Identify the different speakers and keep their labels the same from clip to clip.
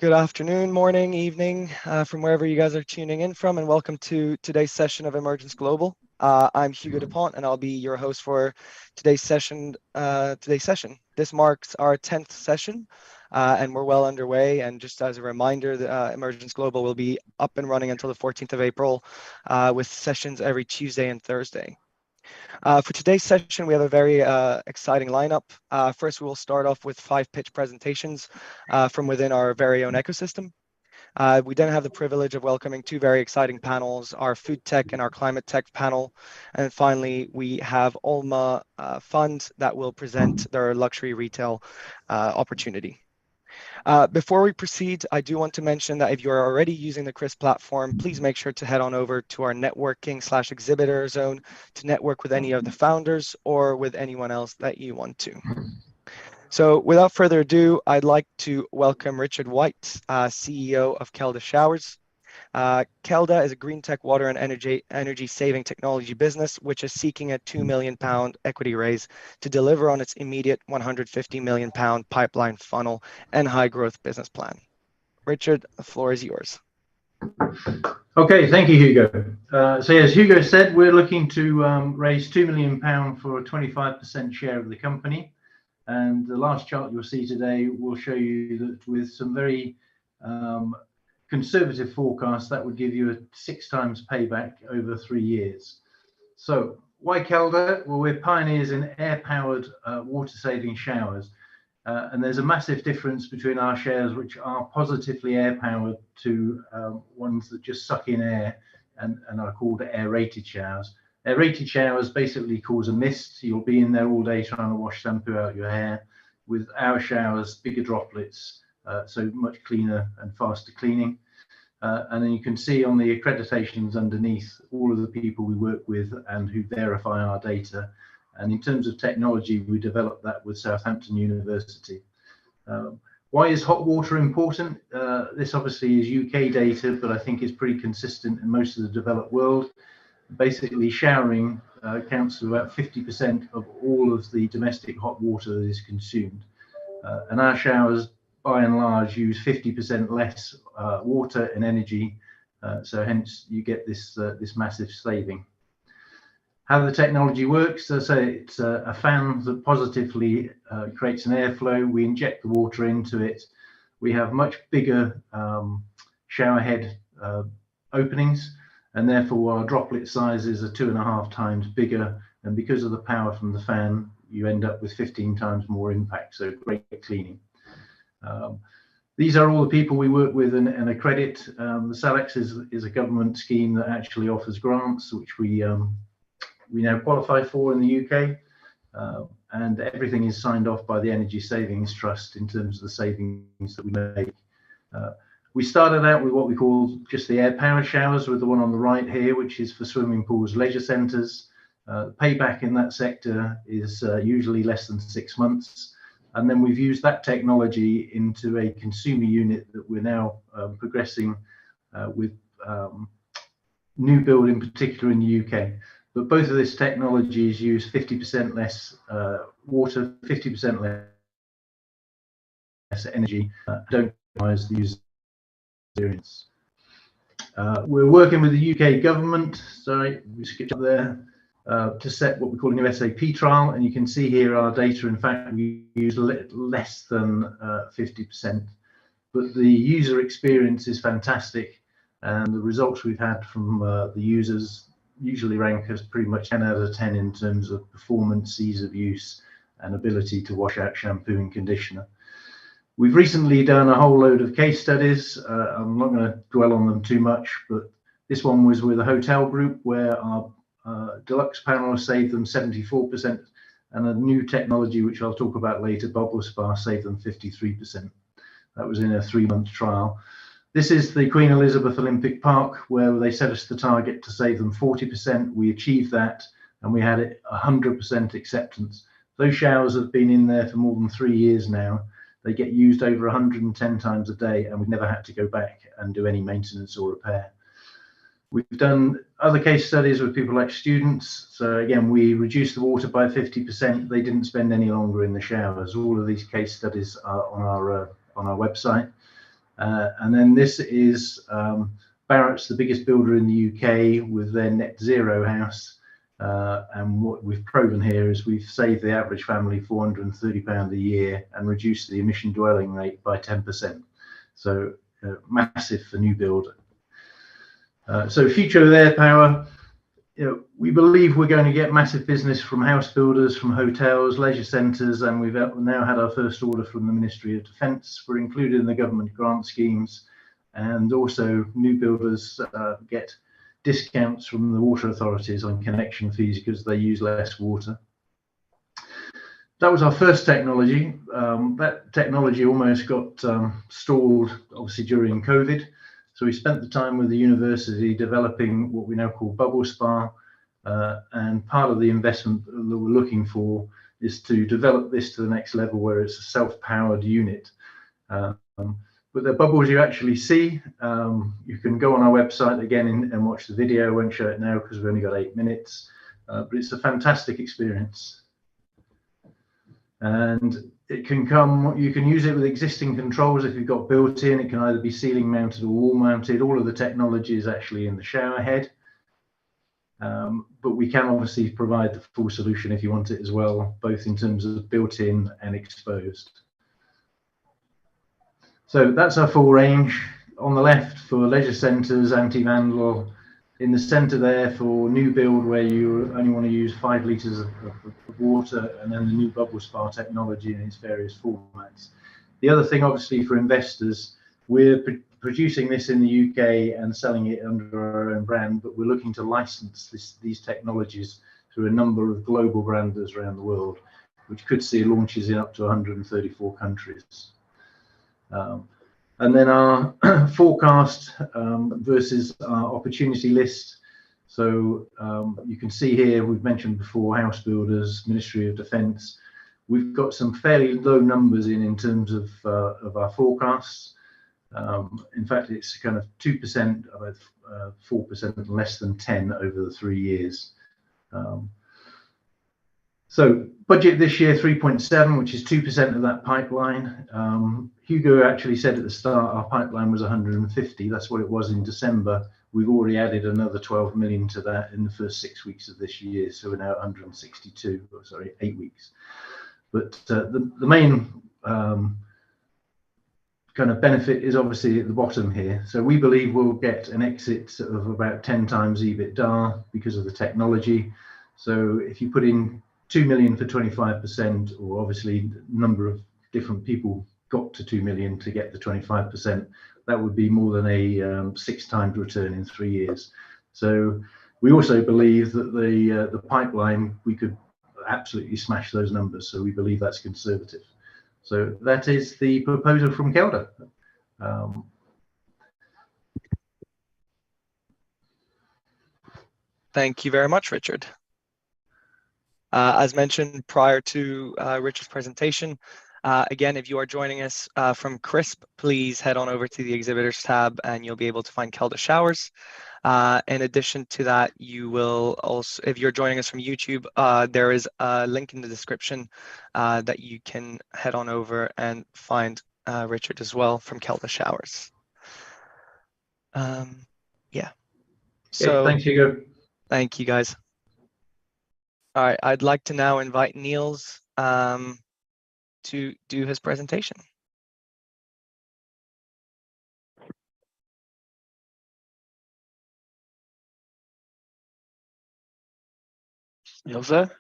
Speaker 1: Good afternoon, morning, evening, from wherever you guys are tuning in from, and welcome to today's session of Emergence Global. I'm Hugo Dupont, and I'll be your host for today's session. This marks our 10th session, and we're well underway. And just as a reminder, the Emergence Global will be up and running until the 14th of April, with sessions every Tuesday and Thursday. For today's session, we have a very exciting lineup. First, we will start off with 5 pitch presentations from within our very own ecosystem. We then have the privilege of welcoming 2 very exciting panels, our food tech and our climate tech panel. And finally, we have OLMA Fund that will present their luxury retail opportunity. Before we proceed, I do want to mention that if you're already using the CRIISP platform, please make sure to head on over to our networking/exhibitor zone to network with any of the founders or with anyone else that you want to. So without further ado, I'd like to welcome Richard White, CEO of Kelda Showers. Kelda is a green tech water and energy saving technology business, which is seeking a £2 million equity raise to deliver on its immediate £150 million pipeline funnel and high growth business plan. Richard, the floor is yours.
Speaker 2: Okay, thank you, Hugo. So as Hugo said, we're looking to raise £2 million for a 25% share of the company. And the last chart you'll see today will show you that with some very conservative forecast, that would give you a 6 times payback over 3 years. So why Kelda? Well, we're pioneers in air-powered water-saving showers. And there's a massive difference between our showers, which are positively air-powered, to ones that just suck in air and are called aerated showers. Aerated showers basically cause a mist. You'll be in there all day trying to wash shampoo out your hair. With our showers, bigger droplets, so much cleaner and faster cleaning. And then you can see on the accreditations underneath all of the people we work with and who verify our data. And in terms of technology, we developed that with Southampton University. Why is hot water important? This obviously is UK data, but I think it's pretty consistent in most of the developed world. Basically, showering accounts for about 50% of all of the domestic hot water that is consumed. And our showers, by and large, use 50% less water and energy, so hence you get this massive saving. How the technology works, so it's a fan that positively creates an airflow. We inject the water into it. We have much bigger shower head openings, and therefore our droplet sizes are 2.5 times bigger. And because of the power from the fan, you end up with 15 times more impact, so great cleaning. These are all the people we work with and accredit. The SALEX is a government scheme that actually offers grants, which we now qualify for in the UK, and everything is signed off by the Energy Savings Trust in terms of the savings that we make. We started out with what we call just the air-powered showers, with the one on the right here, which is for swimming pools, leisure centres. Payback in that sector is usually less than 6 months. And then we've used that technology into a consumer unit that we're now progressing with new build in particular in the UK. But both of these technologies use 50% less water, 50% less energy, don't compromise the user experience. We're working with the UK government, sorry, we skipped up there, to set what we call a new SAP trial. And you can see here our data, in fact, we use less than 50%. But the user experience is fantastic. And the results we've had from the users usually rank as pretty much 10 out of 10 in terms of performance, ease of use, and ability to wash out shampoo and conditioner. We've recently done a whole load of case studies. I'm not going to dwell on them too much, but this one was with a hotel group where our deluxe panel saved them 74%, and a new technology, which I'll talk about later, bubble spa, saved them 53%. That was in a 3-month trial. This is the Queen Elizabeth Olympic Park, where they set us the target to save them 40%. We achieved that, and we had 100% acceptance. Those showers have been in there for more than 3 years now. They get used over 110 times a day, and we've never had to go back and do any maintenance or repair. We've done other case studies with people like students. So again, we reduced the water by 50%. They didn't spend any longer in the showers. All of these case studies are on our website. And then this is Barratt's, the biggest builder in the UK, with their net zero house. And what we've proven here is we've saved the average family £430 a year and reduced the emission dwelling rate by 10%. So massive for new build. So future of air power, we believe we're going to get massive business from house builders, from hotels, leisure centres, and we've now had our first order from the Ministry of Defence. We're included in the government grant schemes, and also new builders get discounts from the water authorities on connection fees because they use less water. That was our first technology. That technology almost got stalled, obviously, during COVID. So we spent the time with the university developing what we now call Bubble Spa. And part of the investment that we're looking for is to develop this to the next level, where it's a self-powered unit. But the bubbles you actually see, you can go on our website again and watch the video. I won't show it now because we've only got 8 minutes, but it's a fantastic experience. And it can come, you can use it with existing controls if you've got built-in. It can either be ceiling mounted or wall mounted. All of the technology is actually in the shower head. But we can obviously provide the full solution if you want it as well, both in terms of built-in and exposed. So that's our full range. On the left for leisure centres, anti-vandal. In the centre there for new build, where you only want to use 5 litres of water, and then the new Bubble Spa technology in its various formats. The other thing, obviously, for investors, we're producing this in the UK and selling it under our own brand, but we're looking to license these technologies through a number of global branders around the world, which could see launches in up to 134 countries. And then our forecast versus our opportunity list. So you can see here, we've mentioned before, house builders, Ministry of Defence. We've got some fairly low numbers in terms of our forecasts. In fact, it's kind of 2%, about 4%, and less than 10 over the 3 years. So budget this year 3.7, which is 2% of that pipeline. Hugo actually said at the start our pipeline was 150. That's what it was in December. We've already added another 12 million to that in the first 6 weeks of this year, so we're now at 162. Oh, sorry, 8 weeks. But the main kind of benefit is obviously at the bottom here. So we believe we'll get an exit of about 10 times EBITDA because of the technology. So if you put in 2 million for 25%, or obviously a number of different people got to 2 million to get the 25%, that would be more than a 6 times return in 3 years. So we also believe that the pipeline, we could absolutely smash those numbers. So we believe that's conservative. So that is the proposal from Kelda.
Speaker 1: Thank you very much, Richard. As mentioned prior to Richard's presentation, again, if you are joining us from CRIISP, please head on over to the exhibitors tab and you'll be able to find Kelda Showers. In addition to that, you will also, if you're joining us from YouTube, there is a link in the description that you can head on over and find Richard as well from Kelda Showers. Yeah. So
Speaker 2: okay, thanks, Hugo.
Speaker 1: Thank you, guys. All right, I'd like to now invite Niels to do his presentation.
Speaker 3: Niels there?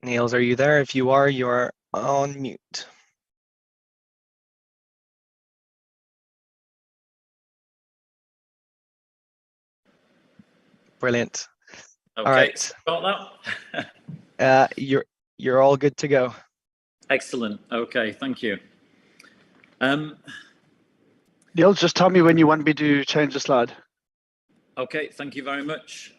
Speaker 1: Niels, are you there? If you are, you're on mute. Brilliant.
Speaker 4: Okay,
Speaker 1: all right.
Speaker 4: So got that?
Speaker 1: You're all good to go.
Speaker 4: Excellent. Okay, thank you.
Speaker 3: Niels, just tell me when you want me to change the slide.
Speaker 4: Okay, thank you very much.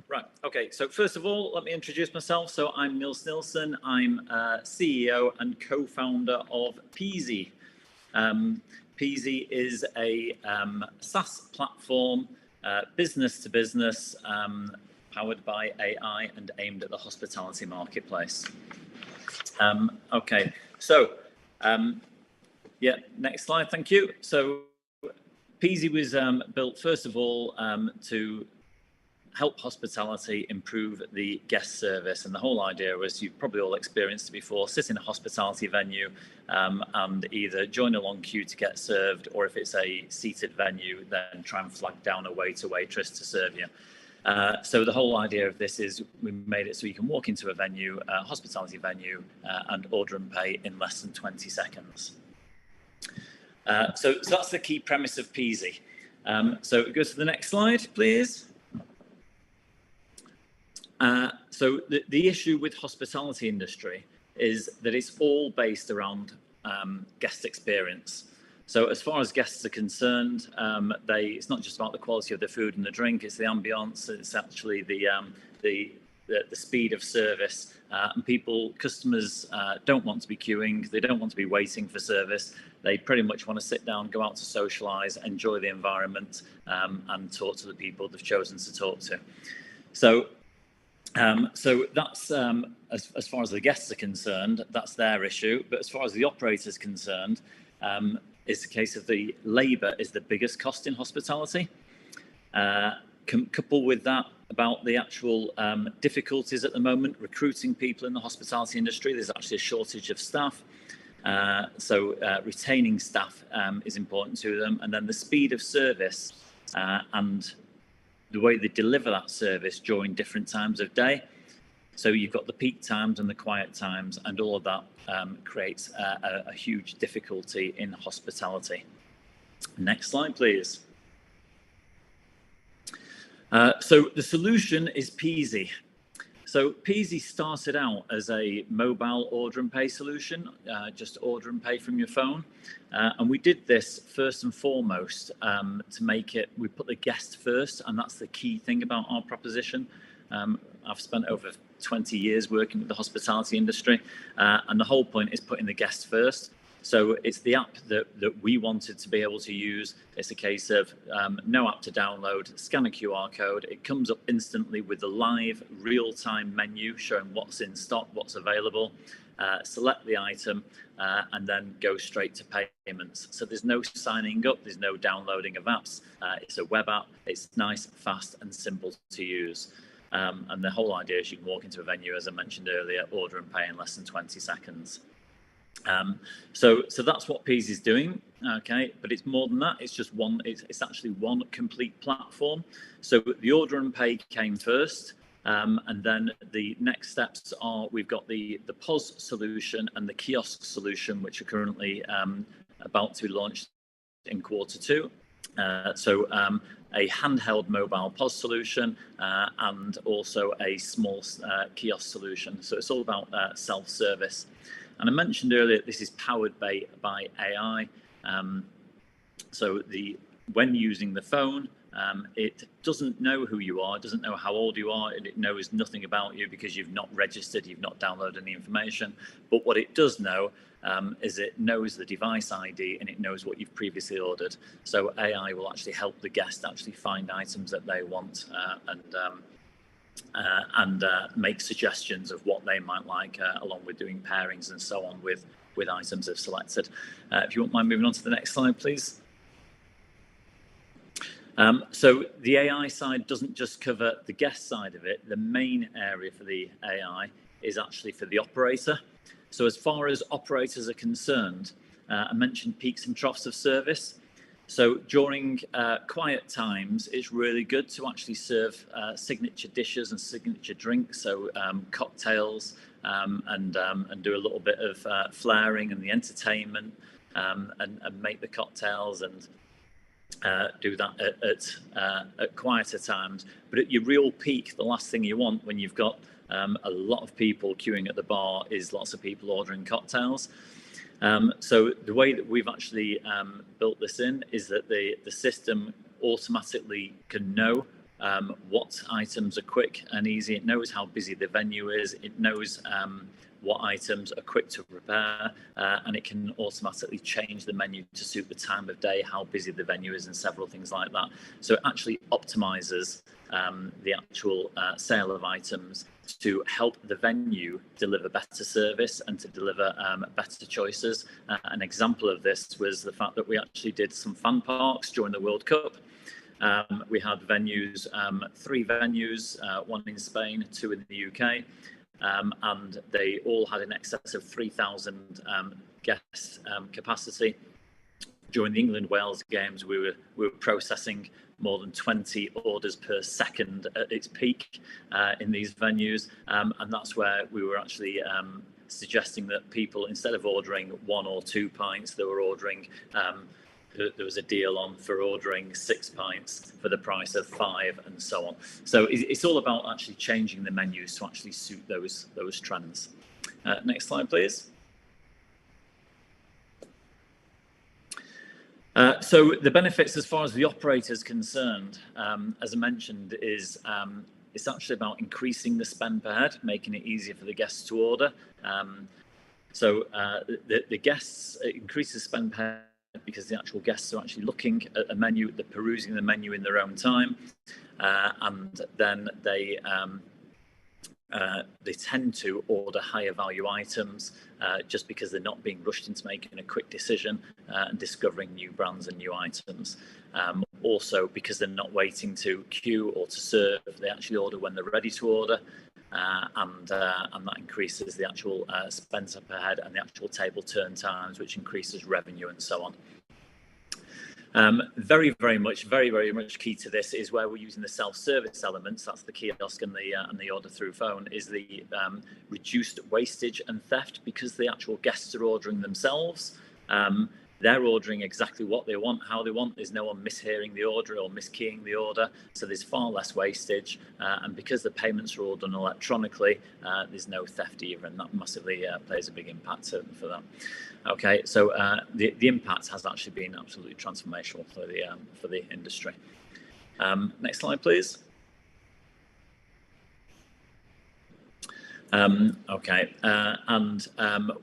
Speaker 4: Right, okay, so first of all, let me introduce myself. So I'm Niels Nilsson. I'm CEO and co-founder of Peasy. Peasy is a SaaS platform, business to business, powered by AI and aimed at the hospitality marketplace. Okay, so yeah, next slide, thank you. So Peasy was built first of all to help hospitality improve the guest service, and the whole idea was, you've probably all experienced it before, sit in a hospitality venue and either join a long queue to get served, or if it's a seated venue, then try and flag down a waiter, waitress to serve you. So the whole idea of this is we made it so you can walk into a venue, a hospitality venue, and order and pay in less than 20 seconds. So that's the key premise of Peasy. So go to the next slide, please. So the issue with hospitality industry is that it's all based around guest experience. So as far as guests are concerned, it's not just about the quality of the food and the drink, it's the ambience, it's actually the speed of service. And customers don't want to be queuing, they don't want to be waiting for service. They pretty much want to sit down, go out to socialise, enjoy the environment, and talk to the people they've chosen to talk to. So that's as far as the guests are concerned, that's their issue. But as far as the operator's concerned, it's a case of the labour is the biggest cost in hospitality. Coupled with that, about the actual difficulties at the moment recruiting people in the hospitality industry. There's actually a shortage of staff. So retaining staff is important to them. And then the speed of service and the way they deliver that service during different times of day. So you've got the peak times and the quiet times, and all of that creates a huge difficulty in hospitality. Next slide, please. So the solution is Peasy. So Peasy started out as a mobile order and pay solution, just order and pay from your phone. And we did this first and foremost to make it, we put the guest first, and that's the key thing about our proposition. I've spent over 20 years working with the hospitality industry, and the whole point is putting the guest first. So it's the app that we wanted to be able to use. It's a case of no app to download, scan a QR code. It comes up instantly with the live real-time menu showing what's in stock, what's available. Select the item and then go straight to payments. So there's no signing up, there's no downloading of apps. It's a web app. It's nice, fast and simple to use. And the whole idea is you can walk into a venue, as I mentioned earlier, order and pay in less than 20 seconds. So that's what Peasy is doing, okay, but it's more than that. It's just it's actually one complete platform. So the order and pay came first, and then the next steps are, we've got the POS solution and the kiosk solution, which are currently about to be launched in Q2. So a handheld mobile POS solution and also a small kiosk solution. So it's all about self-service. And I mentioned earlier, this is powered by AI. So when using the phone, it doesn't know who you are, it doesn't know how old you are, and it knows nothing about you because you've not registered, you've not downloaded any information. But what it does know is it knows the device ID and it knows what you've previously ordered. So AI will actually help the guest actually find items that they want and make suggestions of what they might like, along with doing pairings and so on with items they've selected. If you wouldn't mind moving on to the next slide, please. So the AI side doesn't just cover the guest side of it. The main area for the AI is actually for the operator. So as far as operators are concerned, I mentioned peaks and troughs of service. So during quiet times, it's really good to actually serve signature dishes and signature drinks, so cocktails, and do a little bit of flaring and the entertainment, and make the cocktails and do that at quieter times. But at your real peak, the last thing you want when you've got a lot of people queuing at the bar is lots of people ordering cocktails. So the way that we've actually built this in is that the system automatically can know what items are quick and easy. It knows how busy the venue is. It knows what items are quick to prepare, and it can automatically change the menu to suit the time of day, how busy the venue is, and several things like that. So it actually optimizes the actual sale of items to help the venue deliver better service and to deliver better choices. An example of this was the fact that we actually did some fan parks during the World Cup. We had venues, 3 venues, 1 in Spain, 2 in the UK, and they all had in excess of 3,000 guest capacity. During the England-Wales games, we were processing more than 20 orders per second at its peak in these venues, and that's where we were actually suggesting that people, instead of ordering 1 or 2 pints, they were ordering. There was a deal on for ordering 6 pints for the price of 5, and so on. So it's all about actually changing the menus to actually suit those trends. Next slide, please. So the benefits as far as the operator is concerned, as I mentioned, is it's actually about increasing the spend per head, making it easier for the guests to order. So the guests, it increases spend per head because the actual guests are actually looking at a menu, they're perusing the menu in their own time, and then they tend to order higher value items just because they're not being rushed into making a quick decision and discovering new brands and new items. Also, because they're not waiting to queue or to serve, they actually order when they're ready to order, and that increases the actual spend per head and the actual table turn times, which increases revenue and so on. Very much key to this is where we're using the self-service elements. That's the kiosk and the order through phone, is the reduced wastage and theft, because the actual guests are ordering themselves. They're ordering exactly what they want, how they want. There's no one mishearing the order or miskeying the order. So there's far less wastage. And because the payments are all done electronically, there's no theft either. And that massively plays a big impact for them. Okay, so the impact has actually been absolutely transformational for the industry. Next slide, please. Okay, and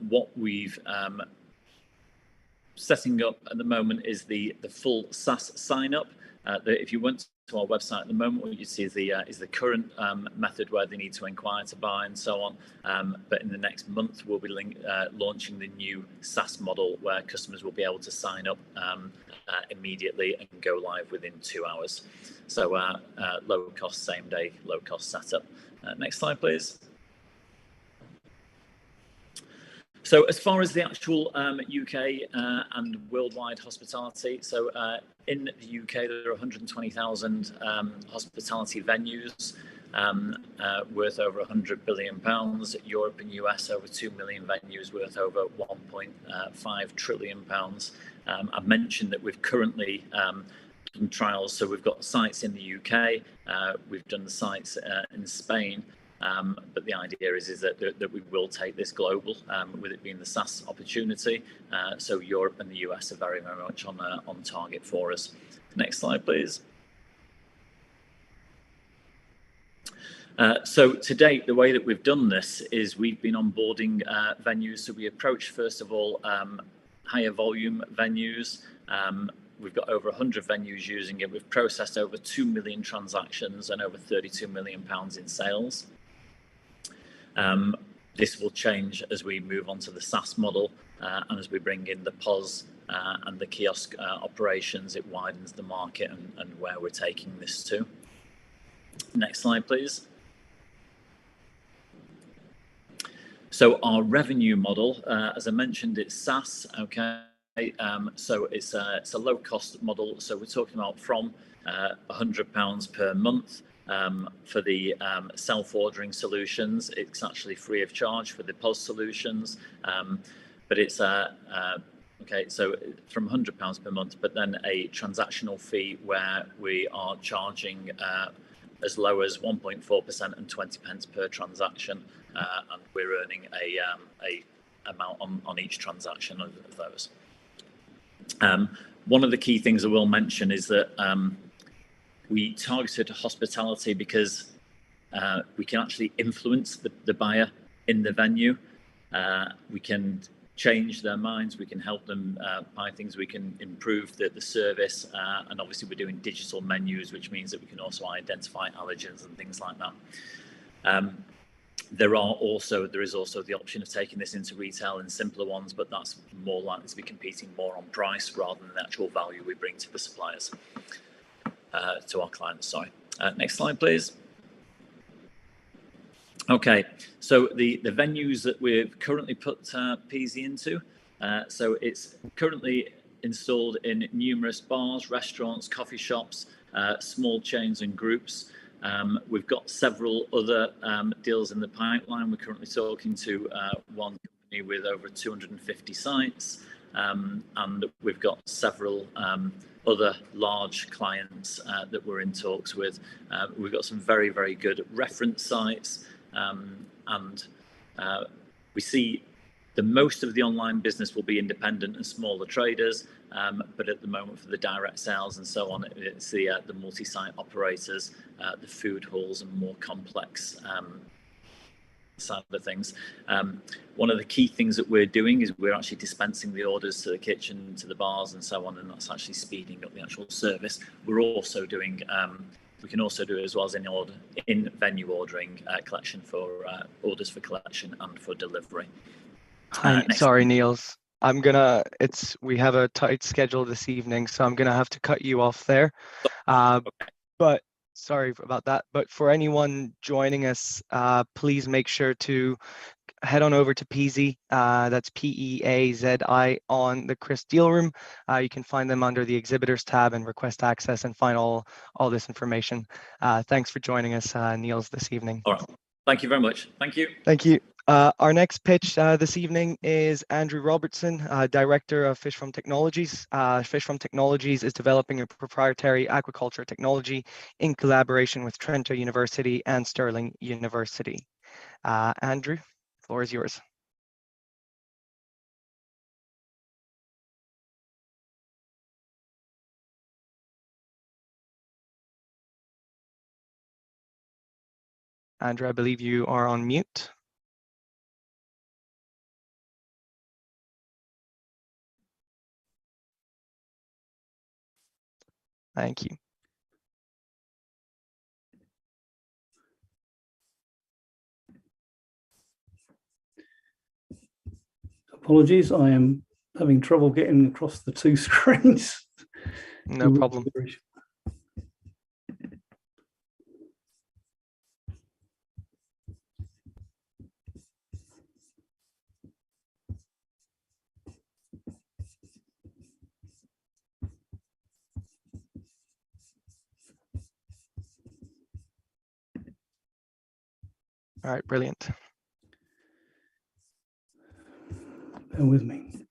Speaker 4: what we've setting up at the moment is the full SaaS sign up. If you went to our website at the moment, what you see is the current method where they need to inquire to buy and so on. But in the next month, we'll be launching the new SaaS model where customers will be able to sign up immediately and go live within 2 hours. So low cost, same day, low cost setup. Next slide, please. So as far as the actual UK and worldwide hospitality, so in the UK there are 120,000 hospitality venues worth over £100 billion. Europe and US over 2 million venues worth over £1.5 trillion. I've mentioned that we've currently done trials, so we've got sites in the UK, we've done sites in Spain. But the idea is that we will take this global, with it being the SaaS opportunity. So Europe and the US are very much on target for us. Next slide, please. So to date, the way that we've done this is we've been onboarding venues. So we approached, first of all, higher volume venues. We've got over 100 venues using it. We've processed over 2 million transactions and over £32 million in sales. This will change as we move on to the SaaS model, and as we bring in the POS and the kiosk operations, it widens the market and where we're taking this to. Next slide, please. So our revenue model, as I mentioned, it's SaaS. Okay, so it's a low cost model. So we're talking about from £100 per month. For the self-ordering solutions, it's actually free of charge for the POS solutions, but it's okay, so from £100 per month, but then a transactional fee where we are charging as low as 1.4% and 20 pence per transaction, and we're earning a amount on each transaction of those. One of the key things I will mention is that we targeted hospitality because we can actually influence the buyer in the venue. We can change their minds, we can help them buy things, we can improve the service, and obviously we're doing digital menus, which means that we can also identify allergens and things like that. There is also the option of taking this into retail in simpler ones, but that's more likely to be competing more on price rather than the actual value we bring to the suppliers, to our clients, sorry. Next slide, please. Okay, so the venues that we've currently put Peasy into, so it's currently installed in numerous bars, restaurants, coffee shops, small chains and groups. We've got several other deals in the pipeline. We're currently talking to one company with over 250 sites, and we've got several other large clients that we're in talks with. We've got some very, very good reference sites. And we see the most of the online business will be independent and smaller traders, but at the moment for the direct sales and so on, it's the multi-site operators, the food halls and more complex side of things. One of the key things that we're doing is we're actually dispensing the orders to the kitchen, to the bars and so on, and that's actually speeding up the actual service. We're also doing we can also do it as well as in venue ordering, collection for orders for collection and for delivery.
Speaker 1: Sorry, Niels. We have a tight schedule this evening, so I'm gonna have to cut you off there. But sorry about that. But for anyone joining us, please make sure to head on over to Peasy, that's Peazi on the CRIISP deal room. You can find them under the exhibitors tab and request access and find all this information. Thanks for joining us, Niels, this evening.
Speaker 4: All right. Thank you very much. Thank you.
Speaker 1: Thank you. Our next pitch this evening is Andrew Robertson, Director of Fish Farm Technologies. Fish Farm Technologies is developing a proprietary aquaculture technology in collaboration with Trento University and Stirling University. Andrew, the floor is yours. Andrew, I believe you are on mute. Thank you.
Speaker 5: Apologies, I am having trouble getting across the two screens.
Speaker 1: No problem. All right, brilliant.
Speaker 5: Bear with me.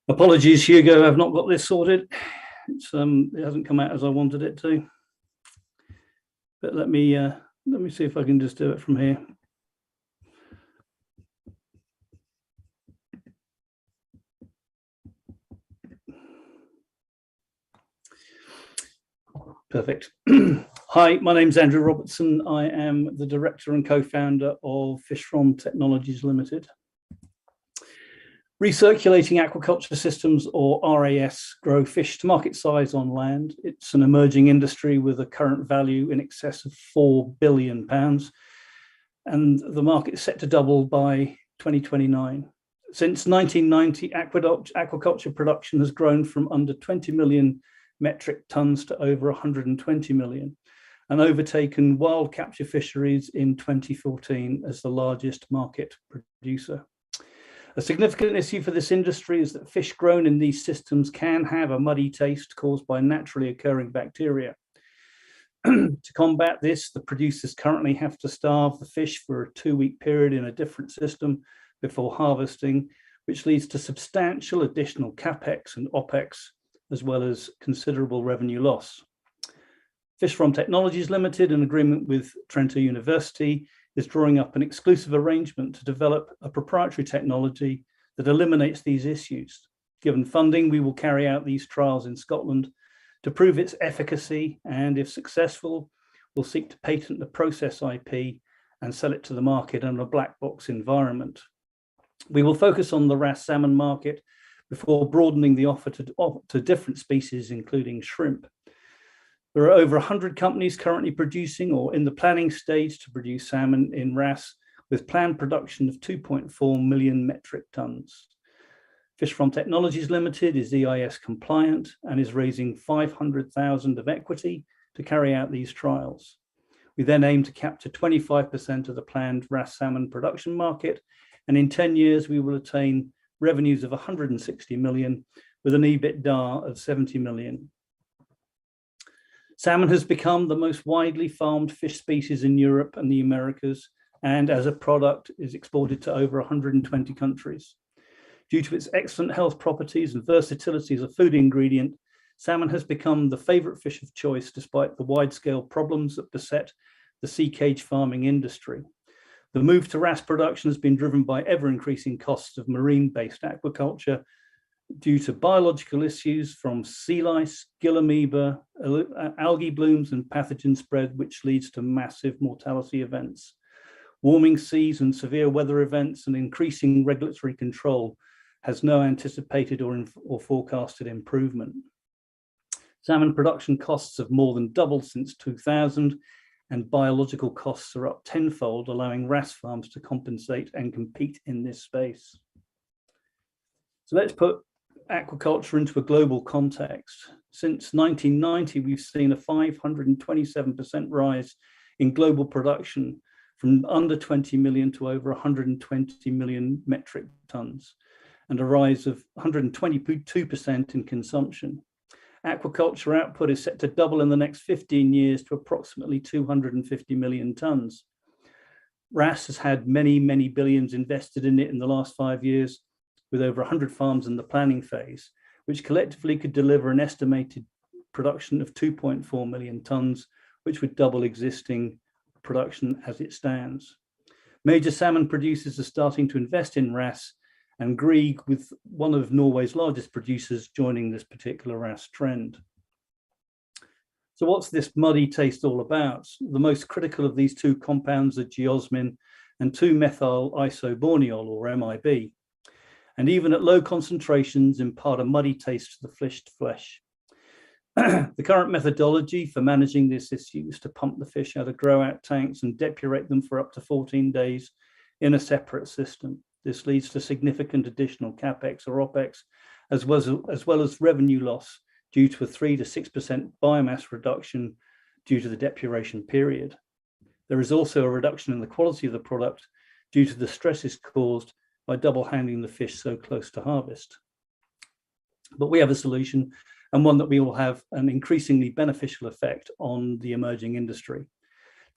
Speaker 5: Apologies, Hugo, I've not got this sorted. It hasn't come out as I wanted it to. But let me see if I can just do it from here. Perfect. Hi, my name's Andrew Robertson. I am the director and co-founder of Fish Farm Technologies Limited. Recirculating aquaculture systems, or RAS, grow fish to market size on land. It's an emerging industry with a current value in excess of £4 billion, and the market is set to double by 2029. Since 1990, aquaculture production has grown from under 20 million metric tons to over 120 million, and overtaken wild capture fisheries in 2014 as the largest market producer. A significant issue for this industry is that fish grown in these systems can have a muddy taste caused by naturally occurring bacteria. To combat this, the producers currently have to starve the fish for a 2-week period in a different system before harvesting, which leads to substantial additional capex and opex, as well as considerable revenue loss. Fish Farm Technologies Limited, in agreement with Trento University, is drawing up an exclusive arrangement to develop a proprietary technology that eliminates these issues. Given funding, we will carry out these trials in Scotland to prove its efficacy, and if successful, we'll seek to patent the process IP and sell it to the market in a black box environment. We will focus on the wrasse salmon market before broadening the offer to different species, including shrimp. There are over 100 companies currently producing or in the planning stage to produce salmon in wrasse, with planned production of 2.4 million metric tons. Fish Farm Technologies Limited is EIS compliant and is raising 500,000 of equity to carry out these trials. We then aim to capture 25% of the planned wrasse salmon production market, and in 10 years we will attain revenues of 160 million with an EBITDA of 70 million. Salmon has become the most widely farmed fish species in Europe and the Americas, and as a product is exported to over 120 countries. Due to its excellent health properties and versatility as a food ingredient, salmon has become the favorite fish of choice despite the wide-scale problems that beset the sea cage farming industry. The move to wrasse production has been driven by ever-increasing costs of marine-based aquaculture due to biological issues from sea lice, gill amoeba, algae blooms, and pathogen spread, which leads to massive mortality events. Warming seas and severe weather events and increasing regulatory control has no anticipated or forecasted improvement. Salmon production costs have more than doubled since 2000, and biological costs are up tenfold, allowing wrasse farms to compensate and compete in this space. So let's put aquaculture into a global context. Since 1990, we've seen a 527% rise in global production from under 20 million to over 120 million metric tons, and a rise of 122% in consumption. Aquaculture output is set to double in the next 15 years to approximately 250 million tons. wrasse has had many, many billions invested in it in the last 5 years, with over 100 farms in the planning phase, which collectively could deliver an estimated production of 2.4 million tons, which would double existing production as it stands. Major salmon producers are starting to invest in wrasse, and Grieg, with one of Norway's largest producers, joining this particular wrasse trend. So what's this muddy taste all about? The most critical of these two compounds are geosmin and 2-methyl isoborneol, or MIB, and even at low concentrations impart a muddy taste to the flesh. The current methodology for managing this issue is to pump the fish out of grow-out tanks and depurate them for up to 14 days in a separate system. This leads to significant additional capex or opex, as well as revenue loss due to a 3 to 6% biomass reduction due to the depuration period. There is also a reduction in the quality of the product due to the stresses caused by double handling the fish so close to harvest. But we have a solution, and one that we will have an increasingly beneficial effect on the emerging industry.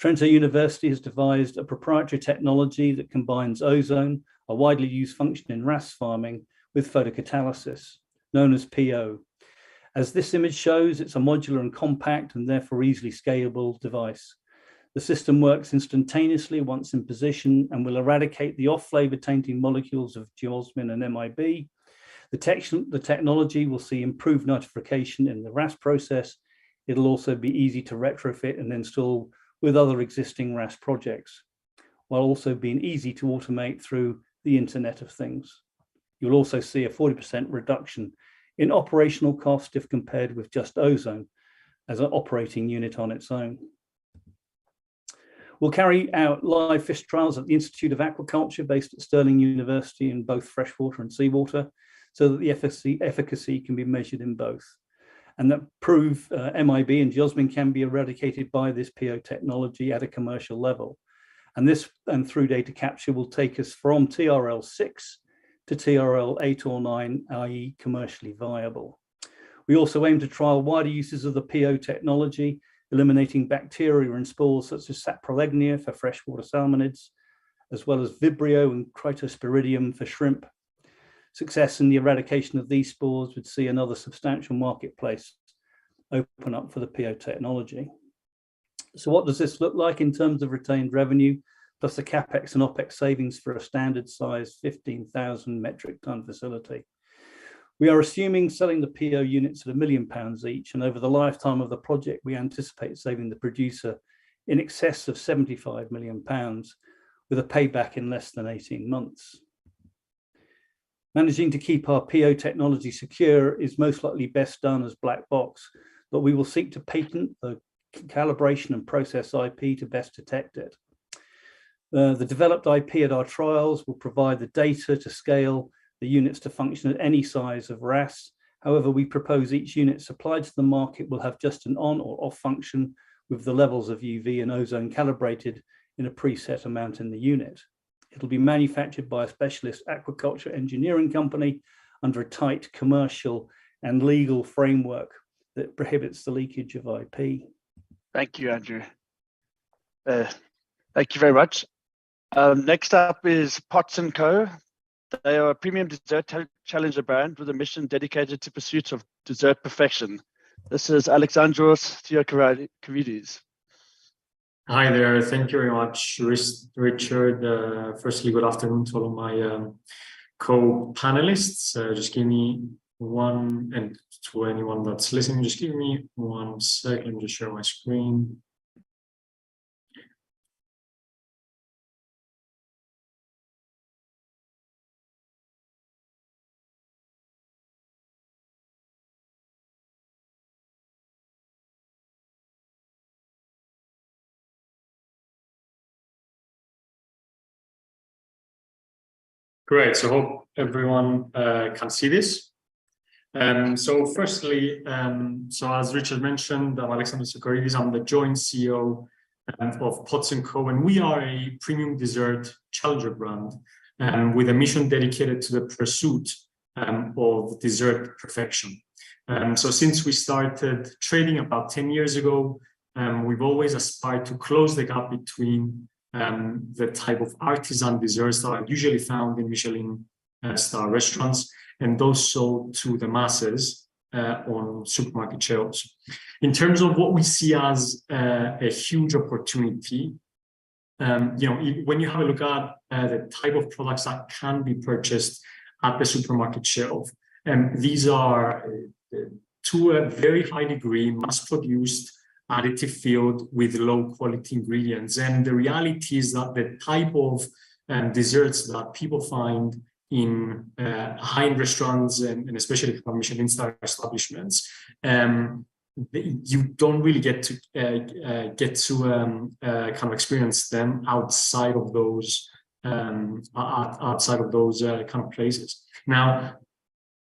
Speaker 5: Trento University has devised a proprietary technology that combines ozone, a widely used function in wrasse farming, with photocatalysis, known as PO. As this image shows, it's a modular and compact and therefore easily scalable device. The system works instantaneously once in position and will eradicate the off-flavor tainting molecules of geosmin and MIB. The technology will see improved nitrification in the wrasse process. It'll also be easy to retrofit and install with other existing wrasse projects, while also being easy to automate through the Internet of Things. You'll also see a 40% reduction in operational cost if compared with just ozone as an operating unit on its own. We'll carry out live fish trials at the Institute of Aquaculture based at Stirling University in both freshwater and seawater, so that the efficacy can be measured in both, and that prove MIB and geosmin can be eradicated by this PO technology at a commercial level. And through data capture will take us from TRL 6 to TRL 8 or 9, i.e. commercially viable. We also aim to trial wider uses of the PO technology, eliminating bacteria and spores such as saprolegnia for freshwater salmonids, as well as Vibrio and Critosporidium for shrimp. Success in the eradication of these spores would see another substantial marketplace open up for the PO technology. So what does this look like in terms of retained revenue, plus the capex and opex savings for a standard size 15,000 metric ton facility? We are assuming selling the PO units at £1 million each, and over the lifetime of the project, we anticipate saving the producer in excess of £75 million, with a payback in less than 18 months. Managing to keep our PO technology secure is most likely best done as black box, but we will seek to patent the calibration and process IP to best detect it. The developed IP at our trials will provide the data to scale the units to function at any size of RAS. However, we propose each unit supplied to the market will have just an on or off function with the levels of UV and ozone calibrated in a preset amount in the unit. It'll be manufactured by a specialist aquaculture engineering company under a tight commercial and legal framework that prohibits the leakage of IP.
Speaker 3: Thank you, Andrew. Thank you very much. Next up is Pots & Co. They are a premium dessert challenger brand with a mission dedicated to pursuit of dessert perfection. This is Alexandros Theokoridis.
Speaker 6: Hi there. Thank you very much, Richard. Firstly, good afternoon to all of my co-panelists. Just give me one, and to anyone that's listening, just give me 1 second. Let me just share my screen. Great. So hope everyone can see this. So firstly, so as Richard mentioned, I'm Alexandros Theokoridis. I'm the joint CEO of Pots & Co. And we are a premium dessert challenger brand with a mission dedicated to the pursuit of dessert perfection. So since we started trading about 10 years ago, we've always aspired to close the gap between the type of artisan desserts that are usually found in Michelin star restaurants and those sold to the masses on supermarket shelves. In terms of what we see as a huge opportunity, when you have a look at the type of products that can be purchased at the supermarket shelf, these are to a very high degree mass-produced, additive filled with low quality ingredients. And the reality is that the type of desserts that people find in high-end restaurants and especially from Michelin star establishments, you don't really get to kind of experience them outside of those kind of places. Now,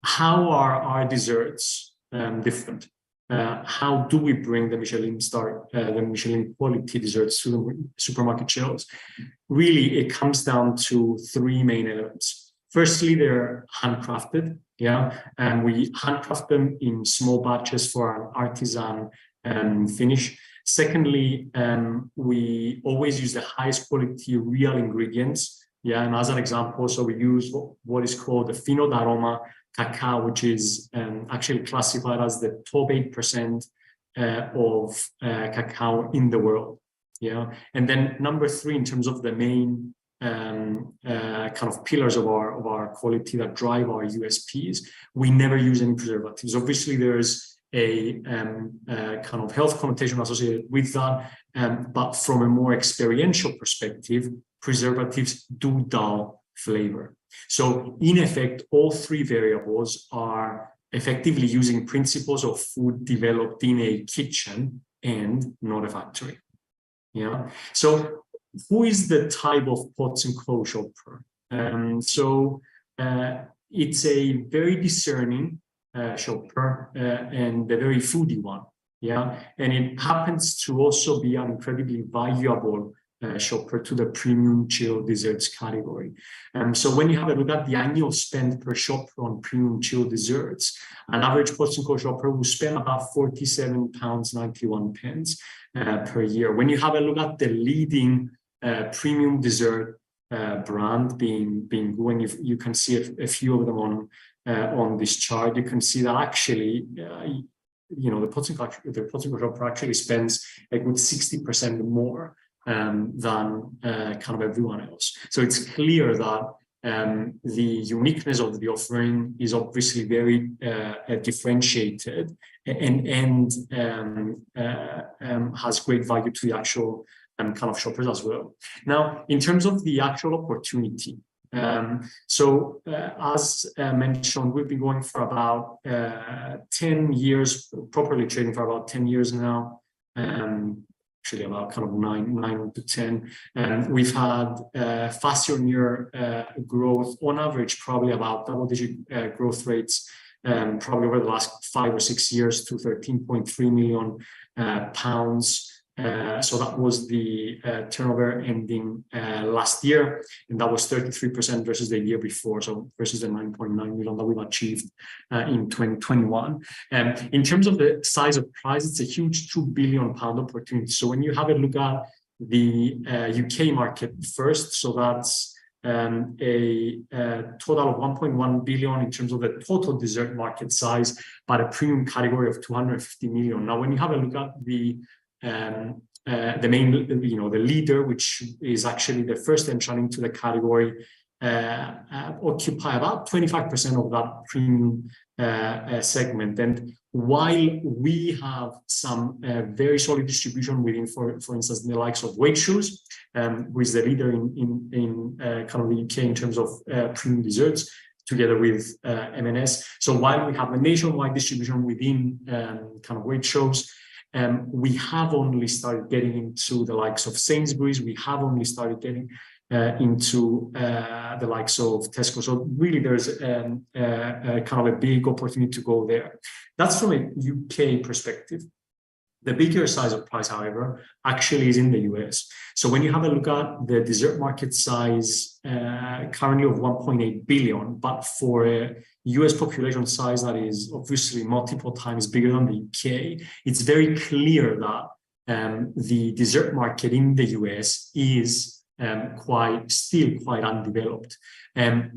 Speaker 6: how are our desserts different? How do we bring the Michelin star, the Michelin quality desserts to the supermarket shelves? Really, it comes down to 3 main elements. Firstly, they're handcrafted, and we handcraft them in small batches for an artisan finish. Secondly, we always use the highest quality real ingredients, and as an example, so we use what is called the fino d'aroma cacao, which is actually classified as the top 8% of cacao in the world. And then number 3, in terms of the main kind of pillars of our quality that drive our USPs, we never use any preservatives. Obviously, there's a kind of health connotation associated with that, but from a more experiential perspective, preservatives do dull flavor. So in effect, all 3 variables are effectively using principles of food developed in a kitchen and not a factory. So who is the type of Pots & Co shopper? It's a very discerning shopper and a very foodie one. And it happens to also be an incredibly valuable shopper to the premium chilled desserts category. So when you have a look at the annual spend per shopper on premium chilled desserts, an average Pots & Co shopper will spend about £47.91 per year. When you have a look at the leading premium dessert brand being when you can see a few of them on this chart, you can see that actually the Pots & Co shopper actually spends a good 60% more than kind of everyone else. So it's clear that the uniqueness of the offering is obviously very differentiated and has great value to the actual kind of shoppers as well. Now, in terms of the actual opportunity, as mentioned, we've been going for about 10 years, properly trading for about 10 years now. Actually about kind of 9 to 10. We've had fast year-on-year growth on average, probably about double-digit growth rates, probably over the last 5 or 6 years to 13.3 million pounds. So that was the turnover ending last year, and that was 33% versus the year before, so versus the 9.9 million that we've achieved in 2021. In terms of the size of prize, it's a huge £2 billion opportunity. So when you have a look at the UK market first, so that's a total of 1.1 billion in terms of the total dessert market size, but a premium category of 250 million. Now, when you have a look at the main, the leader, which is actually the first entrant into the category, occupy about 25% of that premium segment. And while we have some very solid distribution within, for instance, the likes of Waitrose, who is the leader in kind of the UK in terms of premium desserts, together with M&S. So while we have a nationwide distribution within kind of Waitrose, we have only started getting into the likes of Sainsbury's. We have only started getting into the likes of Tesco. So really, there's kind of a big opportunity to go there. That's from a UK perspective. The bigger size of prize, however, actually is in the US. So when you have a look at the dessert market size currently of 1.8 billion, but for a US population size that is obviously multiple times bigger than the UK, it's very clear that the dessert market in the US is still quite undeveloped.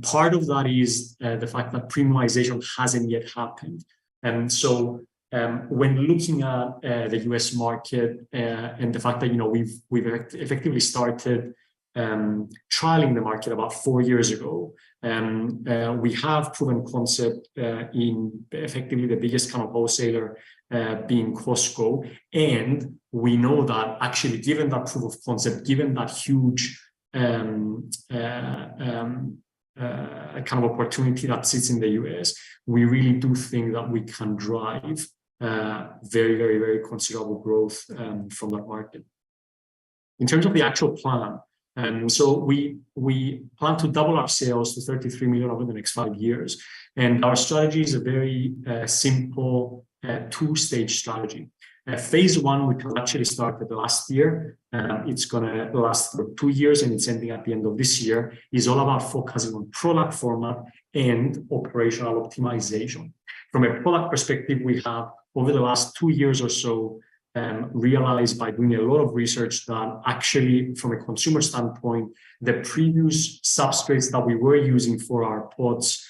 Speaker 6: Part of that is the fact that premiumization hasn't yet happened. And so when looking at the US market and the fact that we've effectively started trialing the market about 4 years ago, we have proven concept in effectively the biggest kind of wholesaler being Costco, and we know that actually, given that proof of concept, given that huge kind of opportunity that sits in the US, we really do think that we can drive very, very, very considerable growth from that market. In terms of the actual plan, so we plan to double our sales to 33 million over the next 5 years. And our strategy is a very simple two-stage strategy. Phase 1, which actually started last year, it's going to last for 2 years and it's ending at the end of this year, is all about focusing on product format and operational optimization. From a product perspective, we have, over the last 2 years or so, realized by doing a lot of research that actually, from a consumer standpoint, the previous substrates that we were using for our pots,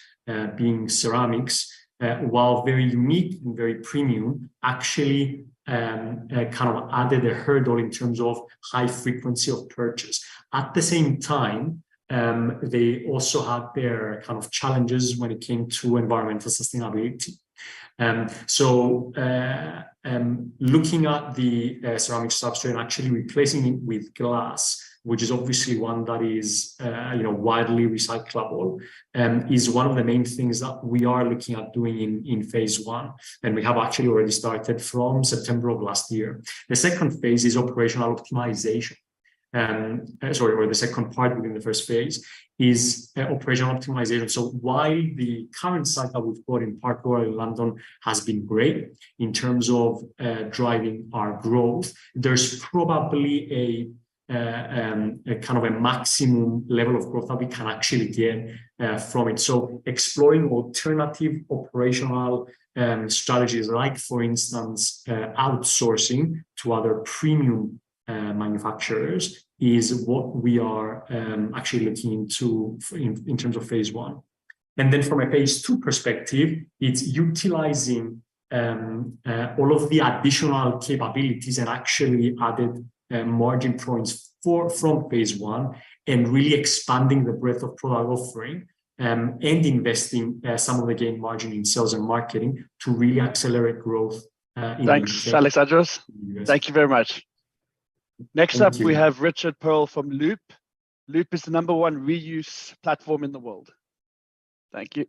Speaker 6: being ceramics, while very unique and very premium, actually kind of added a hurdle in terms of high frequency of purchase. At the same time, they also had their kind of challenges when it came to environmental sustainability. So looking at the ceramic substrate and actually replacing it with glass, which is obviously one that is widely recyclable, is one of the main things that we are looking at doing in phase 1, and we have actually already started from September of last year. The second phase is operational optimization. Or the second part within the first phase is operational optimization. So while the current site that we've got in Park Royal in London has been great in terms of driving our growth, there's probably a kind of a maximum level of growth that we can actually get from it. So exploring alternative operational strategies, like, for instance, outsourcing to other premium manufacturers, is what we are actually looking into in terms of phase 1. And then from a phase 2 perspective, it's utilizing all of the additional capabilities and actually added margin points from phase 1 and really expanding the breadth of product offering and investing some of the gain margin in sales and marketing to really accelerate growth.
Speaker 3: Thanks, Alexandros. Thank you very much. Next up, we have Richard Pearl from Loop. Loop is the #1 reuse platform in the world. Thank you.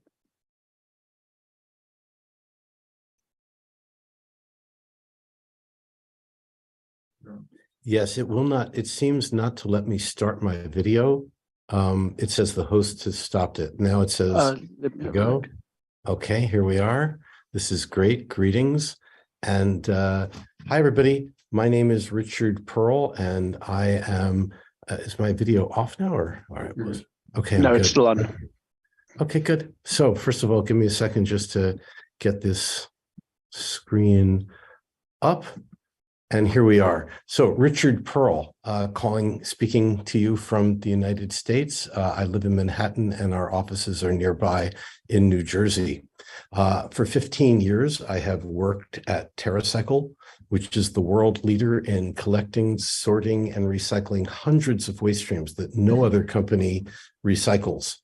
Speaker 7: Yes, it seems not to let me start my video. It says the host has stopped it. Now it says, go. Okay, here we are. This is great. Greetings. And hi, everybody. My name is Richard Pearl, and I am, is my video off now or it was? Okay.
Speaker 3: No, it's still on.
Speaker 7: Okay, good. So first of all, give me a second just to get this screen up. And here we are. So Richard Pearl, speaking to you from the United States. I live in Manhattan and our offices are nearby in New Jersey. For 15 years, I have worked at TerraCycle, which is the world leader in collecting, sorting, and recycling hundreds of waste streams that no other company recycles.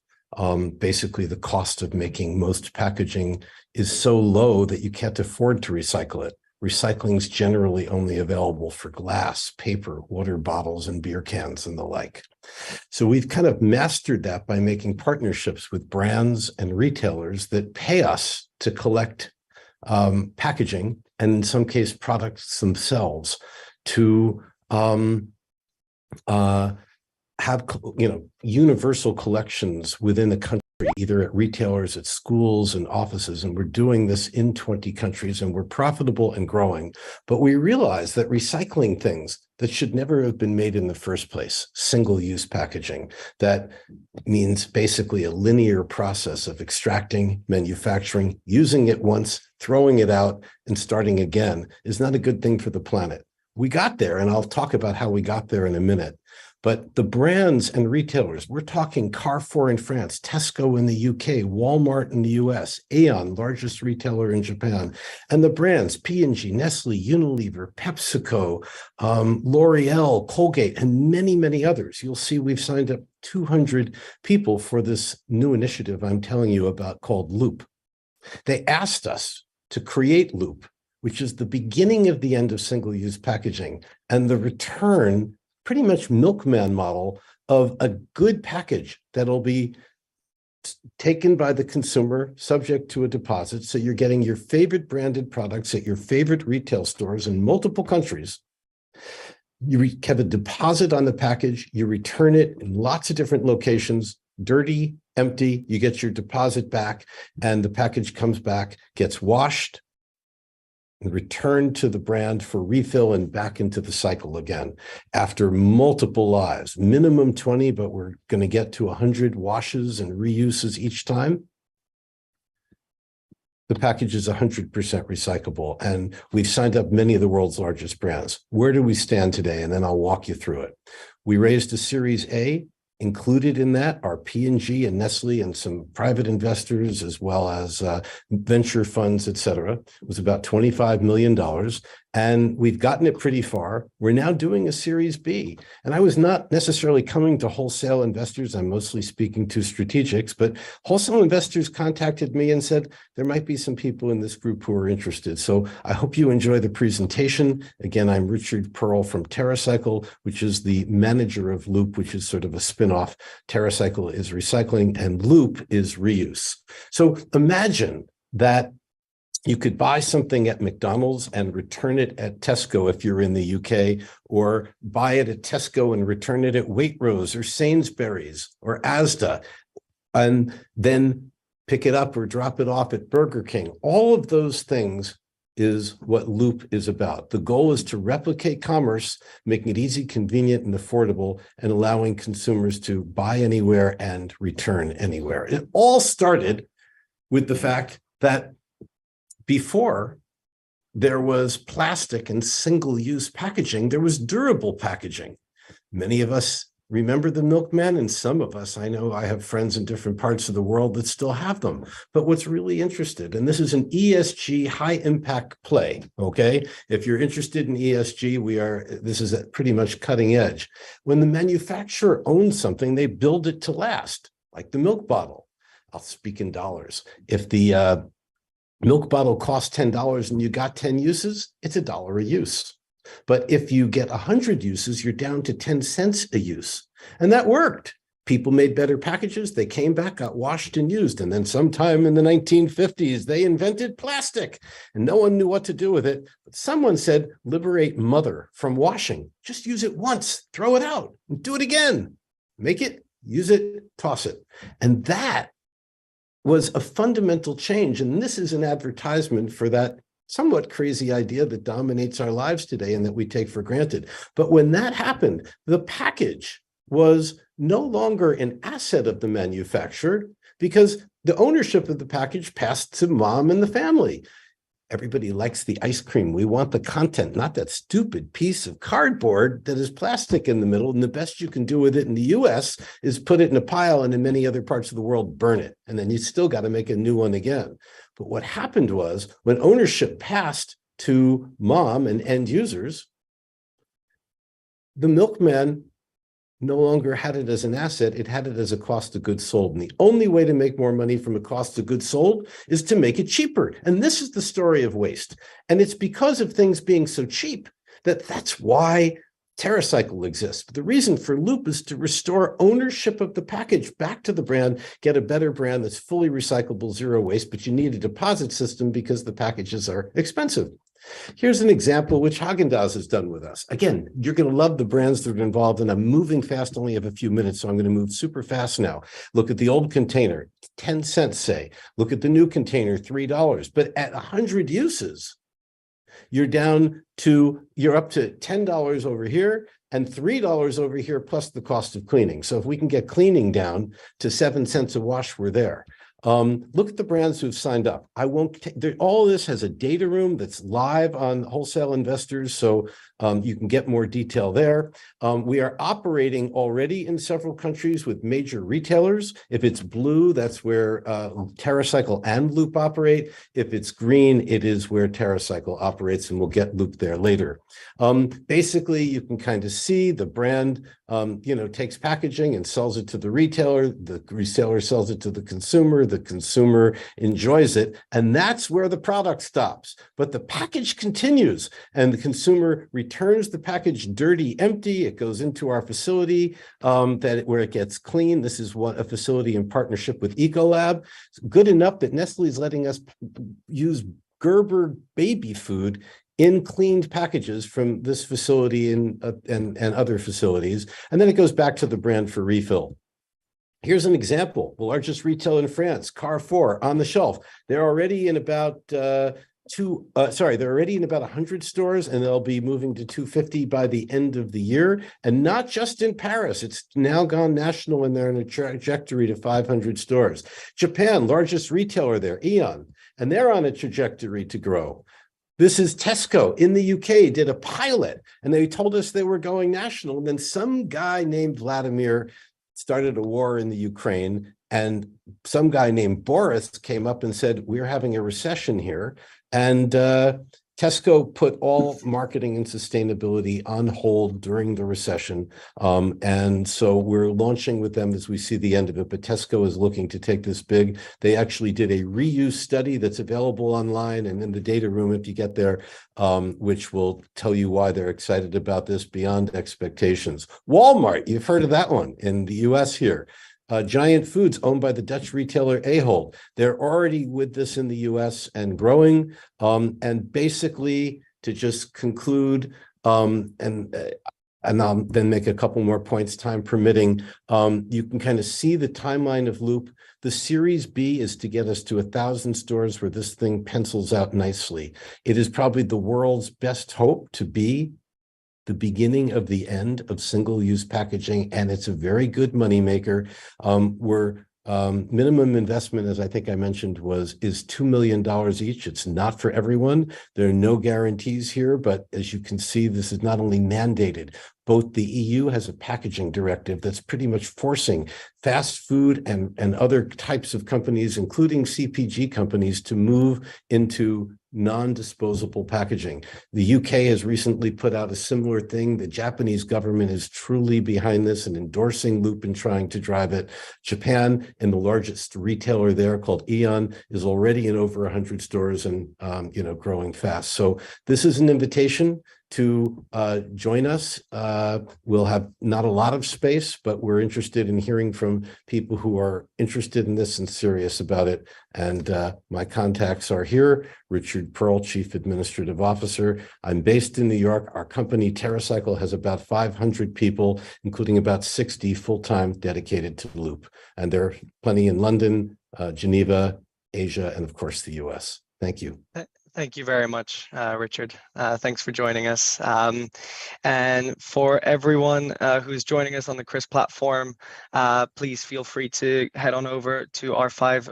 Speaker 7: Basically, the cost of making most packaging is so low that you can't afford to recycle it. Recycling is generally only available for glass, paper, water bottles, and beer cans and the like. So we've kind of mastered that by making partnerships with brands and retailers that pay us to collect packaging, and in some case, products themselves, to have universal collections within the country, either at retailers, at schools and offices. And we're doing this in 20 countries, and we're profitable and growing. But we realize that recycling things that should never have been made in the first place, single-use packaging, that means basically a linear process of extracting, manufacturing, using it once, throwing it out, and starting again, is not a good thing for the planet. We got there, and I'll talk about how we got there in a minute. But the brands and retailers, we're talking Carrefour in France, Tesco in the UK, Walmart in the US, Aeon, largest retailer in Japan, and the brands P&G, Nestle, Unilever, PepsiCo, L'Oreal, Colgate, and many, many others. You'll see we've signed up 200 people for this new initiative I'm telling you about called Loop. They asked us to create Loop, which is the beginning of the end of single-use packaging and the return, pretty much milkman model of a good package that'll be taken by the consumer, subject to a deposit. So you're getting your favorite branded products at your favorite retail stores in multiple countries. You have a deposit on the package, you return it in lots of different locations, dirty, empty, you get your deposit back, and the package comes back, gets washed, and returned to the brand for refill and back into the cycle again after multiple lives, minimum 20, but we're going to get to 100 washes and reuses each time. The package is 100% recyclable, and we've signed up many of the world's largest brands. Where do we stand today? And then I'll walk you through it. We raised a Series A. Included in that are P&G and Nestle and some private investors, as well as venture funds, et cetera. It was about $25 million. And we've gotten it pretty far. We're now doing a Series B. And I was not necessarily coming to wholesale investors. I'm mostly speaking to strategics, but wholesale investors contacted me and said, there might be some people in this group who are interested. So I hope you enjoy the presentation. Again, I'm Richard Pearl from TerraCycle, which is the manager of Loop, which is sort of a spin-off. TerraCycle is recycling and Loop is reuse. So imagine that you could buy something at McDonald's and return it at Tesco if you're in the UK, or buy it at Tesco and return it at Waitrose or Sainsbury's or Asda, and then pick it up or drop it off at Burger King. All of those things is what Loop is about. The goal is to replicate commerce, making it easy, convenient, and affordable, and allowing consumers to buy anywhere and return anywhere. It all started with the fact that before there was plastic and single-use packaging, there was durable packaging. Many of us Remember the milkman? And some of us, I know I have friends in different parts of the world that still have them. But what's really interested, and this is an ESG high impact play, okay? If you're interested in ESG, this is pretty much cutting edge. When the manufacturer owns something, they build it to last, like the milk bottle. I'll speak in dollars. If the milk bottle costs $10 and you got 10 uses, it's $1 a use. But if you get 100 uses, you're down to 10 cents a use. And that worked. People made better packages. They came back, got washed and used. And then sometime in the 1950s, they invented plastic and no one knew what to do with it. But someone said, liberate mother from washing. Just use it once, throw it out, and do it again. Make it, use it, toss it. And that was a fundamental change. And this is an advertisement for that somewhat crazy idea that dominates our lives today and that we take for granted. But when that happened, the package was no longer an asset of the manufacturer because the ownership of the package passed to mom and the family. Everybody likes the ice cream. We want the content, not that stupid piece of cardboard that is plastic in the middle. And the best you can do with it in the US is put it in a pile, and in many other parts of the world, burn it. And then you still got to make a new one again. But what happened was when ownership passed to mom and end users, the milkman no longer had it as an asset, it had it as a cost of goods sold. And the only way to make more money from a cost of goods sold is to make it cheaper. And this is the story of waste. And it's because of things being so cheap that's why TerraCycle exists. But the reason for Loop is to restore ownership of the package back to the brand, get a better brand that's fully recyclable, zero waste, but you need a deposit system because the packages are expensive. Here's an example which Häagen-Dazs has done with us. Again, you're going to love the brands that are involved, and I'm moving fast, only have a few minutes, so I'm going to move super fast now. Look at the old container, 10 cents, say. Look at the new container, $3. But at 100 uses, you're up to $10 over here and $3 over here, plus the cost of cleaning. So if we can get cleaning down to 7 cents a wash, we're there. Look at the brands who've signed up. I won't all this has a data room that's live on Wholesale Investors, so you can get more detail there. We are operating already in several countries with major retailers. If it's blue, that's where TerraCycle and Loop operate. If it's green, it is where TerraCycle operates, and we'll get Loop there later. Basically, you can kind of see the brand takes packaging and sells it to the retailer. The reseller sells it to the consumer enjoys it, and that's where the product stops. But the package continues, and the consumer returns the package dirty, empty. It goes into our facility where it gets clean. This is a facility in partnership with Ecolab. It's good enough that Nestle is letting us use Gerber baby food in cleaned packages from this facility and other facilities. And then it goes back to the brand for refill. Here's an example. The largest retailer in France, Carrefour, on the shelf. They're already in about 100 stores, and they'll be moving to 250 by the end of the year. And not just in Paris, it's now gone national, and they're on a trajectory to 500 stores. Japan, largest retailer there, Aeon, and they're on a trajectory to grow. This is Tesco in the UK, did a pilot, and they told us they were going national. And then some guy named Vladimir started a war in the Ukraine, and some guy named Boris came up and said, we're having a recession here. And Tesco put all marketing and sustainability on hold during the recession. And so we're launching with them as we see the end of it. But Tesco is looking to take this big. They actually did a reuse study that's available online and in the data room if you get there, which will tell you why they're excited about this beyond expectations. Walmart, you've heard of that one in the US here. Giant Foods, owned by the Dutch retailer Ahold. They're already with this in the US and growing. And basically, to just conclude, and I'll then make a couple more points, time permitting, you can kind of see the timeline of Loop. The Series B is to get us to 1,000 stores where this thing pencils out nicely. It is probably the world's best hope to be the beginning of the end of single-use packaging, and it's a very good moneymaker. We're Minimum investment, as I think I mentioned, is $2 million each. It's not for everyone. There are no guarantees here, but as you can see, this is not only mandated. Both the EU has a packaging directive that's pretty much forcing fast food and other types of companies, including CPG companies, to move into non-disposable packaging. The UK has recently put out a similar thing. The Japanese government is truly behind this and endorsing Loop and trying to drive it. Japan, and the largest retailer there called Aeon, is already in over 100 stores and growing fast. So this is an invitation to join us. We'll have not a lot of space, but we're interested in hearing from people who are interested in this and serious about it. And my contacts are here. Richard Pearl, Chief Administrative Officer. I'm based in New York. Our company, TerraCycle, has about 500 people, including about 60 full-time dedicated to Loop. And there are plenty in London, Geneva, Asia, and of course, the US. Thank you.
Speaker 1: Thank you very much, Richard. Thanks for joining us. And for everyone who's joining us on the CRIISP platform, please feel free to head on over to our 5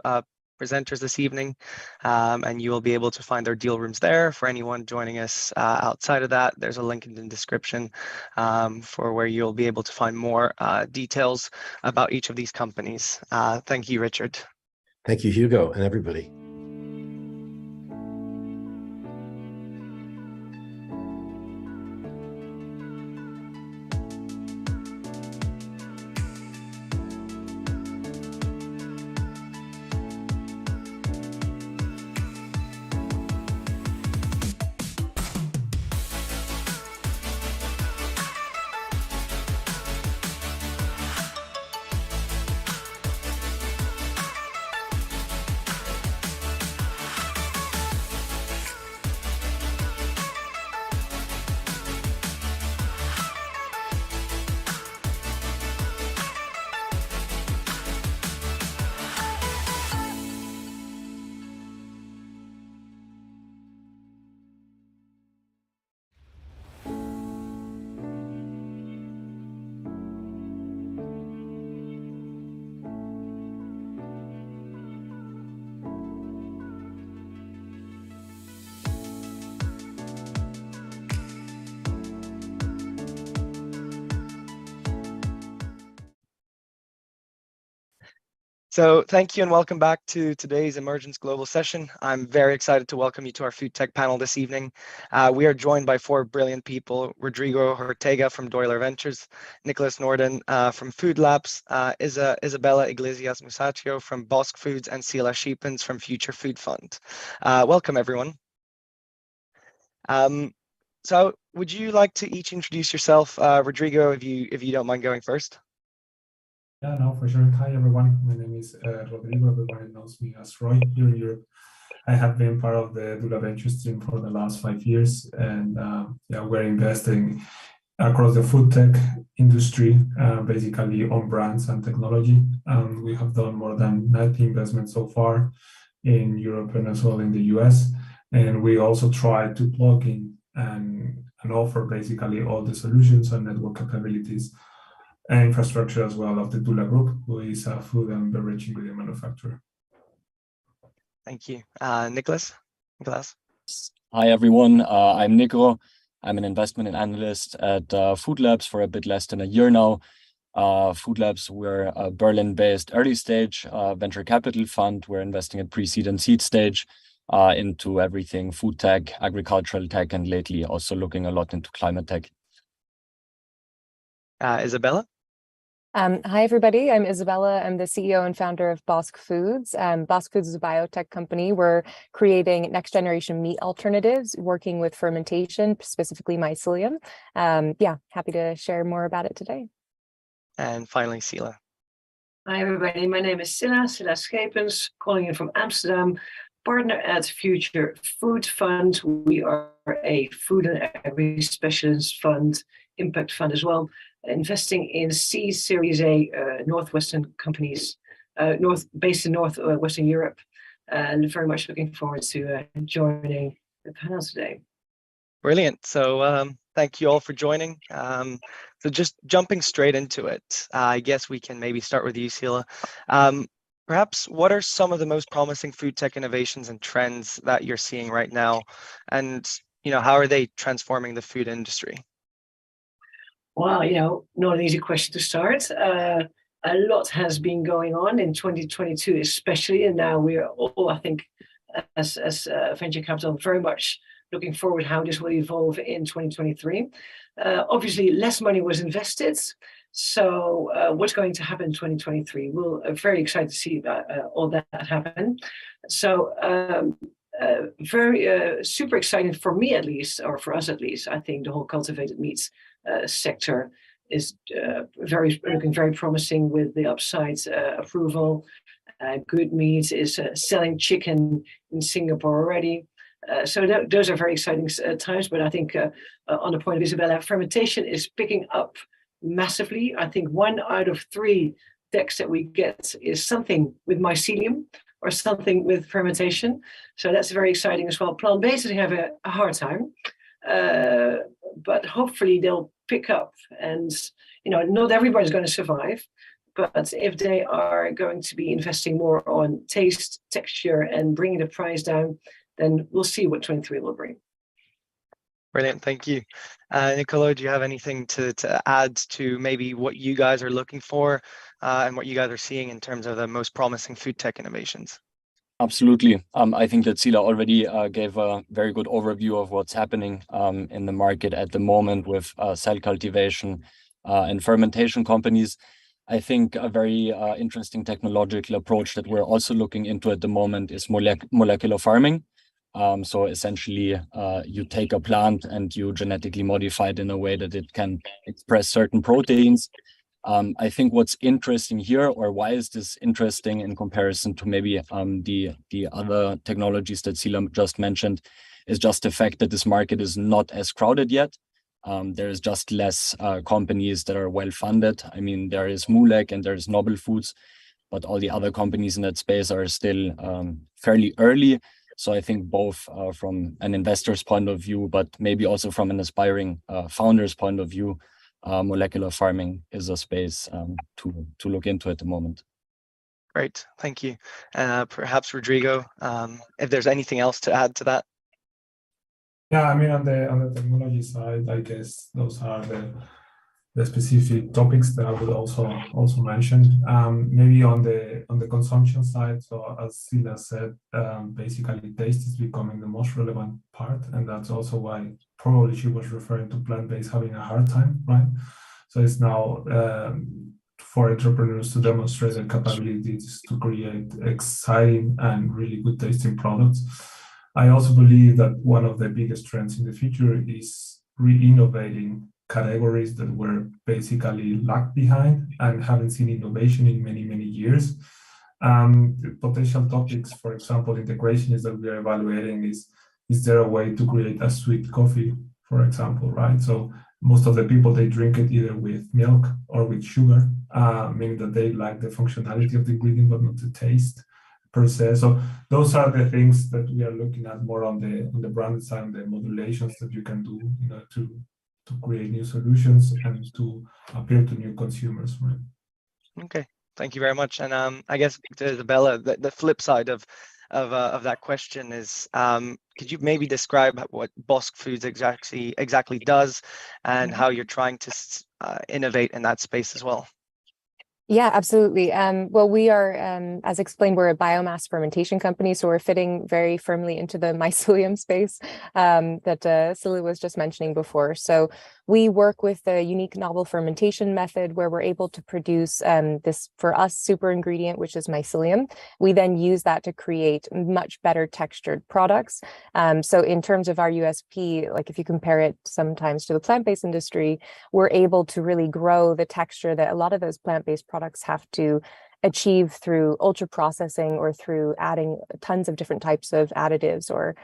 Speaker 1: presenters this evening, and you will be able to find their deal rooms there. For anyone joining us outside of that, there's a link in the description for where you'll be able to find more details about each of these companies. Thank you, Richard.
Speaker 7: Thank you, Hugo, and everybody.
Speaker 1: So thank you and welcome back to today's Emergence Global session. I'm very excited to welcome you to our food tech panel this evening. We are joined by 4 brilliant people: Rodrigo Ortega from Doyler Ventures, Nicholas Norden from Food Labs, Isabella Iglesias Musacchio from Bosque Foods, and Sila Sheepens from Future Food Fund. Welcome, everyone. So would you like to each introduce yourself? Rodrigo, if you don't mind going first.
Speaker 8: Yeah, no, for sure. Hi, everyone. My name is Rodrigo. Everybody knows me as Roy here in Europe. I have been part of the Doyler Ventures team for the last 5 years, and yeah, we're investing across the food tech industry, basically on brands and technology. We have done more than 90 investments so far in Europe and as well in the US. And we also try to plug in and offer basically all the solutions and network capabilities and infrastructure as well of the Doyler Group, who is a food and beverage ingredient manufacturer.
Speaker 1: Thank you. Nicholas?
Speaker 9: Hi, everyone. I'm Nico. I'm an investment analyst at Food Labs for a bit less than a year now. Food Labs, we're a Berlin-based early stage venture capital fund. We're investing at pre-seed and seed stage into everything food tech, agricultural tech, and lately also looking a lot into climate tech.
Speaker 1: Isabella?
Speaker 10: Hi, everybody. I'm Isabella. I'm the CEO and founder of Bosque Foods. Bosque Foods is a biotech company. We're creating next generation meat alternatives, working with fermentation, specifically mycelium. Yeah, happy to share more about it today.
Speaker 1: And finally, Sila.
Speaker 11: Hi, everybody. My name is Sila Schepens, calling in from Amsterdam, partner at Future Food Fund. We are a food and agri specialist fund, impact fund as well, investing in C Series A Northwestern companies, based in Northwestern Europe, and very much looking forward to joining the panel today.
Speaker 1: Brilliant. So thank you all for joining. So just jumping straight into it, I guess we can maybe start with you, Sila. Perhaps what are some of the most promising food tech innovations and trends that you're seeing right now? And, how are they transforming the food industry?
Speaker 11: Well, not an easy question to start. A lot has been going on in 2022, especially, and now we are all, I think, as venture capital, very much looking forward how this will evolve in 2023. Obviously, less money was invested. So what's going to happen in 2023? We're very excited to see all that happen. So very super exciting for me at least, or for us at least. I think the whole cultivated meats sector is looking very promising with the upside approval. Good Meat is selling chicken in Singapore already. So those are very exciting times. But I think on the point of Isabella, fermentation is picking up massively. I think 1 out of 3 decks that we get is something with mycelium or something with fermentation. So that's very exciting as well. Plant-based, they have a hard time, but hopefully they'll pick up. And not everybody's going to survive, but if they are going to be investing more on taste, texture, and bringing the price down, then we'll see what 23 will bring.
Speaker 1: Brilliant, thank you. Nicolo, do you have anything to add to maybe what you guys are looking for and what you guys are seeing in terms of the most promising food tech innovations?
Speaker 9: Absolutely. I think that Sila already gave a very good overview of what's happening in the market at the moment with cell cultivation and fermentation companies. I think a very interesting technological approach that we're also looking into at the moment is molecular farming. So essentially, you take a plant and you genetically modify it in a way that it can express certain proteins. I think what's interesting here, or why is this interesting in comparison to maybe the other technologies that Sila just mentioned, is just the fact that this market is not as crowded yet. There is just less companies that are well funded. I mean, there is Moolec and there's Noble Foods, but all the other companies in that space are still fairly early. So I think both from an investor's point of view, but maybe also from an aspiring founder's point of view, molecular farming is a space to look into at the moment.
Speaker 1: Great, thank you. Perhaps Rodrigo, if there's anything else to add to that.
Speaker 8: Yeah, I mean, on the technology side, I guess those are the specific topics that I would also mention. Maybe on the consumption side, so as Sila said, basically taste is becoming the most relevant part, and that's also why probably she was referring to plant-based having a hard time, right? So it's now for entrepreneurs to demonstrate their capabilities to create exciting and really good tasting products. I also believe that one of the biggest trends in the future is re-innovating categories that were basically lagged behind and haven't seen innovation in many, many years. The potential topics, for example, integrations that we are evaluating is there a way to create a sweet coffee, for example, right? So most of the people, they drink it either with milk or with sugar, meaning that they like the functionality of the ingredient, but not the taste per se. So those are the things that we are looking at more on the brand side, the modulations that you can do, to create new solutions and to appeal to new consumers, right?
Speaker 1: Okay, thank you very much. And I guess to Isabella, the flip side of that question is, could you maybe describe what Bosc Foods exactly does and how you're trying to innovate in that space as well?
Speaker 10: Yeah, absolutely. Well, we are, as explained, we're a biomass fermentation company, so we're fitting very firmly into the mycelium space that Sila was just mentioning before. So we work with a unique novel fermentation method where we're able to produce this, for us, super ingredient, which is mycelium. We then use that to create much better textured products. So in terms of our USP, like if you compare it sometimes to the plant-based industry, we're able to really grow the texture that a lot of those plant-based products have to achieve through ultra processing or through adding tons of different types of additives or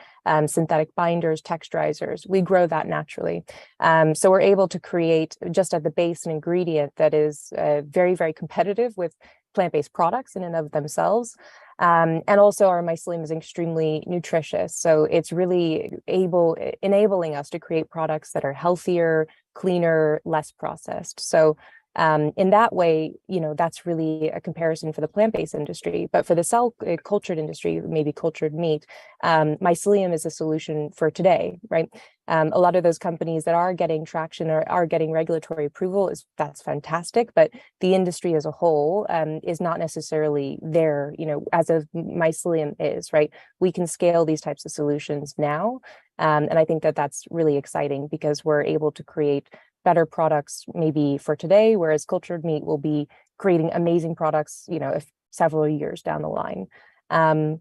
Speaker 10: synthetic binders, texturizers. We grow that naturally. So we're able to create just at the base an ingredient that is very, very competitive with plant-based products in and of themselves. And also our mycelium is extremely nutritious. So it's really enabling us to create products that are healthier, cleaner, less processed. So In that way, that's really a comparison for the plant-based industry. But for the cell cultured industry, maybe cultured meat, mycelium is a solution for today, right? A lot of those companies that are getting traction or are getting regulatory approval, that's fantastic, but the industry as a whole is not necessarily there, as a mycelium is, right? We can scale these types of solutions now. And I think that that's really exciting because we're able to create better products maybe for today, whereas cultured meat will be creating amazing products, if several years down the line. And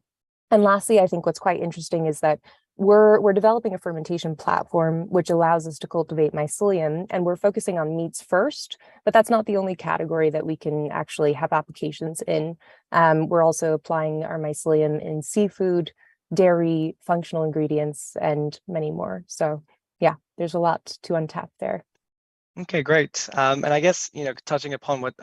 Speaker 10: lastly, I think what's quite interesting is that we're developing a fermentation platform which allows us to cultivate mycelium, and we're focusing on meats first, but that's not the only category that we can actually have applications in. We're also applying our mycelium in seafood, dairy, functional ingredients, and many more. So yeah, there's a lot to untap there.
Speaker 1: Okay, great. And I guess, touching upon what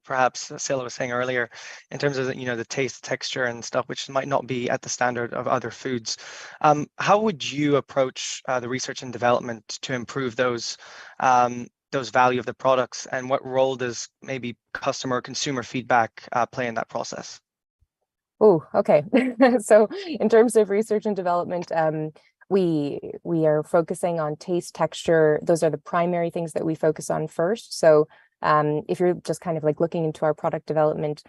Speaker 1: perhaps Sela was saying earlier, in terms of the taste, texture, and stuff, which might not be at the standard of other foods. How would you approach the research and development to improve those value of the products, and what role does maybe customer or consumer feedback play in that process?
Speaker 10: Oh, okay. So in terms of research and development, we are focusing on taste, texture. Those are the primary things that we focus on first. So if you're just kind of like looking into our product development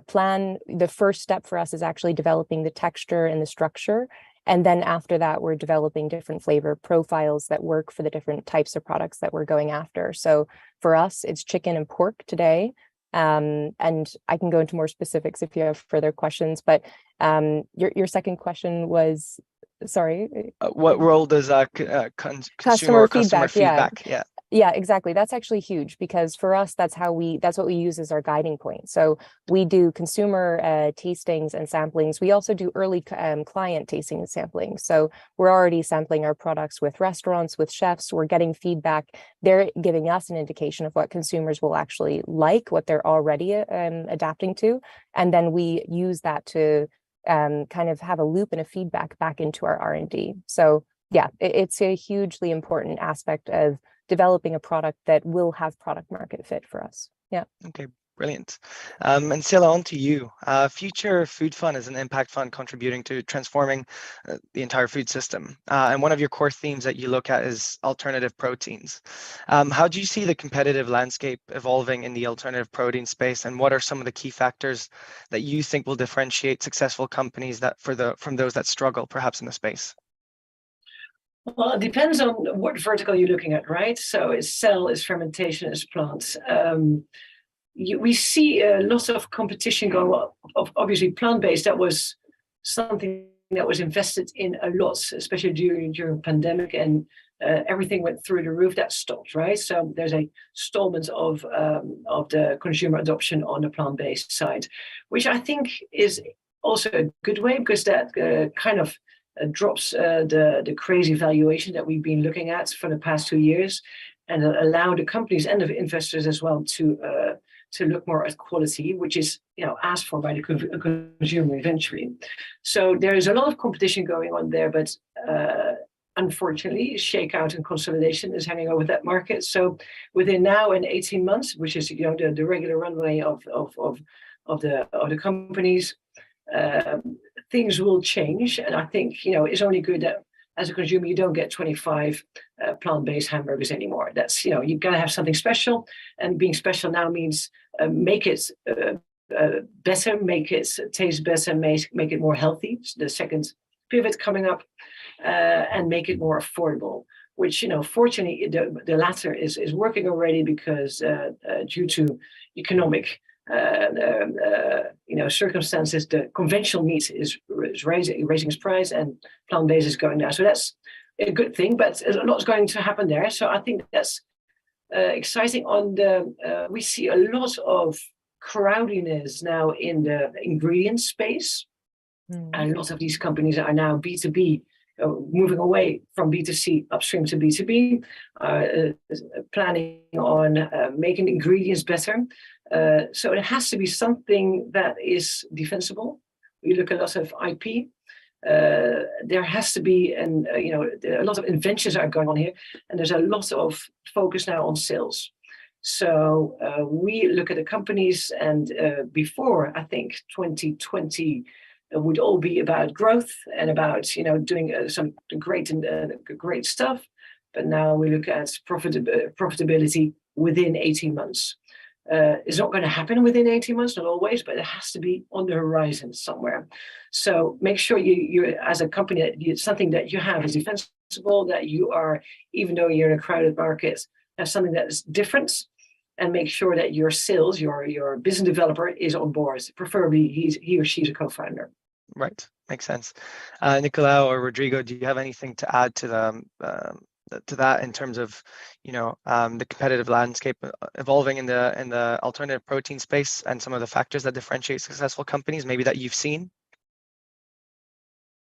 Speaker 10: plan, the first step for us is actually developing the texture and the structure. And then after that, we're developing different flavor profiles that work for the different types of products that we're going after. So for us, it's chicken and pork today. And I can go into more specifics if you have further questions, but your second question was, sorry.
Speaker 1: What role does consumer or customer feedback?
Speaker 10: Yeah, exactly. That's actually huge because for us, that's what we use as our guiding point. So we do consumer tastings and samplings. We also do early client tasting and sampling. So we're already sampling our products with restaurants, with chefs. We're getting feedback. They're giving us an indication of what consumers will actually like, what they're already adapting to. And then we use that to kind of have a loop and a feedback back into our R&D. So yeah, it's a hugely important aspect of developing a product that will have product market fit for us. Yeah.
Speaker 1: Okay, brilliant. And Sela, on to you. Future Food Fund is an impact fund contributing to transforming the entire food system. And one of your core themes that you look at is alternative proteins. How do you see the competitive landscape evolving in the alternative protein space? And what are some of the key factors that you think will differentiate successful companies from those that struggle perhaps in the space?
Speaker 11: Well, it depends on what vertical you're looking at, right? So it's cell, it's fermentation, it's plants. We see lots of competition going on. Obviously, plant-based, that was something that was invested in a lot, especially during pandemic, and everything went through the roof. That stopped, right? So there's a stallment of the consumer adoption on the plant-based side, which I think is also a good way because that kind of drops the crazy valuation that we've been looking at for the past 2 years, and allow the companies and the investors as well to look more at quality, which is asked for by the consumer eventually. So there is a lot of competition going on there, but unfortunately, shakeout and consolidation is hanging over that market. So within now and 18 months, which is the regular runway of the companies, things will change, and I think it's only good that as a consumer you don't get 25 plant-based hamburgers anymore. That's you've got to have something special, and being special now means make it better, make it taste better, make it more healthy. The second pivot coming up, and make it more affordable. Which fortunately the latter is working already because due to economic circumstances, the conventional meat is raising its price, and plant-based is going down. So that's a good thing, but a lot's going to happen there. So I think that's exciting. We see a lot of crowdiness now in the ingredient space, and lots of these companies are now B2B, moving away from B2C upstream to B2B, planning on making ingredients better. So it has to be something that is defensible. We look at lots of IP. There has to be, a lot of inventions are going on here, and there's a lot of focus now on sales. So we look at the companies, and before, I think 2020 would all be about growth and about doing some great great stuff. But now we look at profitability within 18 months. It's not going to happen within 18 months, not always, but it has to be on the horizon somewhere. So make sure you as a company, that something that you have is defensible, that you are, even though you're in a crowded market, have something that is different, and make sure that your sales, your business developer is on board. Preferably he or she's a co-founder.
Speaker 1: Right, makes sense. Nicolau or Rodrigo, do you have anything to add to that in terms of the competitive landscape evolving in the alternative protein space and some of the factors that differentiate successful companies, maybe that you've seen?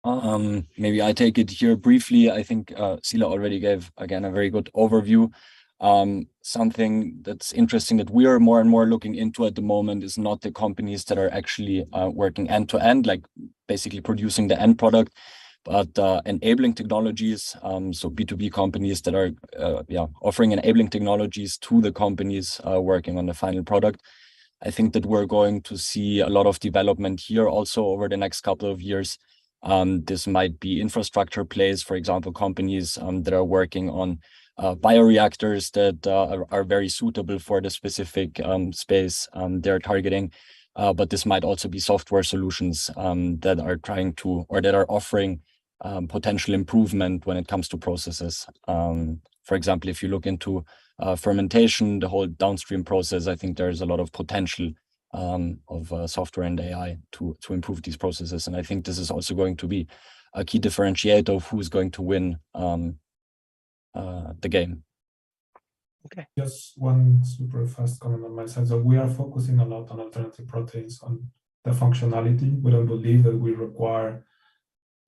Speaker 9: Maybe I take it here briefly. I think Sila already gave, again, a very good overview. Something that's interesting that we are more and more looking into at the moment is not the companies that are actually working end to end, like basically producing the end product, but enabling technologies. So B2B companies that are offering enabling technologies to the companies working on the final product. I think that we're going to see a lot of development here also over the next couple of years. This might be infrastructure plays, for example, companies that are working on bioreactors that are very suitable for the specific space they're targeting. But this might also be software solutions that are trying to, or that are offering potential improvement when it comes to processes. For example, if you look into fermentation, the whole downstream process, I think there's a lot of potential of software and AI to improve these processes. And I think this is also going to be a key differentiator of who's going to win the game.
Speaker 8: Okay. Just one super fast comment on my side. So we are focusing a lot on alternative proteins, on the functionality. We don't believe that we require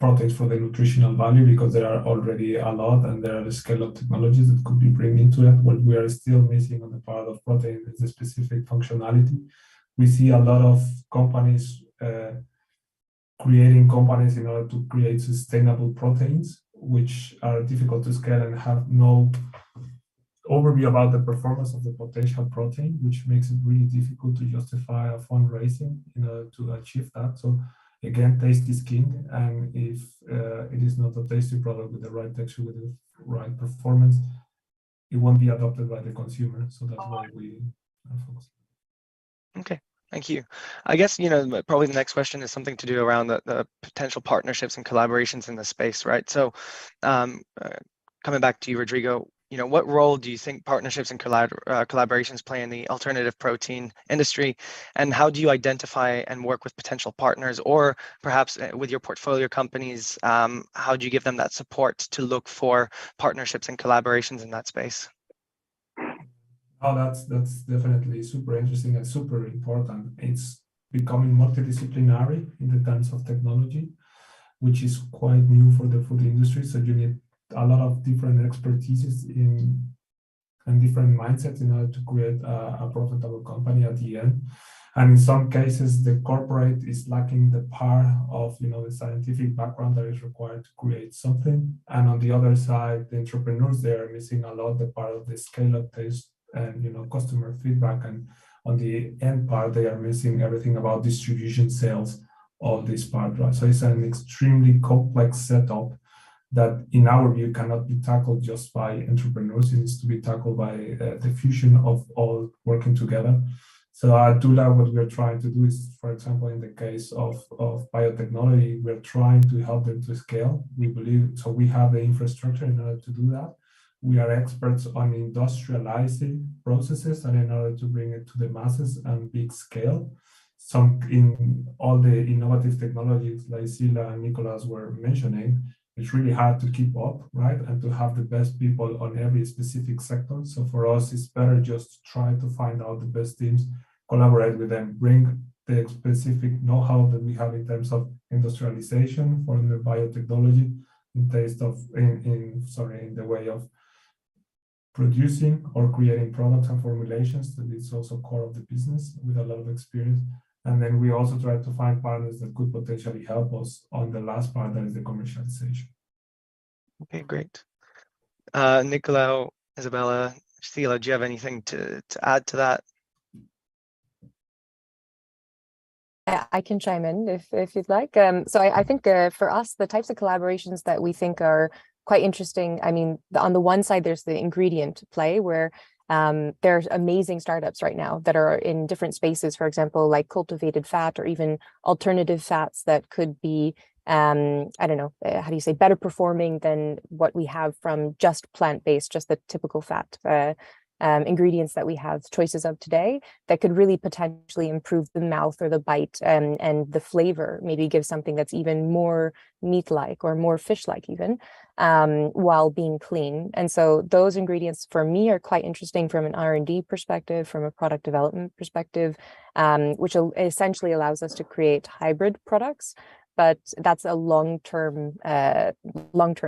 Speaker 8: proteins for the nutritional value, because there are already a lot, and there are the scale-up technologies that could be bring into it. What we are still missing on the part of protein is the specific functionality. We see a lot of companies creating companies in order to create sustainable proteins, which are difficult to scale and have no overview about the performance of the potential protein, which makes it really difficult to justify a fundraising in order to achieve that. So again, taste is king, and if it is not a tasty product with the right texture, with the right performance, it won't be adopted by the consumer. So that's why we are focused.
Speaker 1: Okay. Thank you. I guess, probably the next question is something to do around the potential partnerships and collaborations in the space, right? So coming back to you, Rodrigo, what role do you think partnerships and collaborations play in the alternative protein industry? And how do you identify and work with potential partners, or perhaps with your portfolio companies, how do you give them that support to look for partnerships and collaborations in that space?
Speaker 8: Oh, that's definitely super interesting and super important. It's becoming multidisciplinary in the terms of technology, which is quite new for the food industry. So you need a lot of different expertises and different mindsets in order to create a profitable company at the end. And in some cases, the corporate is lacking the part of the scientific background that is required to create something. And on the other side, the entrepreneurs, they are missing a lot the part of the scale-up taste and customer feedback. And on the end part, they are missing everything about distribution, sales, all this part, right? So it's an extremely complex setup that, in our view, cannot be tackled just by entrepreneurs. It needs to be tackled by the fusion of all working together. So at Dula, what we're trying to do is, for example, in the case of biotechnology, we're trying to help them to scale. We believe, so we have the infrastructure in order to do that. We are experts on industrializing processes, and in order to bring it to the masses and big scale. Some in all the innovative technologies like Sila and Nicolas were mentioning, it's really hard to keep up, right? And to have the best people on every specific sector. So for us, it's better just to try to find out the best teams, collaborate with them, bring the specific know-how that we have in terms of industrialization for the biotechnology, in the way of producing or creating products and formulations. That is also core of the business with a lot of experience. And then we also try to find partners that could potentially help us on the last part, that is the commercialization.
Speaker 1: Okay, great. Nicolau, Isabella, Sheila, do you have anything to add to that?
Speaker 10: I can chime in if you'd like. So I think for us, the types of collaborations that we think are quite interesting. I mean, on the one side, there's the ingredient play where there's amazing startups right now that are in different spaces, for example, like cultivated fat or even alternative fats that could be, I don't know, how do you say, better performing than what we have from just plant-based, just the typical fat ingredients that we have choices of today that could really potentially improve the mouth or the bite and the flavor, maybe give something that's even more meat-like or more fish-like even, while being clean. And so those ingredients for me are quite interesting from an R&D perspective, from a product development perspective, which essentially allows us to create hybrid products. But that's a long-term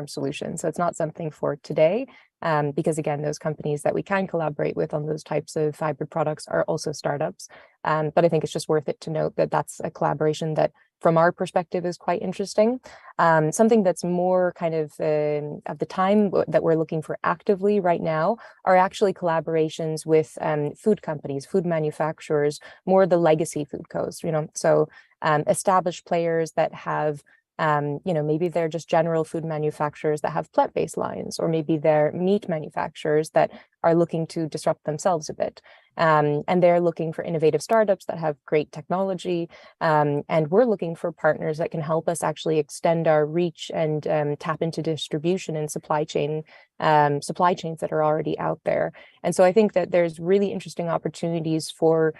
Speaker 10: solution. So it's not something for today, because again, those companies that we can collaborate with on those types of hybrid products are also startups. But I think it's just worth it to note that that's a collaboration that, from our perspective, is quite interesting. Something that's more kind of the time that we're looking for actively right now are actually collaborations with food companies, food manufacturers, more the legacy food cos, so established players that have, maybe they're just general food manufacturers that have plant-based lines, or maybe they're meat manufacturers that are looking to disrupt themselves a bit. And they're looking for innovative startups that have great technology. And we're looking for partners that can help us actually extend our reach and tap into distribution and supply chains that are already out there. And so I think that there's really interesting opportunities for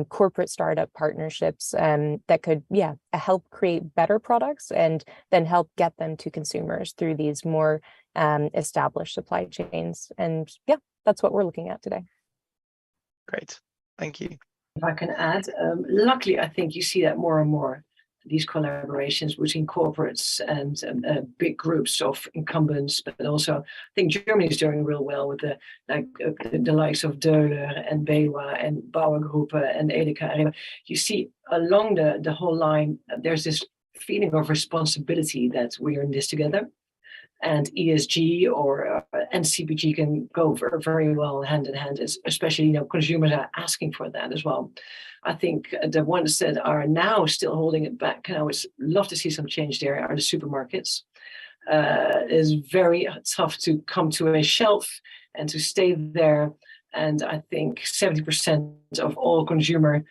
Speaker 10: corporate startup partnerships that could, help create better products and then help get them to consumers through these more established supply chains. And that's what we're looking at today.
Speaker 1: Great, thank you.
Speaker 11: If I can add, luckily, I think you see that more and more, these collaborations between corporates and big groups of incumbents, but also I think Germany is doing real well with the likes of Döhler and BayWa and Bauergruppe and Edeka. You see along the whole line, there's this feeling of responsibility that we are in this together. And ESG or NCPG can go very, very well hand in hand, especially, consumers are asking for that as well. I think the ones that are now still holding it back, and I would love to see some change there, are the supermarkets. It's very tough to come to a shelf and to stay there. And I think 70% of all consumer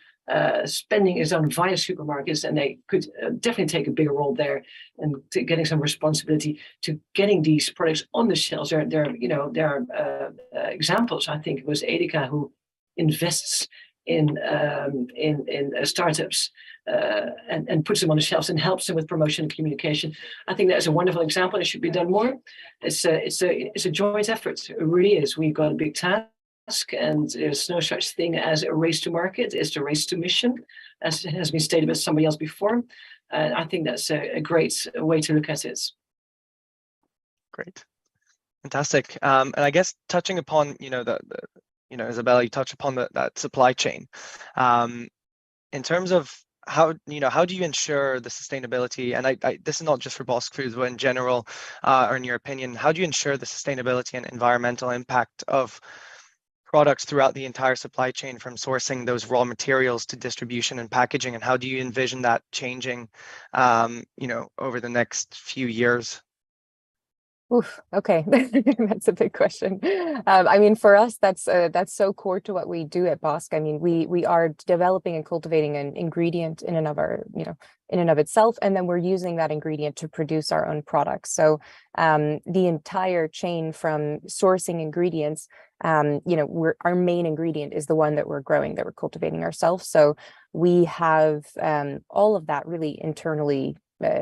Speaker 11: spending is done via supermarkets, and they could definitely take a bigger role there and to getting some responsibility to getting these products on the shelves. There are examples. I think it was Edeka who invests in startups and puts them on the shelves and helps them with promotion and communication. I think that's a wonderful example. It should be done more. It's a joint effort. It really is. We've got a big task. And there's no such thing as a race to market. It's a race to mission, as has been stated by somebody else before. And I think that's a great way to look at it.
Speaker 1: Great, fantastic. And I guess touching upon, Isabella, you touched upon that supply chain. In terms of how do you ensure the sustainability? And this is not just for Bosk Foods, but in general, or in your opinion, how do you ensure the sustainability and environmental impact of products throughout the entire supply chain, from sourcing those raw materials to distribution and packaging? And how do you envision that changing, over the next few years?
Speaker 10: Oof, okay, that's a big question. I mean, for us, that's so core to what we do at Bosk. I mean, we are developing and cultivating an ingredient in and of itself, and then we're using that ingredient to produce our own products. So the entire chain from sourcing ingredients, our main ingredient is the one that we're growing, that we're cultivating ourselves. So we have all of that really internally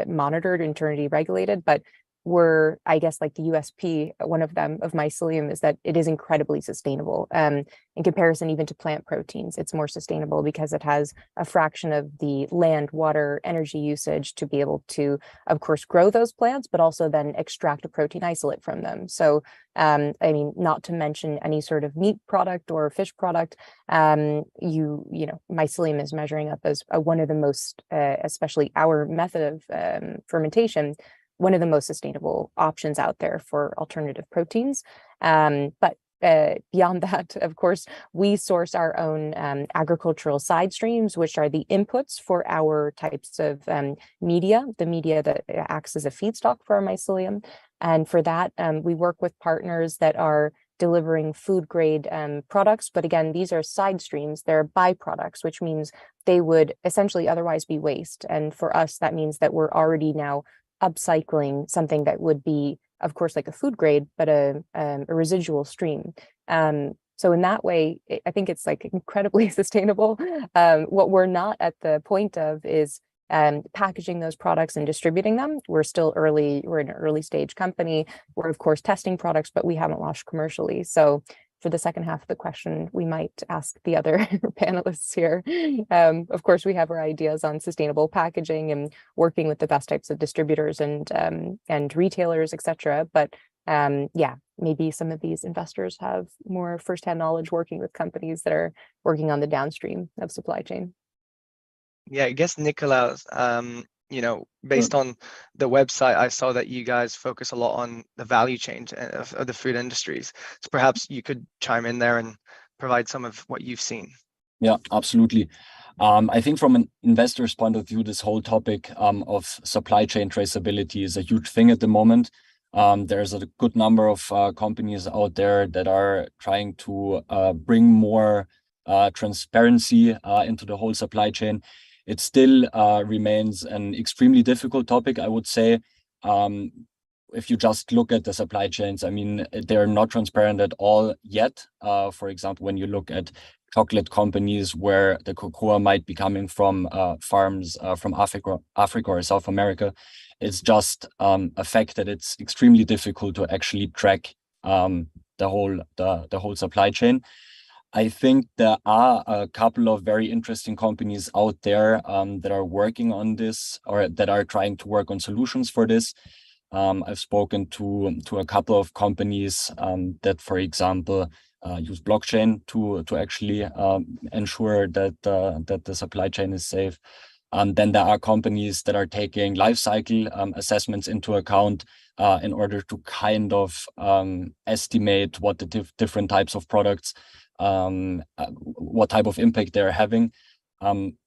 Speaker 10: monitored, internally regulated, but were, I guess, like the USP, one of them of mycelium is that it is incredibly sustainable. In comparison even to plant proteins, it's more sustainable because it has a fraction of the land, water, energy usage to be able to, of course, grow those plants, but also then extract a protein isolate from them. So, I mean, not to mention any sort of meat product or fish product, mycelium is measuring up as one of the most, especially our method of fermentation, one of the most sustainable options out there for alternative proteins. But beyond that, of course, we source our own agricultural side streams, which are the inputs for our types of media, the media that acts as a feedstock for our mycelium. And for that, we work with partners that are delivering food grade products. But again, these are side streams, they're byproducts, which means they would essentially otherwise be waste. And for us, that means that we're already now upcycling something that would be, of course, like a food grade, but a residual stream. So in that way, I think it's like incredibly sustainable. What we're not at the point of is packaging those products and distributing them. We're still early, we're an early stage company. We're of course testing products, but we haven't launched commercially. So for the second half of the question, we might ask the other panelists here. Of course, we have our ideas on sustainable packaging and working with the best types of distributors and retailers, etc. But yeah, maybe some of these investors have more firsthand knowledge working with companies that are working on the downstream of supply chain.
Speaker 1: Yeah, I guess Nicolas, based on the website, I saw that you guys focus a lot on the value chain of the food industries. So perhaps you could chime in there and provide some of what you've seen.
Speaker 9: Yeah, absolutely. I think from an investor's point of view, this whole topic of supply chain traceability is a huge thing at the moment. There's a good number of companies out there that are trying to bring more transparency into the whole supply chain. It still remains an extremely difficult topic, I would say. If you just look at the supply chains, I mean, they're not transparent at all yet. For example, when you look at chocolate companies where the cocoa might be coming from farms from Africa or South America, it's just a fact that it's extremely difficult to actually track the whole supply chain. I think there are a couple of very interesting companies out there that are working on this or that are trying to work on solutions for this. I've spoken to a couple of companies that, for example, use blockchain to actually ensure that the supply chain is safe. Then there are companies that are taking life cycle assessments into account in order to kind of estimate what the different types of products, what type of impact they're having.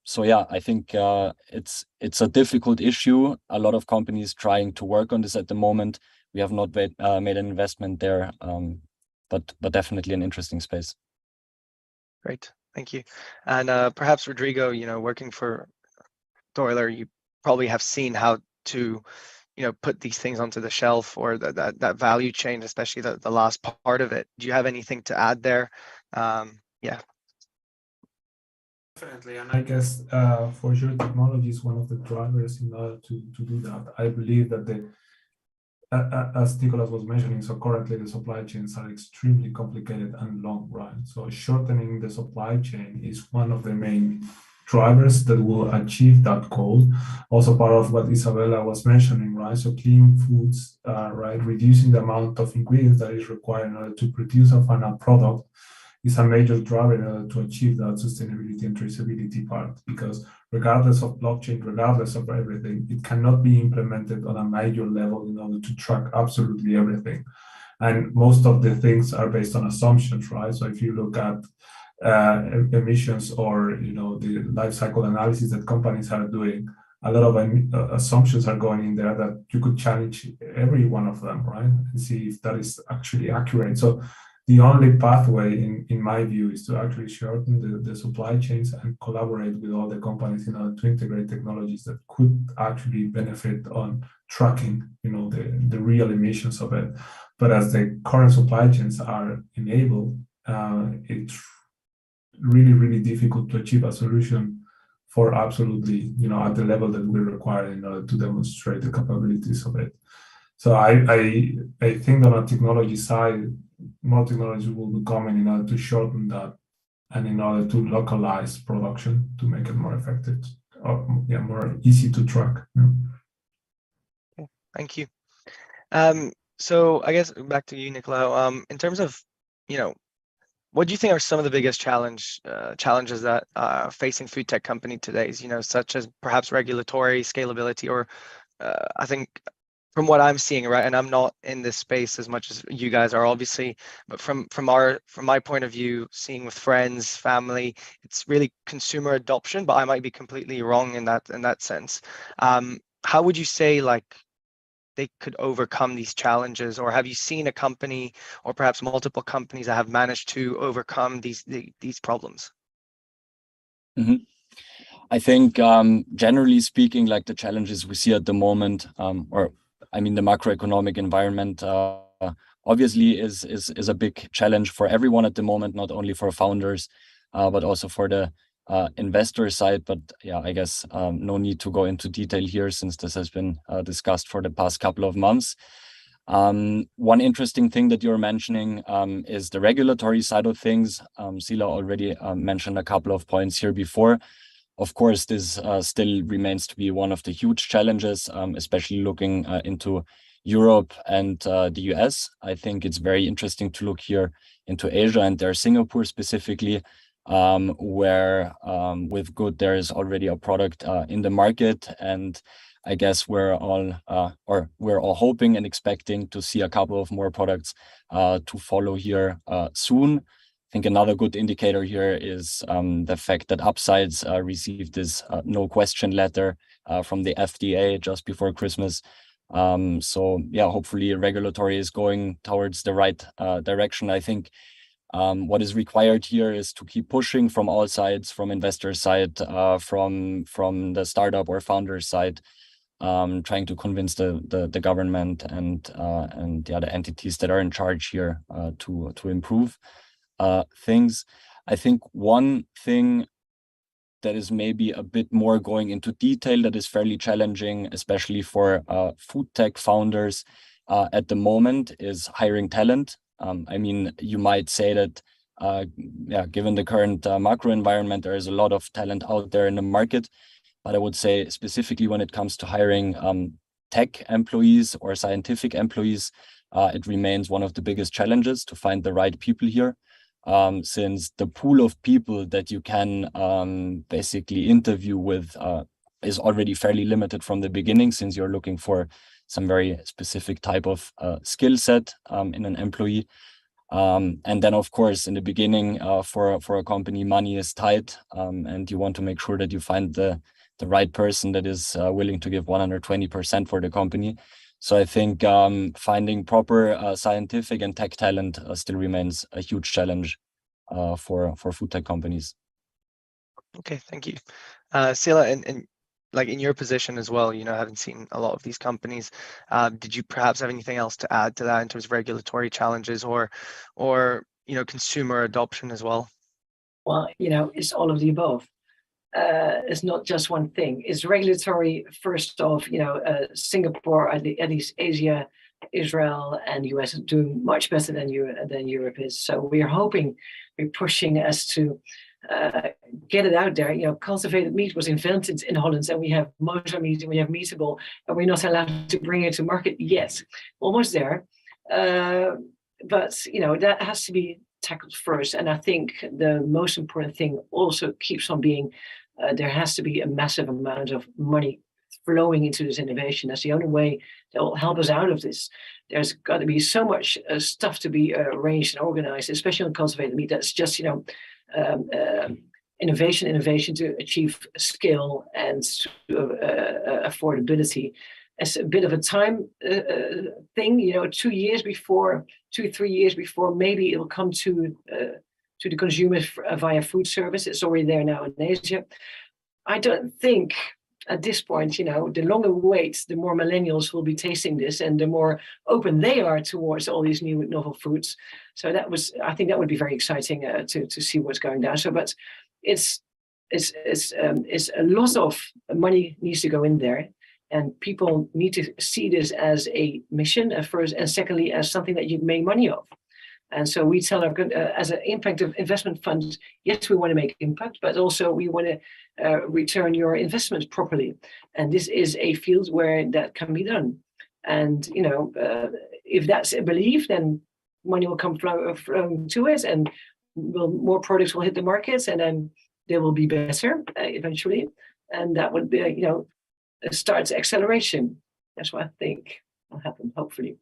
Speaker 9: So yeah, I think it's a difficult issue. A lot of companies trying to work on this at the moment. We have not made an investment there, but definitely an interesting space.
Speaker 1: Great, thank you. And perhaps Rodrigo, working for Doiler, you probably have seen how to put these things onto the shelf or that value chain, especially the last part of it. Do you have anything to add there? Yeah.
Speaker 8: Definitely, and I guess for sure technology is one of the drivers in order to do that. I believe that as Nicolas was mentioning, so currently the supply chains are extremely complicated and long, right? So shortening the supply chain is one of the main drivers that will achieve that goal. Also part of what Isabella was mentioning, right? So clean foods, right? Reducing the amount of ingredients that is required in order to produce a final product is a major driver in order to achieve that sustainability and traceability part, because regardless of blockchain, regardless of everything, it cannot be implemented on a major level in order to track absolutely everything. And most of the things are based on assumptions, right? So if you look at emissions or the life cycle analysis that companies are doing, a lot of assumptions are going in there that you could challenge every one of them, right? And see if that is actually accurate. So the only pathway, in my view, is to actually shorten the supply chains and collaborate with all the companies in order to integrate technologies that could actually benefit on tracking, the real emissions of it. But as the current supply chains are enabled, it's really, really difficult to achieve a solution for absolutely, at the level that we require in order to demonstrate the capabilities of it. So I think that on the technology side, more technology will be coming in order to shorten that and in order to localize production to make it more effective or more easy to track.
Speaker 1: Okay, thank you. So I guess back to you, Nicolas. In terms of, what do you think are some of the biggest challenges that facing food tech company today? Such as perhaps regulatory scalability, or I think from what I'm seeing, right, and I'm not in this space as much as you guys are, obviously, but from my point of view, seeing with friends, family, it's really consumer adoption. But I might be completely wrong in that sense. How would you say like they could overcome these challenges, or have you seen a company or perhaps multiple companies that have managed to overcome these problems?
Speaker 9: Mm-hmm. I think generally speaking, like the challenges we see at the moment, or I mean the macroeconomic environment, obviously is a big challenge for everyone at the moment, not only for founders, but also for the investor side. But yeah, I guess no need to go into detail here since this has been discussed for the past couple of months. One interesting thing that you're mentioning is the regulatory side of things. Sila already mentioned a couple of points here before. Of course, this still remains to be one of the huge challenges, especially looking into Europe and the US. I think it's very interesting to look here into Asia and there Singapore specifically, where with Good there is already a product in the market, and I guess we're all hoping and expecting to see a couple of more products to follow here soon. I think another good indicator here is the fact that Upsides received this no question letter from the FDA just before Christmas. So yeah, hopefully regulatory is going towards the right direction. I think what is required here is to keep pushing from all sides, from investor side, from the startup or founder side, trying to convince the government and the other entities that are in charge here to improve things. I think one thing that is maybe a bit more going into detail that is fairly challenging, especially for food tech founders at the moment, is hiring talent. I mean, you might say that, given the current macro environment, there is a lot of talent out there in the market. But I would say specifically when it comes to hiring tech employees or scientific employees, it remains one of the biggest challenges to find the right people here. Since the pool of people that you can basically interview with is already fairly limited from the beginning, since you're looking for some very specific type of skill set in an employee. And then, of course, in the beginning, for a company, money is tight, and you want to make sure that you find the right person that is willing to give 120% for the company. So I think finding proper scientific and tech talent still remains a huge challenge for food tech companies.
Speaker 1: Okay, thank you. Sila, and like in your position as well, you know, having seen a lot of these companies, did you perhaps have anything else to add to that in terms of regulatory challenges or you know, consumer adoption as well?
Speaker 11: Well, you know, it's all of the above. It's not just one thing. It's regulatory, first off, you know, Singapore, at least Asia, Israel, and US are doing much better than Europe is. So we're hoping, we're pushing us to get it out there. You know, cultivated meat was invented in Holland, and we have motor meat and we have meatable, and we're not allowed to bring it to market yet. Almost there. But, you know, that has to be tackled first. And I think the most important thing also keeps on being there has to be a massive amount of money flowing into this innovation. That's the only way that will help us out of this. There's got to be so much stuff to be arranged and organized, especially on cultivated meat. That's just, you know, innovation to achieve scale and affordability. It's a bit of a time thing, you know, 2 years before, 3 years before, maybe it will come to the consumers via food service. It's already there now in Asia. I don't think at this point, you know, the longer we wait, the more millennials will be tasting this and the more open they are towards all these new novel foods. So I think that would be very exciting to see what's going down. So, but it's a lot of money needs to go in there. And people need to see this as a mission at first, and secondly, as something that you make money of. And so we tell our as an impact of investment fund, yes, we want to make impact, but also we want to return your investment properly. And this is a field where that can be done. And, you know, if that's a belief, then money will come from to it, and more products will hit the markets, and then they will be better eventually. And that would be, you know, starts acceleration. That's what I think. happen, hopefully.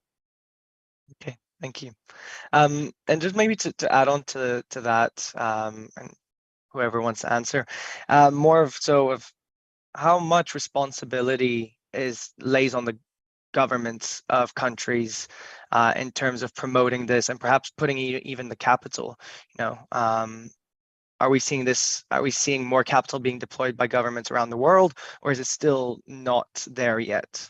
Speaker 1: Okay, thank you. And just maybe to add on to that, and whoever wants to answer, more of how much responsibility lays on the governments of countries in terms of promoting this and perhaps putting even the capital. Are we seeing this? Are we seeing more capital being deployed by governments around the world, or is it still not there yet?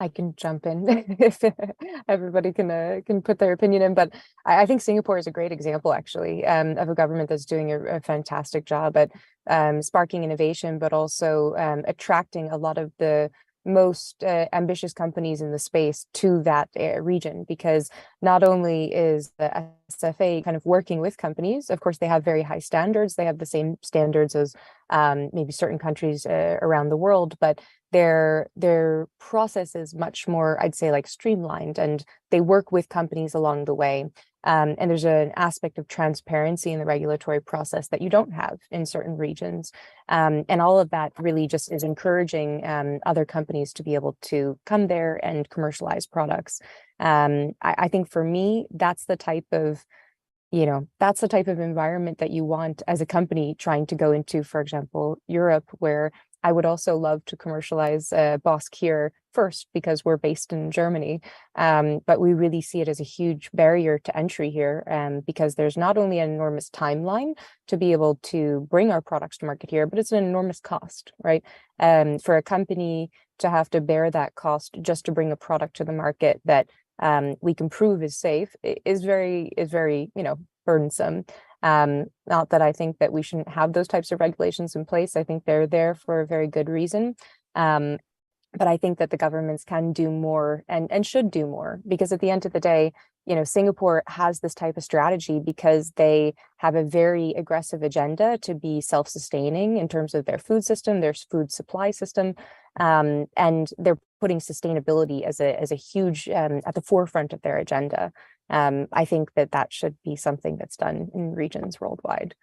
Speaker 10: I can jump in if everybody can put their opinion in, but I think Singapore is a great example, actually, of a government that's doing a fantastic job at sparking innovation, but also attracting a lot of the most ambitious companies in the space to that region, because not only is the SFA kind of working with companies, of course, they have very high standards. They have the same standards as maybe certain countries around the world, but their process is much more, I'd say, like streamlined, and they work with companies along the way. And there's an aspect of transparency in the regulatory process that you don't have in certain regions. And all of that really just is encouraging other companies to be able to come there and commercialize products. I think for me, that's the type of environment that you want as a company trying to go into, for example, Europe, where I would also love to commercialize Bosk here first because we're based in Germany. But we really see it as a huge barrier to entry here because there's not only an enormous timeline to be able to bring our products to market here, but it's an enormous cost, right? For a company to have to bear that cost just to bring a product to the market that we can prove is safe is very, burdensome. Not that I think that we shouldn't have those types of regulations in place. I think they're there for a very good reason. But I think that the governments can do more and should do more, because at the end of the day, Singapore has this type of strategy because they have a very aggressive agenda to be self-sustaining in terms of their food system, their food supply system, and they're putting sustainability as a huge at the forefront of their agenda. I think that should be something that's done in regions worldwide.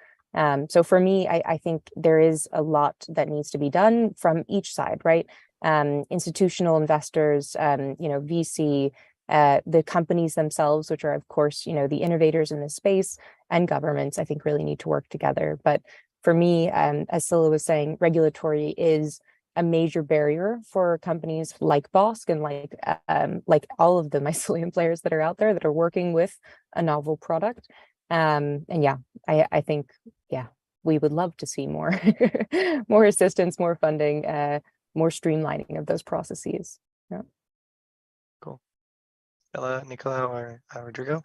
Speaker 10: So for me, I think there is a lot that needs to be done from each side, right? Institutional investors, VC, the companies themselves, which are, of course, the innovators in this space, and governments, I think really need to work together. But for me, as Scylla was saying, regulatory is a major barrier for companies like Bosk and like all of the mycelium players that are out there that are working with a novel product. And yeah, I think, we would love to see more, more assistance, more funding, more streamlining of those processes. Yeah.
Speaker 1: Cool. Bella, Nicola, or Rodrigo?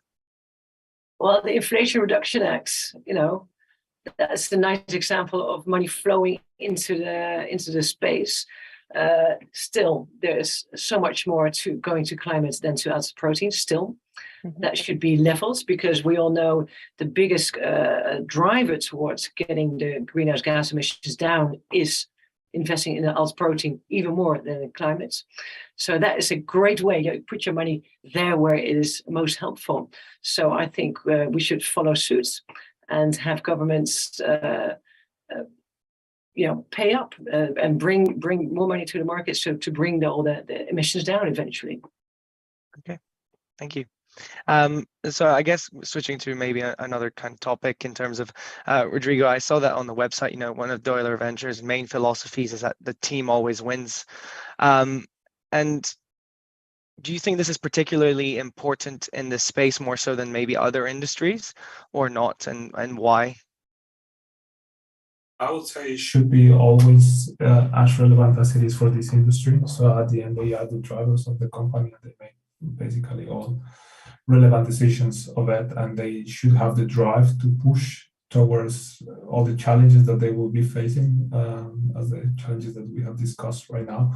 Speaker 11: Well, the Inflation Reduction Act, that's a nice example of money flowing into the space. Still, there's so much more to going to climate than to altered protein. Still, that should be leveled, because we all know the biggest driver towards getting the greenhouse gas emissions down is investing in the altered protein even more than in climate. So that is a great way. You put your money there where it is most helpful. So I think we should follow suit and have governments pay up and bring more money to the market, so to bring all the emissions down eventually.
Speaker 1: Okay, thank you. So I guess switching to maybe another kind of topic in terms of Rodrigo, I saw that on the website, one of Euler Ventures' main philosophies is that the team always wins. And do you think this is particularly important in this space more so than maybe other industries, or not, and why?
Speaker 8: I would say it should be always as relevant as it is for this industry. So at the end, they are the drivers of the company, and they make basically all relevant decisions of it, and they should have the drive to push towards all the challenges that they will be facing, as the challenges that we have discussed right now.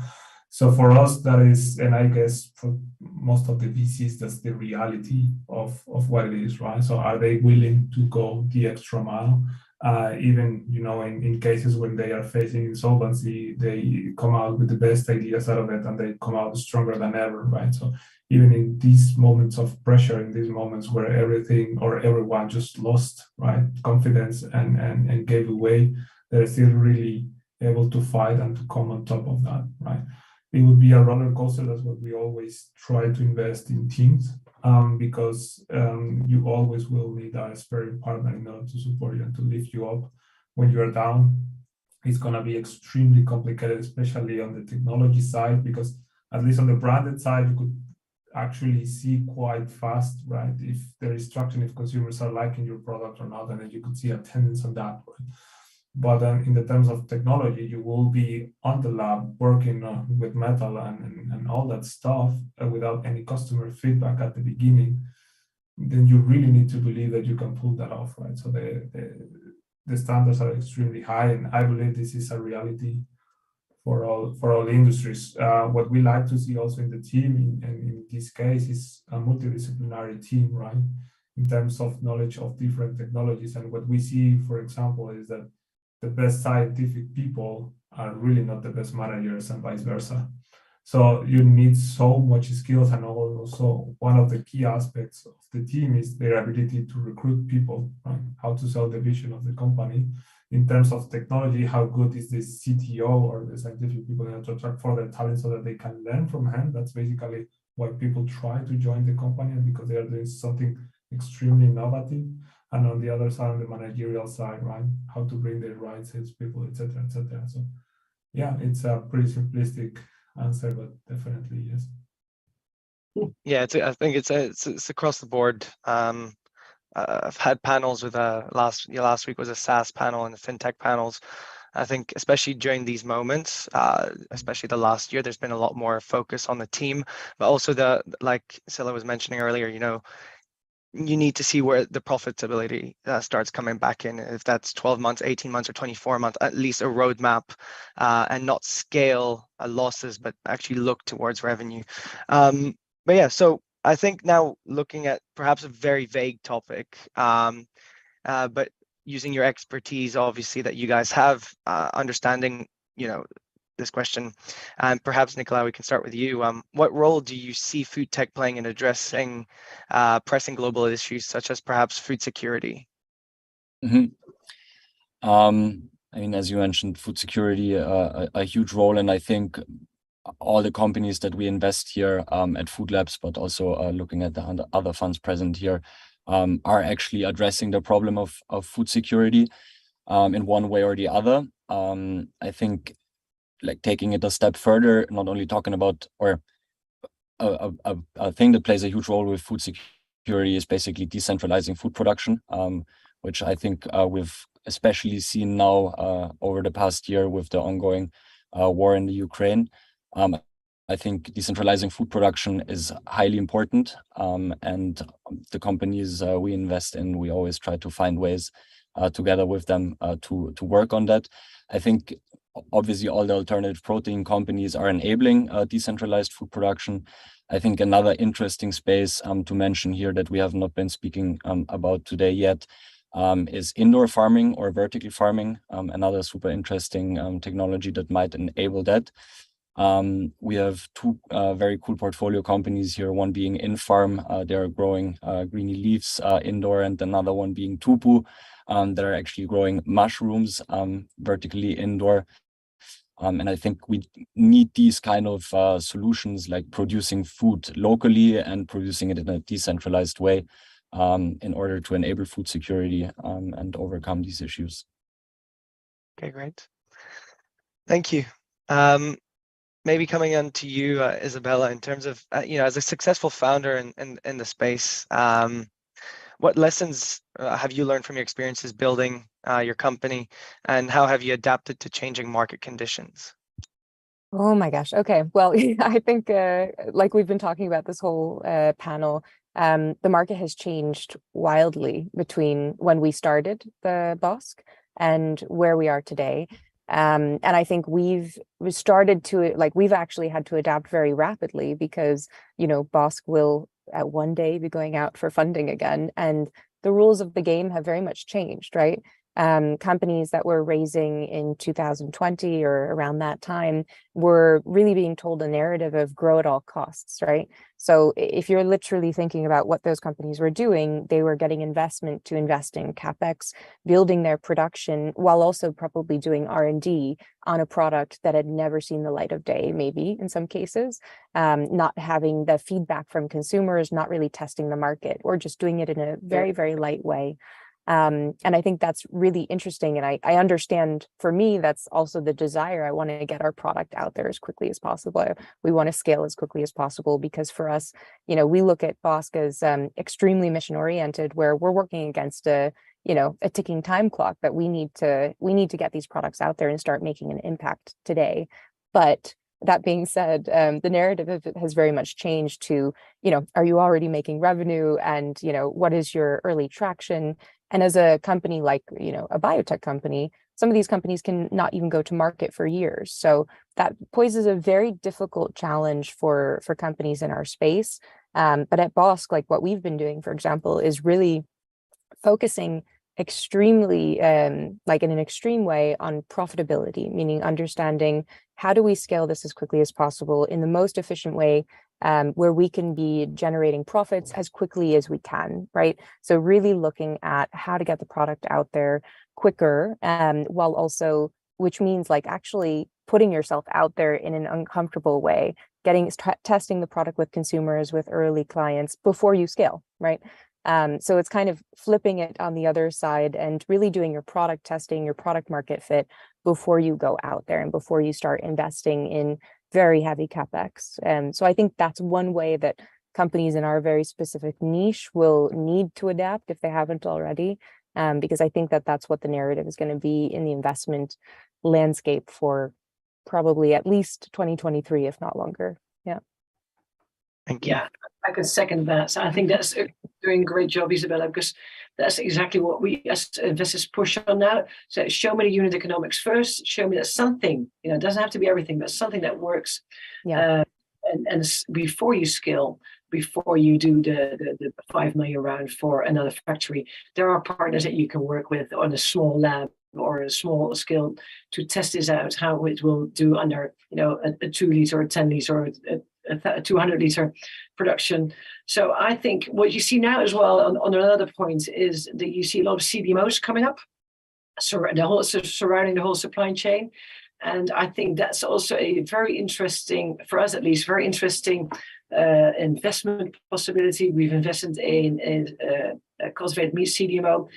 Speaker 8: So for us, that is, and I guess for most of the VCs, that's the reality of what it is, right? So are they willing to go the extra mile? Even, in cases when they are facing insolvency, they come out with the best ideas out of it, and they come out stronger than ever, right? So even in these moments of pressure, in these moments where everything or everyone just lost, right, confidence and gave away, they're still really able to fight and to come on top of that, right? It would be a roller coaster. That's what we always try to invest in teams, because you always will need a sparring partner in order to support you and to lift you up when you are down. It's going to be extremely complicated, especially on the technology side, because at least on the branded side, you could actually see quite fast, right, if there is traction, if consumers are liking your product or not, and then you could see attendance on that, right? But in the terms of technology, you will be on the lab working with metal and all that stuff without any customer feedback at the beginning. Then you really need to believe that you can pull that off, right? So the standards are extremely high, and I believe this is a reality for all industries. What we like to see also in the team, and in this case, is a multidisciplinary team, right? In terms of knowledge of different technologies. And what we see, for example, is that the best scientific people are really not the best managers, and vice versa. So you need so much skills, and also one of the key aspects of the team is their ability to recruit people, right? How to sell the vision of the company. In terms of technology, how good is the CTO or the scientific people to attract for their talent so that they can learn from hand? That's basically why people try to join the company, because they are doing something extremely innovative. And on the other side, on the managerial side, right, how to bring the right salespeople, etc., etc. So, yeah, it's a pretty simplistic answer, but definitely yes.
Speaker 1: Yeah, I think it's across the board. I've had panels with last week was a SaaS panel and the fintech panels. I think especially during these moments, especially the last year, there's been a lot more focus on the team, but also like Scylla was mentioning earlier, you need to see where the profitability starts coming back in. If that's 12 months, 18 months, or 24 months, at least a roadmap, and not scale losses, but actually look towards revenue. But yeah, so I think now looking at perhaps a very vague topic, but using your expertise, obviously, that you guys have, understanding, this question, and perhaps Nicola, we can start with you. What role do you see food tech playing in addressing pressing global issues such as perhaps food security?
Speaker 9: I mean, as you mentioned, food security, a huge role, and I think all the companies that we invest here at Food Labs, but also looking at the other funds present here, are actually addressing the problem of food security in one way or the other. I think, like, taking it a step further, not only talking about, or a thing that plays a huge role with food security is basically decentralizing food production, which I think we've especially seen now over the past year with the ongoing war in the Ukraine. I think decentralizing food production is highly important, and the companies we invest in, we always try to find ways together with them to work on that. I think obviously all the alternative protein companies are enabling decentralized food production. I think another interesting space to mention here that we have not been speaking about today yet is indoor farming or vertical farming, another super interesting technology that might enable that. We have two very cool portfolio companies here, one being InFarm, they're growing greeny leaves indoor, and another one being Tupu, that are actually growing mushrooms vertically indoor. And I think we need these kind of solutions, like producing food locally and producing it in a decentralized way, in order to enable food security and overcome these issues.
Speaker 1: Okay, great. Thank you. Maybe coming on to you, Isabella, in terms of, as a successful founder in the space, what lessons have you learned from your experiences building your company, and how have you adapted to changing market conditions?
Speaker 10: Oh my gosh. Okay. Well, I think like we've been talking about this whole panel, the market has changed wildly between when we started the BOSC and where we are today. And I think we've actually had to adapt very rapidly because, BOSC will at one day be going out for funding again. And the rules of the game have very much changed, right? companies that were raising in 2020 or around that time were really being told a narrative of grow at all costs, right? So if you're literally thinking about what those companies were doing, they were getting investment to invest in CapEx, building their production, while also probably doing R&D on a product that had never seen the light of day, maybe in some cases, not having the feedback from consumers, not really testing the market, or just doing it in a very, very light way. And I think that's really interesting. And I understand, for me, that's also the desire. I want to get our product out there as quickly as possible. We want to scale as quickly as possible, because for us, you know, we look at BOSC as extremely mission oriented, where we're working against a ticking time clock that we need to get these products out there and start making an impact today. But that being said, the narrative has very much changed to, are you already making revenue, and, what is your early traction? And as a company like, a biotech company, some of these companies can not even go to market for years. So that poses a very difficult challenge for companies in our space. But at BOSC, like what we've been doing, for example, is really focusing extremely, like in an extreme way, on profitability, meaning understanding how do we scale this as quickly as possible in the most efficient way, where we can be generating profits as quickly as we can, right? So really looking at how to get the product out there quicker, while also, which means like actually putting yourself out there in an uncomfortable way, testing the product with consumers, with early clients before you scale, right? So it's kind of flipping it on the other side and really doing your product testing, your product market fit before you go out there and before you start investing in very heavy CapEx. So I think that's one way that companies in our very specific niche will need to adapt if they haven't already, because I think that that's what the narrative is going to be in the investment landscape for probably at least 2023, if not longer. Yeah.
Speaker 1: Thank you.
Speaker 11: Yeah, I could second that. So I think that's doing a great job, Isabella, because that's exactly what we as investors push on now. So show me the unit economics first. Show me that something, it doesn't have to be everything, but something that works.
Speaker 10: Yeah.
Speaker 11: And before you scale, before you do the 5 million round for another factory, there are partners that you can work with on a small lab or a small scale to test this out, how it will do under, a 2 liter or 10 liter or a 200 liter production. So I think what you see now as well on another point is that you see a lot of CDMOs coming up, surrounding the whole supply chain. And I think that's also a very interesting, for us at least, very interesting investment possibility. We've invested in a cultivated meat CDMO.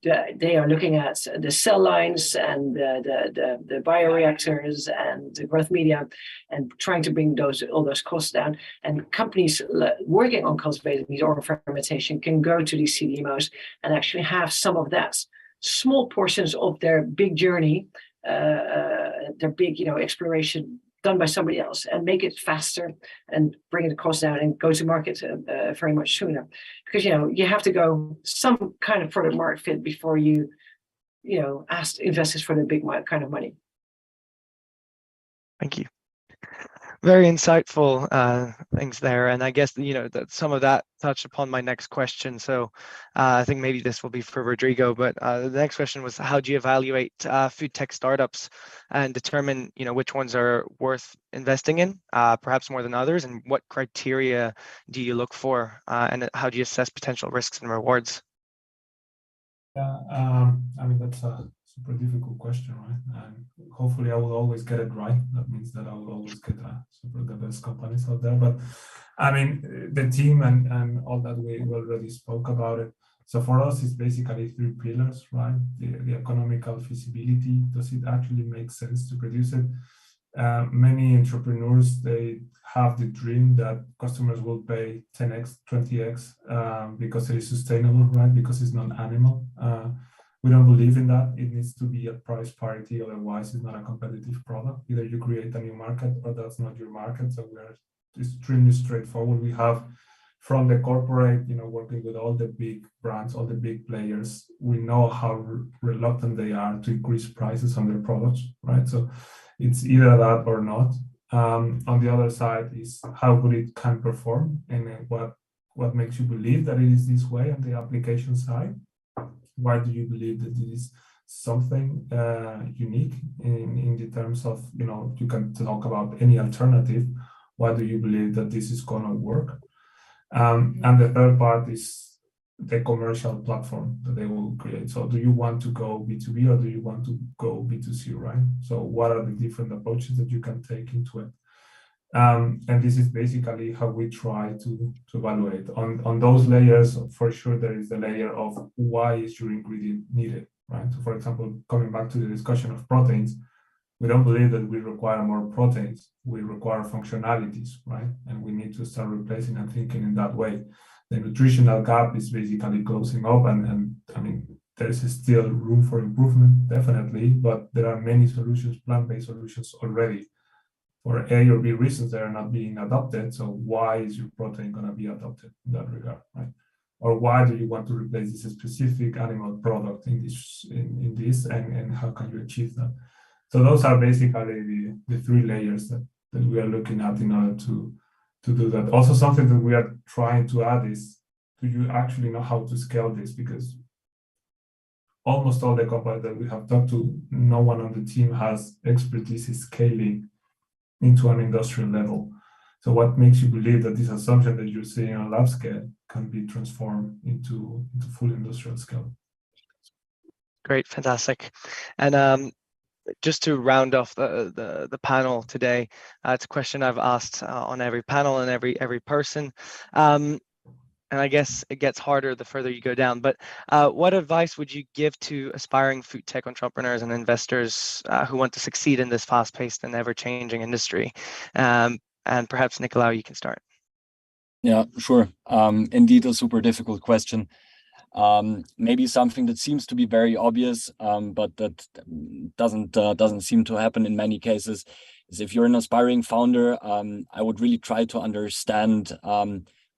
Speaker 11: They are looking at the cell lines and the bioreactors and the growth media and trying to bring all those costs down. And companies working on cultivated meat or fermentation can go to these CDMOs and actually have some of that small portions of their big journey, their big exploration done by somebody else, and make it faster and bring the cost down and go to market very much sooner. Because you have to go some kind of product market fit before you ask investors for the big kind of money.
Speaker 1: Thank you. Very insightful things there, and I guess that some of that touched upon my next question. So I think maybe this will be for Rodrigo, but the next question was, how do you evaluate food tech startups and determine which ones are worth investing in, perhaps more than others, and what criteria do you look for, and how do you assess potential risks and rewards?
Speaker 8: Yeah, I mean, that's a super difficult question, right? And hopefully I will always get it right. That means that I will always get the best companies out there. But I mean, the team and all that, we already spoke about it. So for us, it's basically 3 pillars, right? The economical feasibility. Does it actually make sense to produce it? Many entrepreneurs, they have the dream that customers will pay 10x, 20x because it is sustainable, right? Because it's not animal. We don't believe in that. It needs to be at price parity, otherwise it's not a competitive product. Either you create a new market or that's not your market. So we're extremely straightforward. We have from the corporate, working with all the big brands, all the big players, we know how reluctant they are to increase prices on their products, right? So it's either that or not. On the other side is how good it can perform, and what makes you believe that it is this way on the application side. Why do you believe that it is something unique in the terms of, you can talk about any alternative. Why do you believe that this is going to work? And the third part is the commercial platform that they will create. So do you want to go B2B or do you want to go B2C, right? So what are the different approaches that you can take into it? And this is basically how we try to evaluate. On those layers, for sure, there is the layer of why is your ingredient needed, right? So for example, coming back to the discussion of proteins, we don't believe that we require more proteins. We require functionalities, right? And we need to start replacing and thinking in that way. The nutritional gap is basically closing up, and I mean, there's still room for improvement, definitely, but there are many solutions, plant-based solutions already. For A or B reasons, they are not being adopted. So why is your protein going to be adopted in that regard, right? Or why do you want to replace this specific animal product in this, and how can you achieve that? So those are basically the three layers that we are looking at in order to do that. Also, something that we are trying to add is, do you actually know how to scale this? Because almost all the companies that we have talked to, no one on the team has expertise in scaling into an industrial level. So what makes you believe that this assumption that you're seeing on lab scale can be transformed into full industrial scale?
Speaker 1: Great, fantastic. And just to round off the panel today, it's a question I've asked on every panel and every person. And I guess it gets harder the further you go down, but what advice would you give to aspiring food tech entrepreneurs and investors who want to succeed in this fast-paced and ever-changing industry? And perhaps, Nicolau, you can start.
Speaker 9: Yeah, sure. Indeed, a super difficult question. Maybe something that seems to be very obvious, but that doesn't seem to happen in many cases, is if you're an aspiring founder, I would really try to understand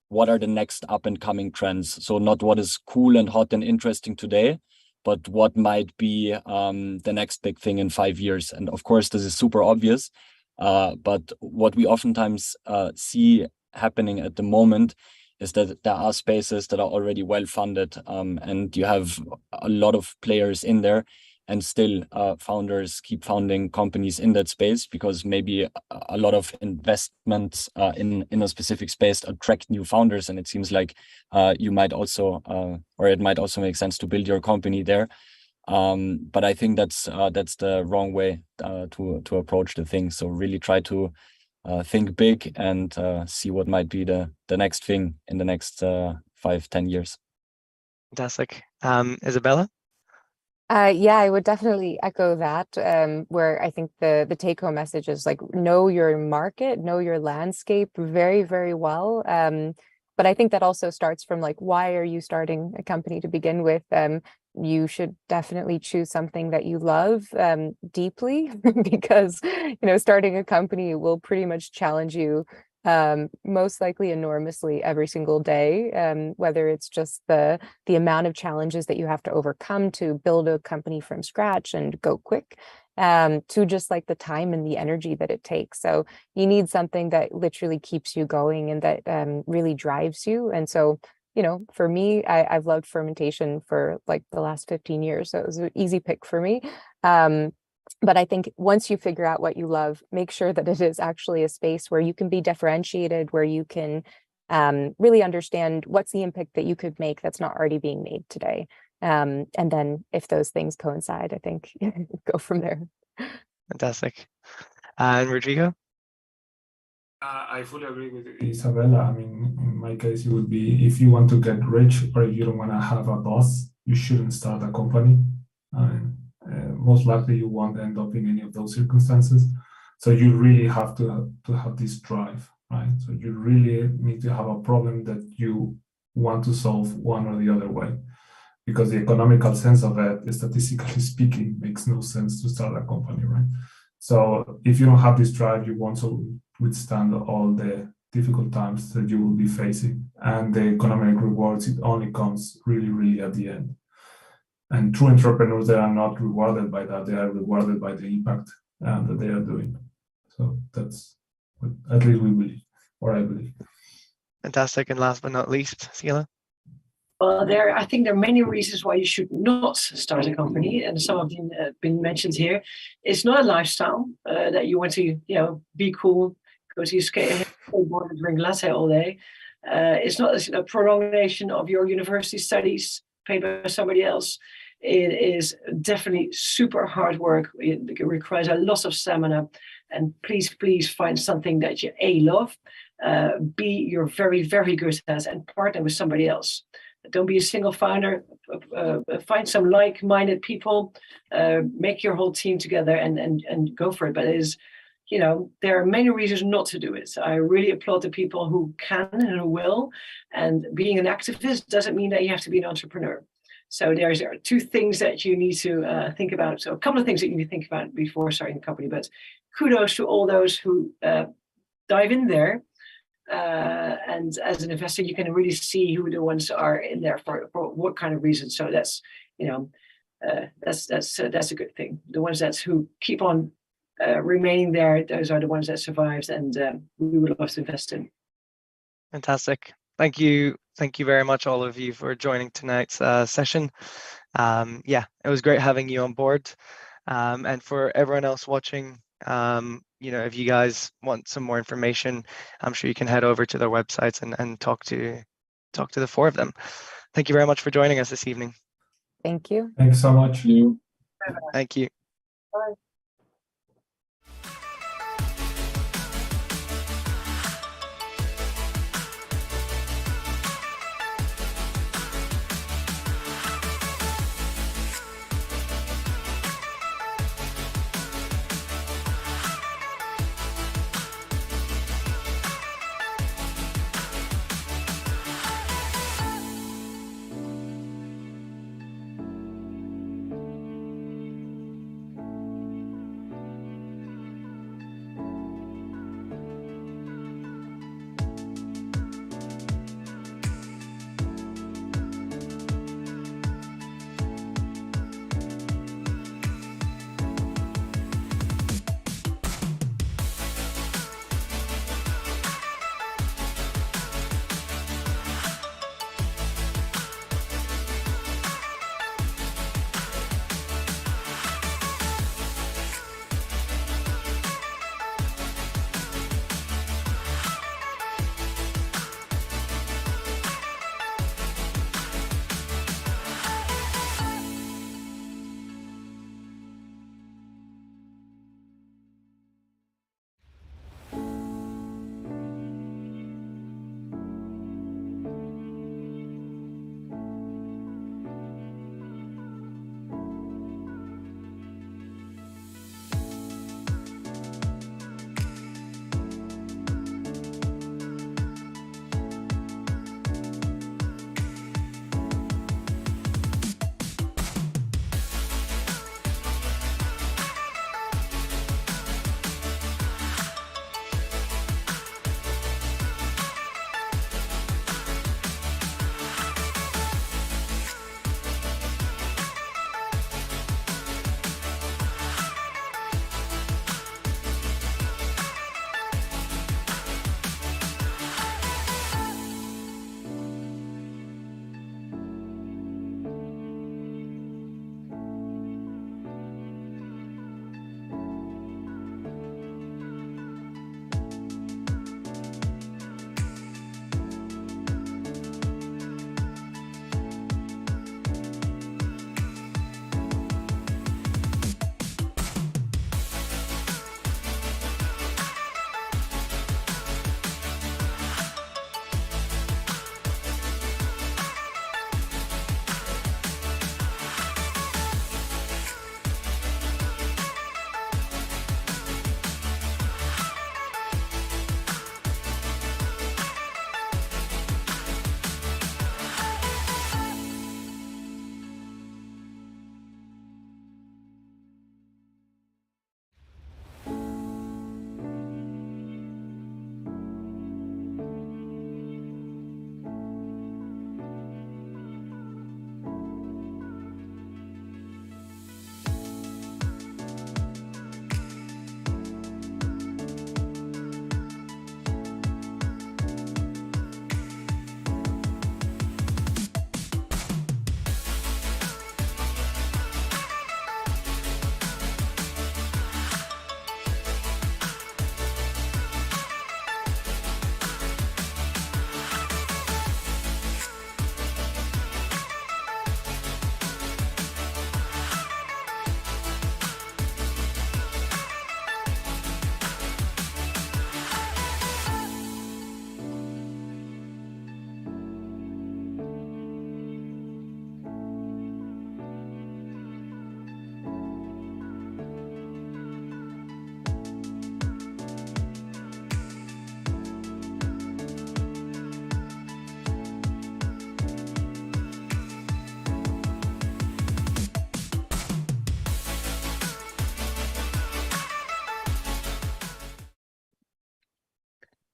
Speaker 9: what are the next up and coming trends. So not what is cool and hot and interesting today, but what might be the next big thing in 5 years. And of course, this is super obvious. But what we oftentimes see happening at the moment is that there are spaces that are already well funded, and you have a lot of players in there, and still founders keep founding companies in that space because maybe a lot of investments in a specific space attract new founders, and it seems like you might also or it might also make sense to build your company there. But I think that's the wrong way to approach the thing. So really try to think big and see what might be the next thing in the next 5-10 years.
Speaker 1: Fantastic. Isabella?
Speaker 10: Yeah, I would definitely echo that, where I think the take-home message is like, know your market, know your landscape very, very well. But I think that also starts from like, why are you starting a company to begin with? You should definitely choose something that you love deeply, because, starting a company will pretty much challenge you most likely enormously every single day, whether it's just the amount of challenges that you have to overcome to build a company from scratch and go quick, to just like the time and the energy that it takes. So you need something that literally keeps you going and that really drives you. And so, for me, I've loved fermentation for like the last 15 years. So it was an easy pick for me. But I think once you figure out what you love, make sure that it is actually a space where you can be differentiated, where you can really understand what's the impact that you could make that's not already being made today. And then if those things coincide, I think go from there.
Speaker 1: Fantastic. And Rodrigo?
Speaker 8: I fully agree with Isabella. I mean, in my case, it would be, if you want to get rich or if you don't want to have a boss, you shouldn't start a company. Most likely you won't end up in any of those circumstances. So you really have to have this drive, right? So you really need to have a problem that you want to solve one or the other way, because the economical sense of it, statistically speaking, makes no sense to start a company, right? So if you don't have this drive, you won't withstand all the difficult times that you will be facing, and the economic rewards, it only comes really, really at the end. And true entrepreneurs, they are not rewarded by that. They are rewarded by the impact that they are doing. So that's what at least we believe, or I believe.
Speaker 1: Fantastic. And last but not least, Sila?
Speaker 11: Well, I think there are many reasons why you should not start a company, and some of them have been mentioned here. It's not a lifestyle that you want to, be cool, go to your skateboard and drink latte all day. It's not a prolongation of your university studies paid by somebody else. It is definitely super hard work. It requires a lot of stamina, and please find something that you love, B, you're very, very good at, and partner with somebody else. Don't be a single founder. Find some like-minded people, make your whole team together, and go for it. But it is, there are many reasons not to do it. I really applaud the people who can and who will. And being an activist doesn't mean that you have to be an entrepreneur. So there are two things that you need to think about. So a couple of things that you need to think about before starting a company. But kudos to all those who dive in there. And as an investor, you can really see who the ones are in there for what kind of reasons. So that's that's a good thing. The ones who keep on remaining there, those are the ones that survived, and we would love to invest in.
Speaker 1: Fantastic. Thank you very much, all of you, for joining tonight's session. Yeah, it was great having you on board. And for everyone else watching, if you guys want some more information, I'm sure you can head over to their websites and talk to the four of them. Thank you very much for joining us this evening.
Speaker 10: Thank you.
Speaker 8: Thanks so much.
Speaker 1: Thank you.
Speaker 11: Bye.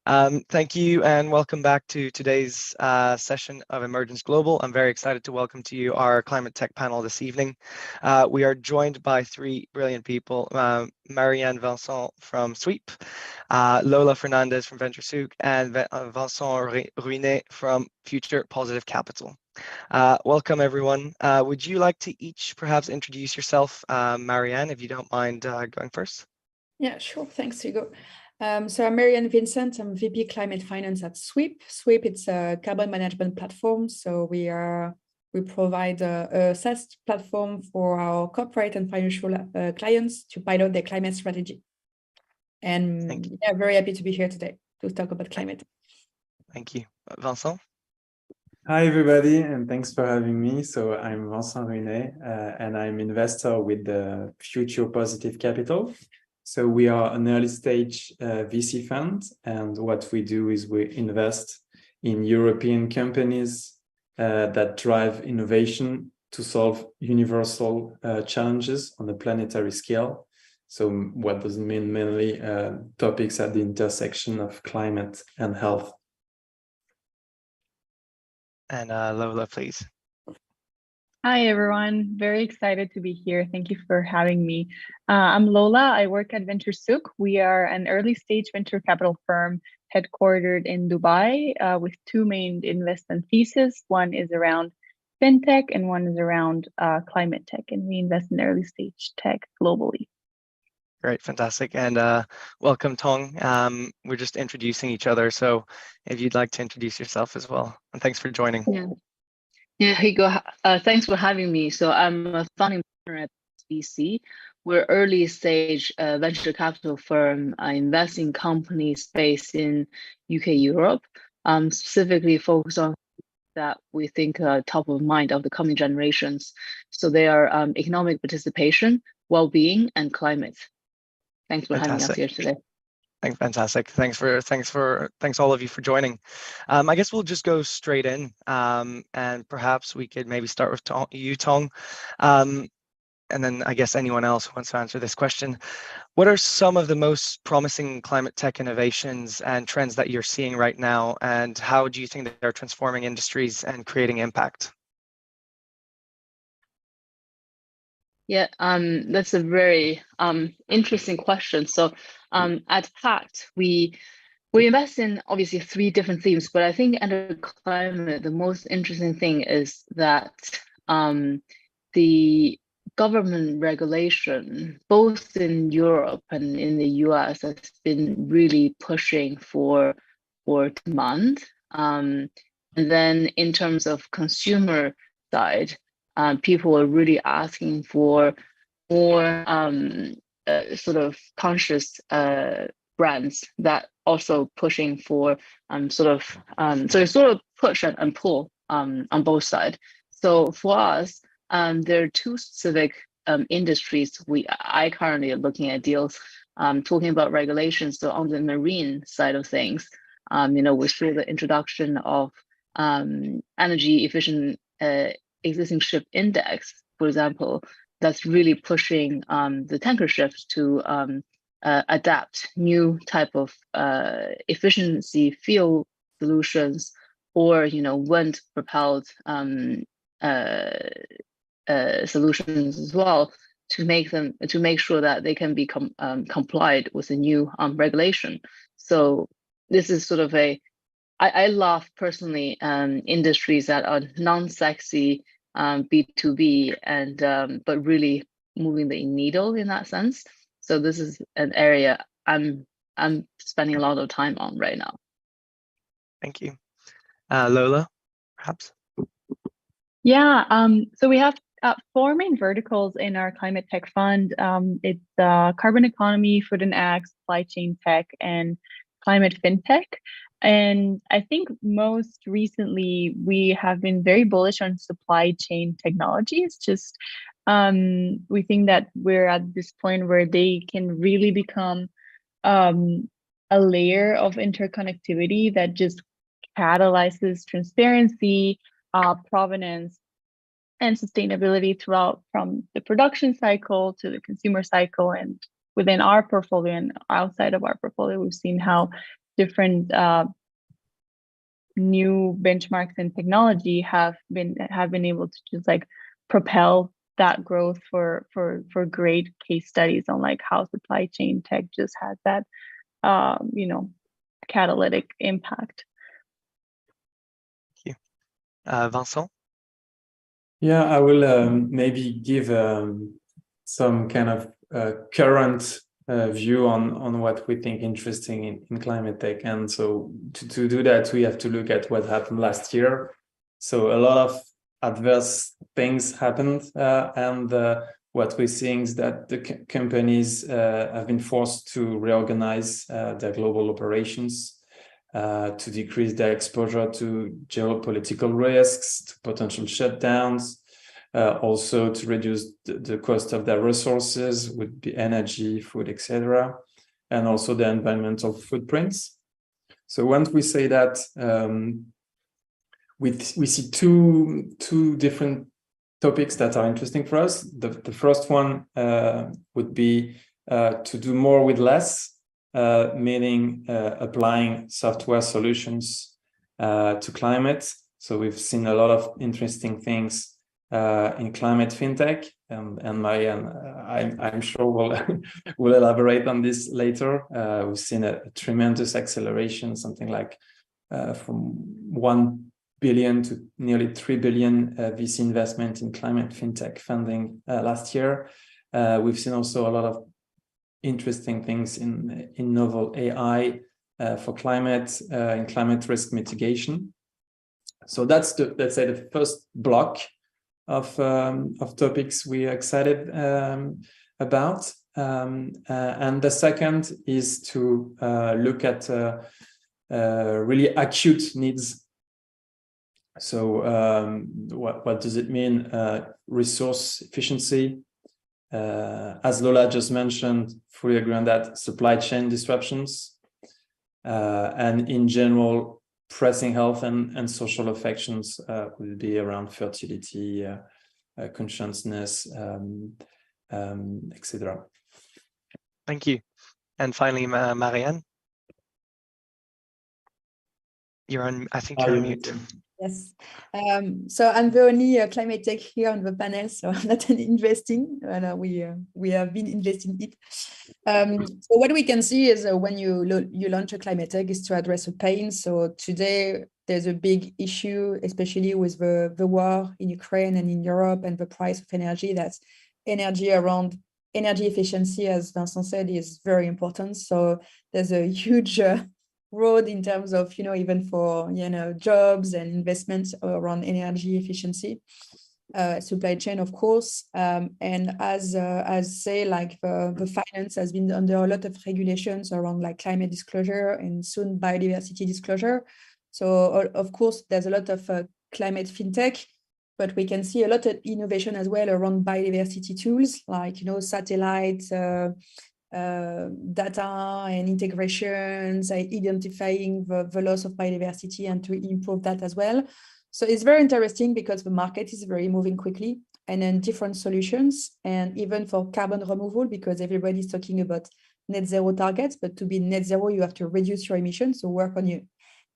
Speaker 1: Thank you and welcome back to today's session of Emergence Global. I'm very excited to welcome to you our climate tech panel this evening. We are joined by three brilliant people, Marianne Vincent from Sweep, Lola Fernandez from VentureSouk, and Vincent Ruinet from Future Positive Capital. Welcome everyone. Would you like to each perhaps introduce yourself? Marianne, if you don't mind going first.
Speaker 12: Yeah, sure. Thanks, Hugo. So I'm Marianne Vincent. I'm VP Climate Finance at Sweep. Sweep, it's a carbon management platform. So we provide a SaaS platform for our corporate and financial clients to pilot their climate strategy. And yeah, very happy to be here today to talk about climate.
Speaker 1: Thank you. Vincent?
Speaker 13: Hi, everybody, and thanks for having me. So I'm Vincent Ruinet, and I'm investor with the Future Positive Capital. So we are an early stage VC fund, and what we do is we invest in European companies that drive innovation to solve universal challenges on a planetary scale. So what does it mean? Mainly topics at the intersection of climate and health.
Speaker 1: And Lola, please.
Speaker 14: Hi, everyone. Very excited to be here. Thank you for having me. I'm Lola. I work at VentureSouk. We are an early stage venture capital firm headquartered in Dubai with two main investment theses. One is around fintech and one is around climate tech. And we invest in early stage tech globally.
Speaker 1: Great, fantastic. And welcome, Tong. We're just introducing each other. So if you'd like to introduce yourself as well. And thanks for joining.
Speaker 15: Yeah, Hugo, thanks for having me. So I'm a founding partner at VC. We're early stage venture capital firm investing in companies based in UK, Europe, specifically focused on that we think are top of mind of the coming generations. So they are economic participation, well-being, and climate. Thanks for having us here today.
Speaker 1: Fantastic. Thanks all of you for joining. I guess we'll just go straight in, and perhaps we could maybe start with you, Tong, and then I guess anyone else who wants to answer this question. What are some of the most promising climate tech innovations and trends that you're seeing right now, and how do you think that they're transforming industries and creating impact?
Speaker 15: Yeah, that's a very interesting question. So at PACT, we invest in obviously three different themes, but I think under climate, the most interesting thing is that the government regulation, both in Europe and in the US, has been really pushing for demand. And then in terms of consumer side, people are really asking for more sort of conscious brands that also pushing for so it's sort of push and pull on both sides. So for us, there are two specific industries I currently are looking at deals talking about regulations. So on the marine side of things, we saw the introduction of energy efficient existing ship index, for example, that's really pushing the tanker ships to adapt new type of efficiency fuel solutions or wind propelled solutions as well to make sure that they can be complied with the new regulation. So this is sort of I love personally industries that are non-sexy B2B and but really moving the needle in that sense. So this is an area I'm spending a lot of time on right now.
Speaker 1: Thank you. Lola, perhaps?
Speaker 14: Yeah, so we have four main verticals in our climate tech fund. It's carbon economy, food and ag, supply chain tech, and climate fintech. And I think most recently we have been very bullish on supply chain technologies. Just we think that we're at this point where they can really become a layer of interconnectivity that just catalyzes transparency, provenance, and sustainability throughout from the production cycle to the consumer cycle. And within our portfolio and outside of our portfolio, we've seen how different new benchmarks in technology have been able to just like propel that growth for great case studies on like how supply chain tech just has that catalytic impact.
Speaker 1: Thank you. Vincent?
Speaker 13: Yeah, I will maybe give some kind of current view on what we think interesting in climate tech. And so to do that, we have to look at what happened last year. So a lot of adverse things happened, and what we're seeing is that the companies have been forced to reorganize their global operations, to decrease their exposure to geopolitical risks, to potential shutdowns, also to reduce the cost of their resources, would be energy, food, etc., and also the environmental footprints. So once we say that, we see two different topics that are interesting for us. The first one would be to do more with less, meaning applying software solutions to climate. So we've seen a lot of interesting things in climate fintech, and Marianne, I'm sure will elaborate on this later. We've seen a tremendous acceleration, something like from 1 billion to nearly 3 billion VC investment in climate fintech funding last year. We've seen also a lot of interesting things in novel AI for climate, in climate risk mitigation. So that's let's say the first block of topics we are excited about, and the second is to look at really acute needs. So what does it mean? Resource efficiency, as Lola just mentioned, fully agree on that. Supply chain disruptions, and in general, pressing health and social affections will be around fertility, consciousness, etc.
Speaker 1: Thank you. And finally, Marianne, you're on. I think you're on mute.
Speaker 12: Yes. So I'm the only climate tech here on the panel, so I'm not investing, and we have been investing it. So what we can see is when you launch a climate tech is to address a pain. So today there's a big issue, especially with the war in Ukraine and in Europe and the price of energy. That's energy efficiency, as Vincent said, is very important. So there's a huge road in terms of, even for, jobs and investments around energy efficiency, supply chain, of course. And as say, like the finance has been under a lot of regulations around like climate disclosure and soon biodiversity disclosure. So of course, there's a lot of climate fintech, but we can see a lot of innovation as well around biodiversity tools, like, satellite data and integrations, identifying the loss of biodiversity and to improve that as well. So it's very interesting because the market is very moving quickly, and then different solutions, and even for carbon removal, because everybody's talking about net zero targets, but to be net zero, you have to reduce your emissions, so work on your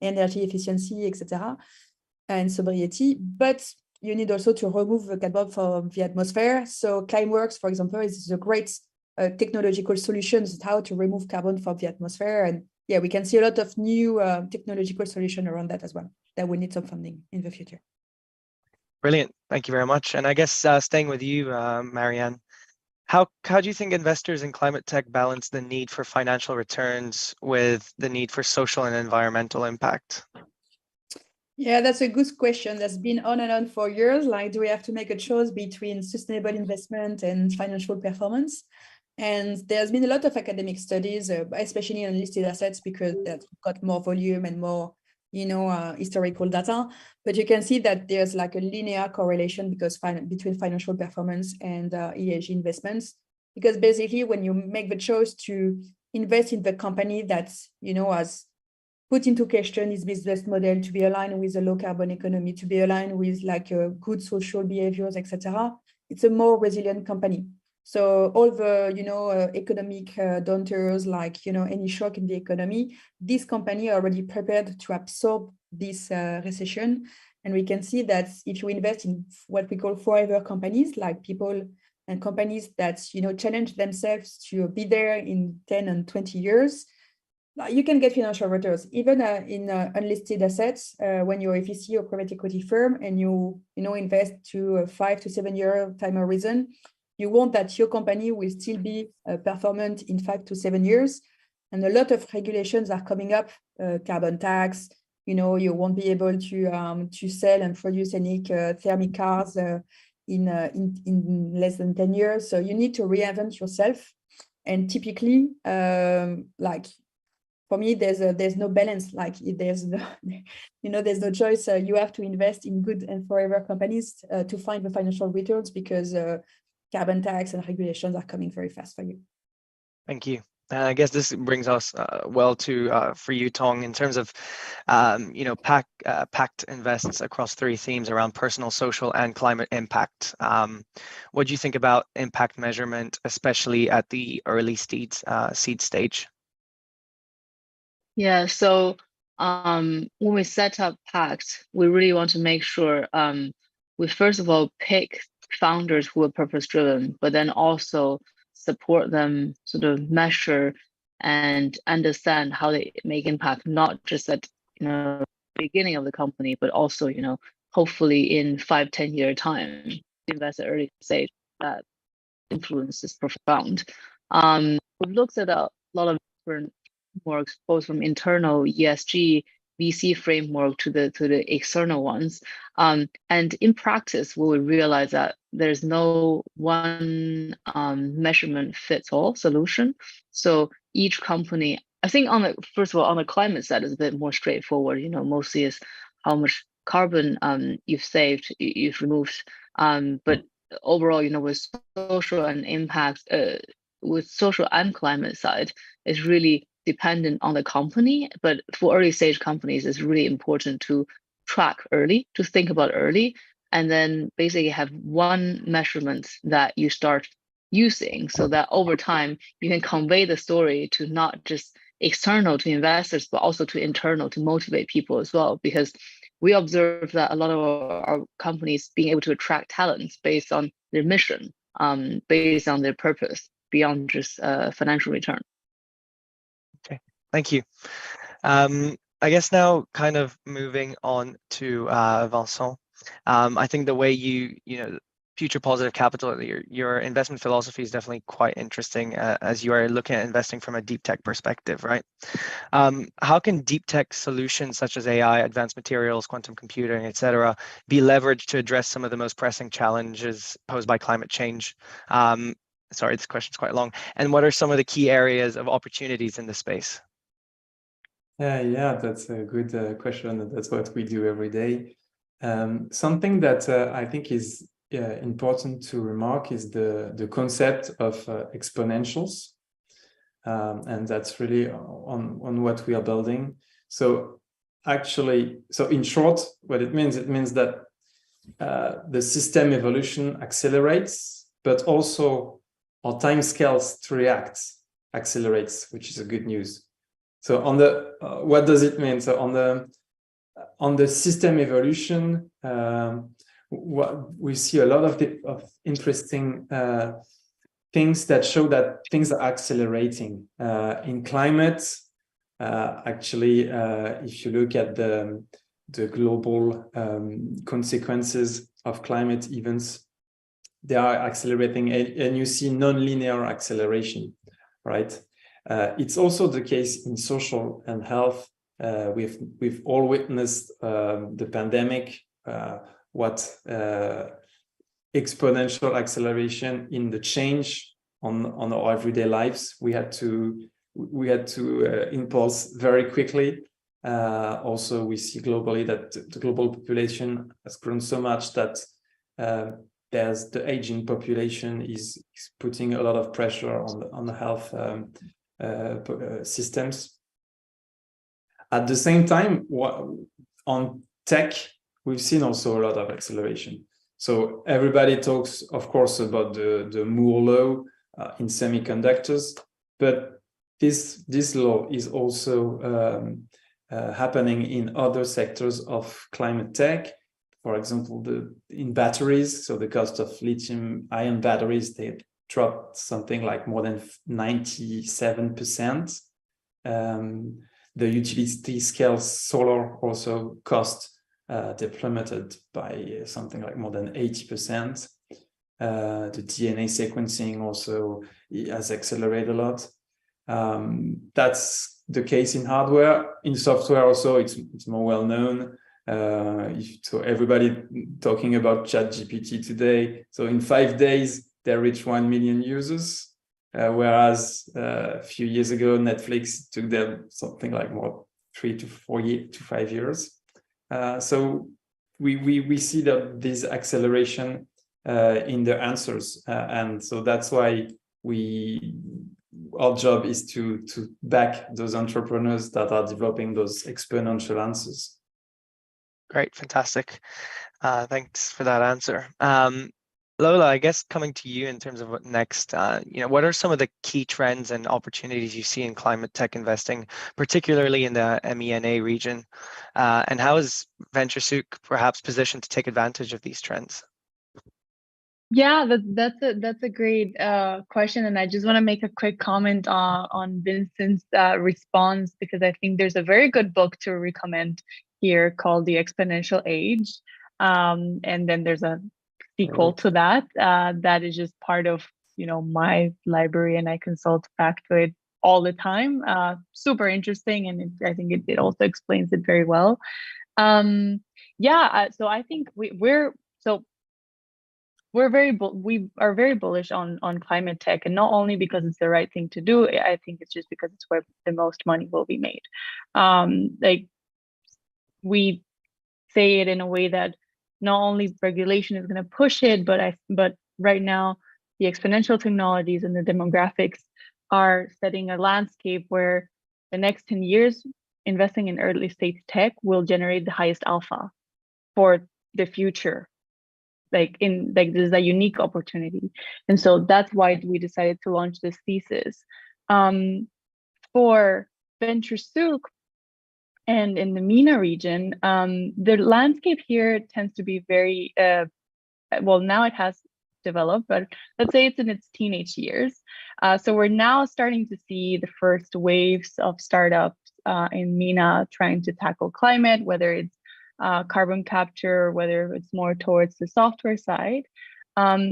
Speaker 12: energy efficiency, etc., and sobriety. But you need also to remove the carbon from the atmosphere. So Climeworks, for example, is a great technological solutions how to remove carbon from the atmosphere. And yeah, we can see a lot of new technological solutions around that as well, that will need some funding in the future.
Speaker 1: Brilliant. Thank you very much. And I guess staying with you, Marianne, how do you think investors in climate tech balance the need for financial returns with the need for social and environmental impact?
Speaker 12: Yeah, that's a good question. That's been on and on for years. Like, do we have to make a choice between sustainable investment and financial performance? And there's been a lot of academic studies, especially on listed assets, because that's got more volume and more, historical data. But you can see that there's like a linear correlation between financial performance and ESG investments. Because basically, when you make the choice to invest in the company that's, has put into question its business model to be aligned with a low carbon economy, to be aligned with like good social behaviors, etc., it's a more resilient company. So all the, economic downturns, like, any shock in the economy, this company are already prepared to absorb this recession. And we can see that if you invest in what we call forever companies, like people and companies that, challenge themselves to be there in 10 and 20 years, you can get financial returns, even in unlisted assets. When you're a VC or private equity firm and you invest to a 5 to 7 year time horizon, you want that your company will still be performant in 5 to 7 years. And a lot of regulations are coming up, carbon tax, you won't be able to sell and produce any thermic cars in less than 10 years. So you need to reinvent yourself. And typically, for me, there's no balance. Like there's no choice. You have to invest in good and forever companies to find the financial returns, because carbon tax and regulations are coming very fast for you.
Speaker 1: Thank you. I guess this brings us for you, Tong, in terms of, Pact invests across 3 themes around personal, social, and climate impact. What do you think about impact measurement, especially at the early seed stage?
Speaker 15: Yeah, so when we set up Pact, we really want to make sure we first of all pick founders who are purpose-driven, but then also support them, sort of measure and understand how they make impact, not just at beginning of the company, but also hopefully in 5-10 year time, invest at early stage. That influence is profound. We've looked at a lot of different frameworks, both from internal ESG VC framework to the external ones. And in practice, we realize that there's no one measurement fits all solution. So each company, I think first of all, on the climate side is a bit more straightforward, mostly is how much carbon you've saved, you've removed. But overall, with social and impact, with social and climate side, is really dependent on the company. But for early stage companies, it's really important to track early, to think about early, and then basically have one measurement that you start using, so that over time you can convey the story to not just external to investors, but also to internal, to motivate people as well. Because we observe that a lot of our companies being able to attract talents based on their mission, based on their purpose, beyond just financial return.
Speaker 1: Okay, thank you. I guess now kind of moving on to Vincent. I think the way you future positive capital, your investment philosophy is definitely quite interesting as you are looking at investing from a deep tech perspective, right? How can deep tech solutions such as AI, advanced materials, quantum computing, etc., be leveraged to address some of the most pressing challenges posed by climate change? Sorry, this question's quite long. And what are some of the key areas of opportunities in this space?
Speaker 13: Yeah, that's a good question. That's what we do every day. Something that I think is important to remark is the concept of exponentials. And that's really on what we are building. So actually, in short, what it means that the system evolution accelerates, but also our time scales to react accelerates, which is a good news. So on the what does it mean? So on the system evolution, what we see a lot of interesting things that show that things are accelerating in climate. Actually, if you look at the global consequences of climate events, they are accelerating, and you see non-linear acceleration, right? It's also the case in social and health. We've all witnessed the pandemic, what exponential acceleration in the change on our everyday lives. We had to impulse very quickly. Also, we see globally that the global population has grown so much that there's the aging population is putting a lot of pressure on the health systems. At the same time, on tech, we've seen also a lot of acceleration. So everybody talks, of course, about the Moore law in semiconductors, but this law is also happening in other sectors of climate tech. For example, in batteries, so the cost of lithium-ion batteries, they dropped something like more than 97%. The utility scale solar also cost they plummeted by something like more than 80%. The DNA sequencing also has accelerated a lot. That's the case in hardware. In software also, it's more well known. So everybody talking about ChatGPT today. So in 5 days, they reached 1 million users, whereas a few years ago, Netflix took them something like more 3 to 5 years. So we see that this acceleration in the answers, and so that's why our job is to back those entrepreneurs that are developing those exponential answers.
Speaker 1: Great, fantastic. Thanks for that answer. Lola, I guess coming to you in terms of what next, what are some of the key trends and opportunities you see in climate tech investing, particularly in the MENA region? And how is VentureSouk perhaps positioned to take advantage of these trends?
Speaker 14: Yeah, that's a great question, and I just want to make a quick comment on Vincent's response, because I think there's a very good book to recommend here called The Exponential Age, and then there's a sequel to that that is just part of my library, and I consult back to it all the time. Super interesting, and I think it also explains it very well. So I think we are very bullish on climate tech, and not only because it's the right thing to do. I think it's just because it's where the most money will be made. Like we say it in a way that not only regulation is going to push it, but right now the exponential technologies and the demographics are setting a landscape where the next 10 years investing in early stage tech will generate the highest alpha for the future. This is a unique opportunity, and so that's why we decided to launch this thesis. For VentureSouk and in the MENA region, the landscape here tends to be very well. Now it has developed, but let's say it's in its teenage years. So we're now starting to see the first waves of startups in MENA trying to tackle climate, whether it's carbon capture, whether it's more towards the software side.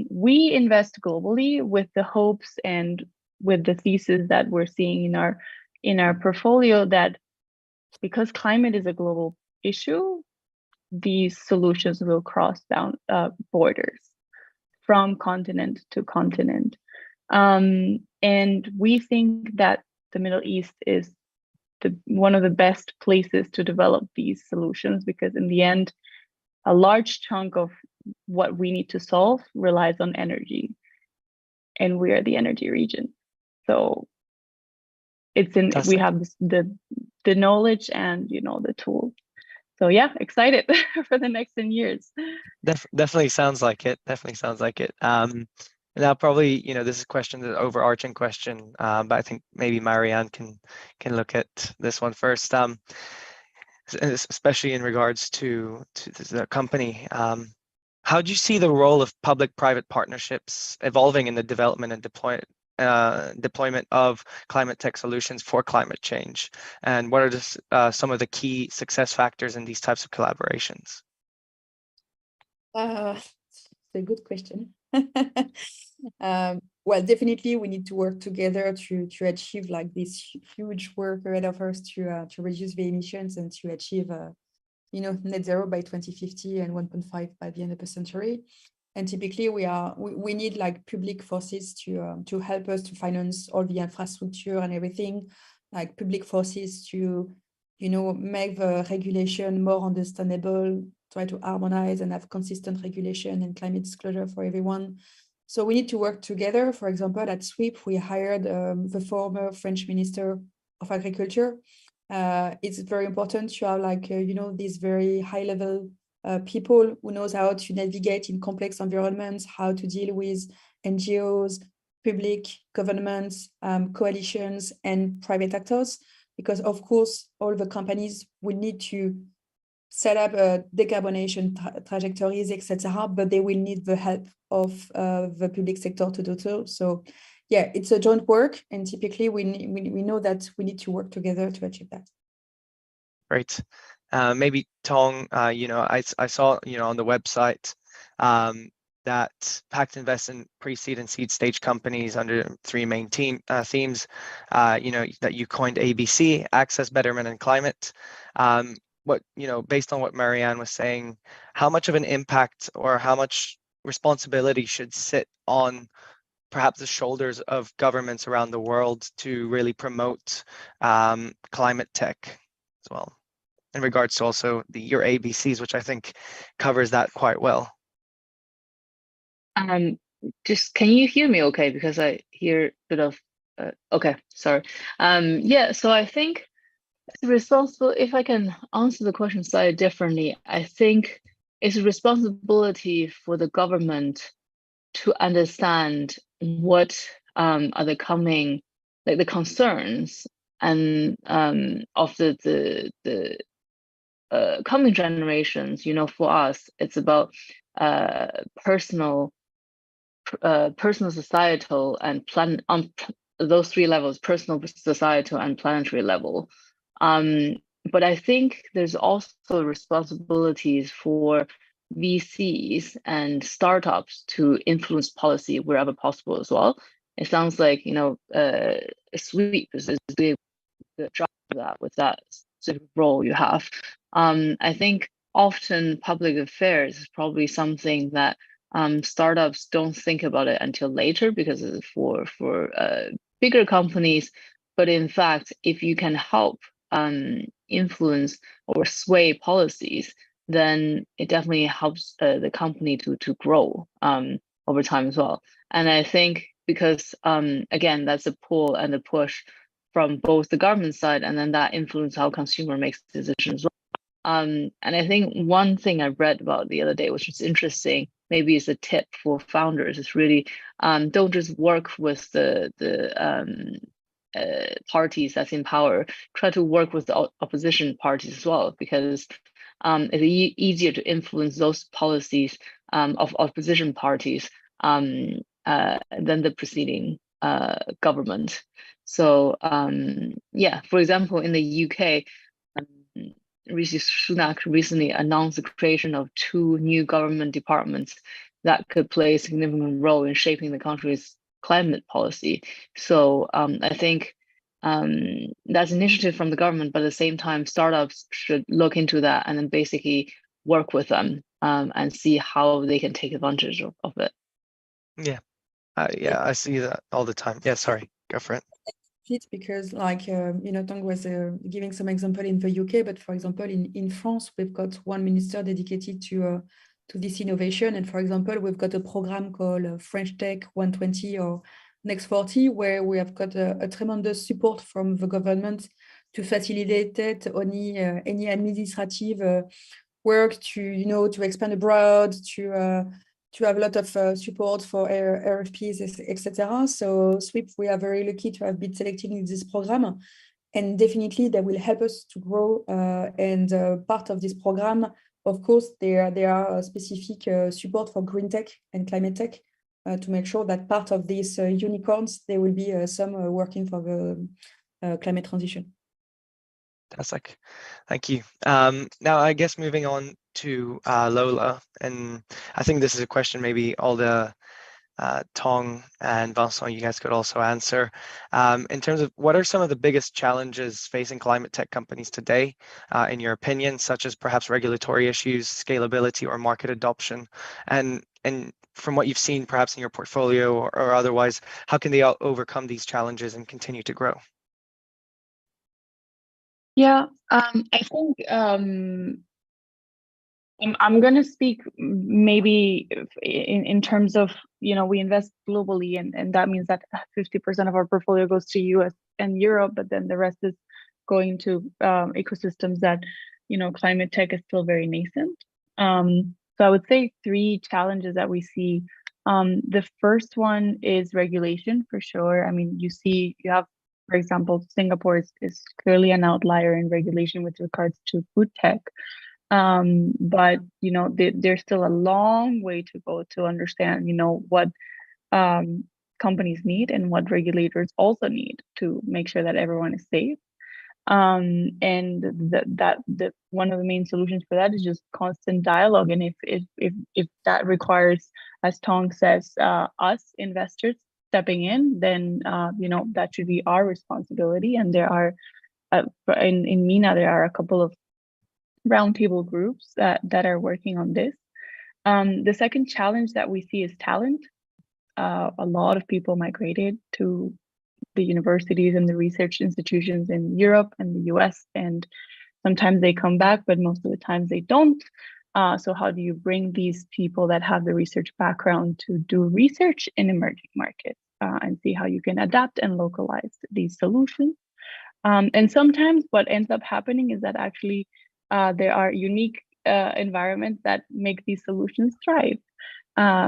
Speaker 14: We invest globally with the hopes and with the thesis that we're seeing in our portfolio that because climate is a global issue, these solutions will cross down borders from continent to continent. And we think that the Middle East is one of the best places to develop these solutions, because in the end, a large chunk of what we need to solve relies on energy, and we are the energy region. So we have the knowledge and the tools. So yeah, excited for the next 10 years.
Speaker 1: Definitely sounds like it. Now probably, this is a question, the overarching question, but I think maybe Marianne can look at this one first, especially in regards to the company. How do you see the role of public-private partnerships evolving in the development and deployment of climate tech solutions for climate change? And what are some of the key success factors in these types of collaborations?
Speaker 12: It's a good question. Well, definitely we need to work together to achieve this huge work ahead of us to reduce the emissions and to achieve net zero by 2050 and 1.5 by the end of the century. And typically we need public forces to help us to finance all the infrastructure and everything, like public forces to make the regulation more understandable, try to harmonize and have consistent regulation and climate disclosure for everyone. So we need to work together. For example, at CRIISP, we hired the former French Minister of Agriculture. It's very important to have this very high level people who knows how to navigate in complex environments, how to deal with NGOs, public, governments, coalitions, and private actors, because of course, all the companies will need to set up decarbonation trajectories, etc., but they will need the help of the public sector to do so. So yeah, it's a joint work, and typically we know that we need to work together to achieve that.
Speaker 1: Great. Maybe Tong, I saw, on the website that Pact Invest in pre-seed and seed stage companies under three main themes, that you coined ABC, access, betterment, and climate. Based on what Marianne was saying, how much of an impact or how much responsibility should sit on perhaps the shoulders of governments around the world to really promote climate tech as well, in regards to also your ABCs, which I think covers that quite well?
Speaker 15: Just can you hear me okay? Because I hear a bit of, okay, sorry. Yeah, so I think it's responsible, if I can answer the question slightly differently, I think it's a responsibility for the government to understand what are the coming, like the concerns and of the coming generations. For us, it's about personal, societal, and on those three levels: personal, societal, and planetary level. But I think there's also responsibilities for VCs and startups to influence policy wherever possible as well. It sounds like Sweep is doing a good job of that with that specific role you have. I think often public affairs is probably something that startups don't think about it until later, because it's for bigger companies. But in fact, if you can help influence or sway policies, then it definitely helps the company to grow over time as well. And I think because again, that's a pull and a push from both the government side, and then that influences how consumer makes decisions as well. And I think one thing I read about the other day, which is interesting, maybe is a tip for founders, is really don't just work with the parties that's in power. Try to work with the opposition parties as well, because it's easier to influence those policies of opposition parties than the preceding government. So yeah, for example, in the UK, Rishi Sunak recently announced the creation of 2 new government departments that could play a significant role in shaping the country's climate policy. So I think that's an initiative from the government, but at the same time, startups should look into that and then basically work with them and see how they can take advantage of it.
Speaker 1: Yeah, I see that all the time. Yeah, sorry, go for it.
Speaker 12: Because Tong was giving some example in the UK, but for example, in France, we've got one minister dedicated to this innovation. And for example, we've got a program called French Tech 120 or Next 40, where we have got a tremendous support from the government to facilitate any administrative work to expand abroad, to have a lot of support for RFPs, etc. So Sweep, we are very lucky to have been selected in this program, and definitely that will help us to grow. And part of this program, of course, there are specific support for green tech and climate tech to make sure that part of these unicorns, there will be some working for the climate transition.
Speaker 1: Fantastic. Thank you. Now, I guess moving on to Lola, and I think this is a question maybe all the Tong and Vincent, you guys could also answer. In terms of what are some of the biggest challenges facing climate tech companies today, in your opinion, such as perhaps regulatory issues, scalability, or market adoption? And from what you've seen perhaps in your portfolio or otherwise, how can they overcome these challenges and continue to grow?
Speaker 14: Yeah, I think I'm going to speak maybe in terms of, we invest globally, and that means that 50% of our portfolio goes to US and Europe, but then the rest is going to ecosystems that, climate tech is still very nascent. So I would say three challenges that we see. The first one is regulation, for sure. I mean, you have, for example, Singapore is clearly an outlier in regulation with regards to food tech. But there's still a long way to go to understand, what companies need and what regulators also need to make sure that everyone is safe. And that one of the main solutions for that is just constant dialogue. And if that requires, as Tong says, us investors stepping in, then that should be our responsibility. And there are in MENA there are a couple of roundtable groups that are working on this. The second challenge that we see is talent. A lot of people migrated to the universities and the research institutions in Europe and the US, and sometimes they come back, but most of the times they don't. So how do you bring these people that have the research background to do research in emerging markets and see how you can adapt and localize these solutions? And sometimes what ends up happening is that actually there are unique environments that make these solutions thrive.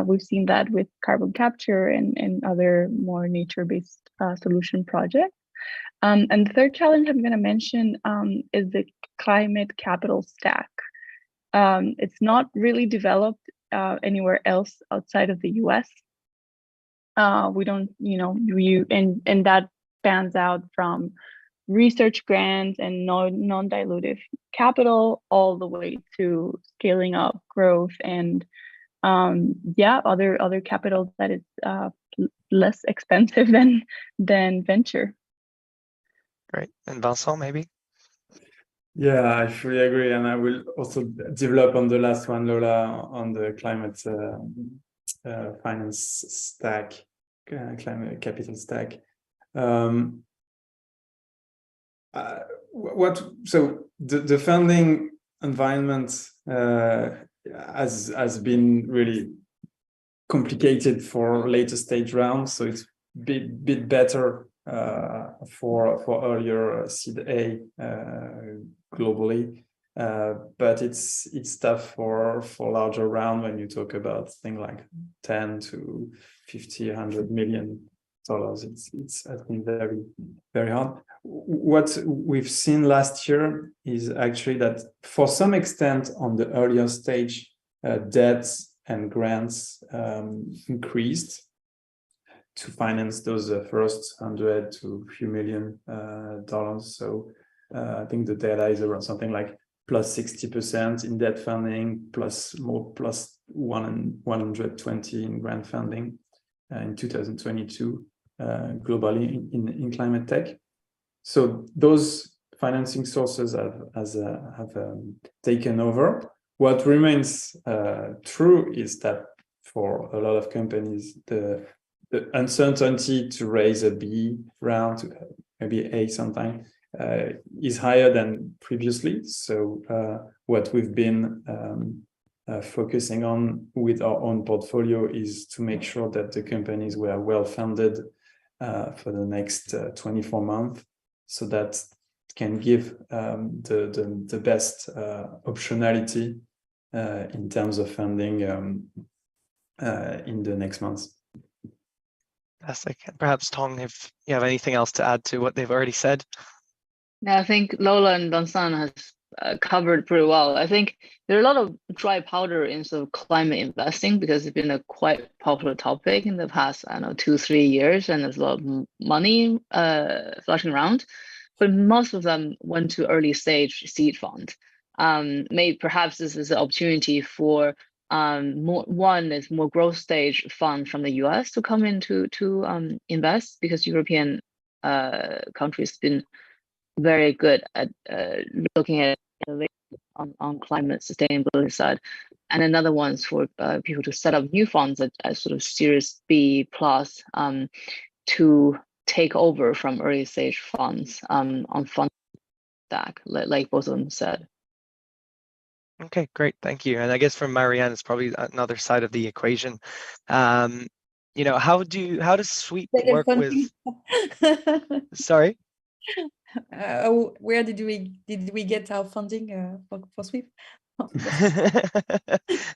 Speaker 14: We've seen that with carbon capture and other more nature-based solution projects. And the third challenge I'm going to mention is the climate capital stack. It's not really developed anywhere else outside of the US. We don't, and that spans out from research grants and non-dilutive capital all the way to scaling up growth and other capital that is less expensive than venture.
Speaker 1: Great. And Vincent, maybe?
Speaker 13: Yeah, I fully agree. And I will also develop on the last one, Lola, on the climate finance stack, climate capital stack. So the funding environment has been really complicated for later stage rounds, so it's bit better for earlier seed A globally, but it's tough for larger round when you talk about things like 10 to 50, $100 million. It's I think very, very hard. What we've seen last year is actually that for some extent on the earlier stage, debts and grants increased to finance those first 100 to a few million dollars. So I think the data is around something like plus 60% in debt funding, plus 120 in grant funding in 2022 globally in climate tech. So those financing sources have taken over. What remains true is that for a lot of companies, the uncertainty to raise a B round, maybe A sometime, is higher than previously. So what we've been focusing on with our own portfolio is to make sure that the companies were well funded for the next 24 months, so that can give the best optionality in terms of funding in the next months.
Speaker 1: Fantastic. And perhaps Tong, if you have anything else to add to what they've already said.
Speaker 15: Yeah, I think Lola and Vincent has covered pretty well. I think there are a lot of dry powder in sort of climate investing because it's been a quite popular topic in the past, 2-3 years, and there's a lot of money flashing around. But most of them went to early stage seed fund. Perhaps this is an opportunity for more growth stage fund from the US to come in to invest, because European countries been very good at looking at on climate sustainability side, and another one's for people to set up new funds at sort of Series B plus to take over from early stage funds on fund stack, like both of them said.
Speaker 1: Okay, great, thank you. And I guess from Marianne, it's probably another side of the equation. How does Sweep work with? Sorry.
Speaker 12: Where did we get our funding for Sweep?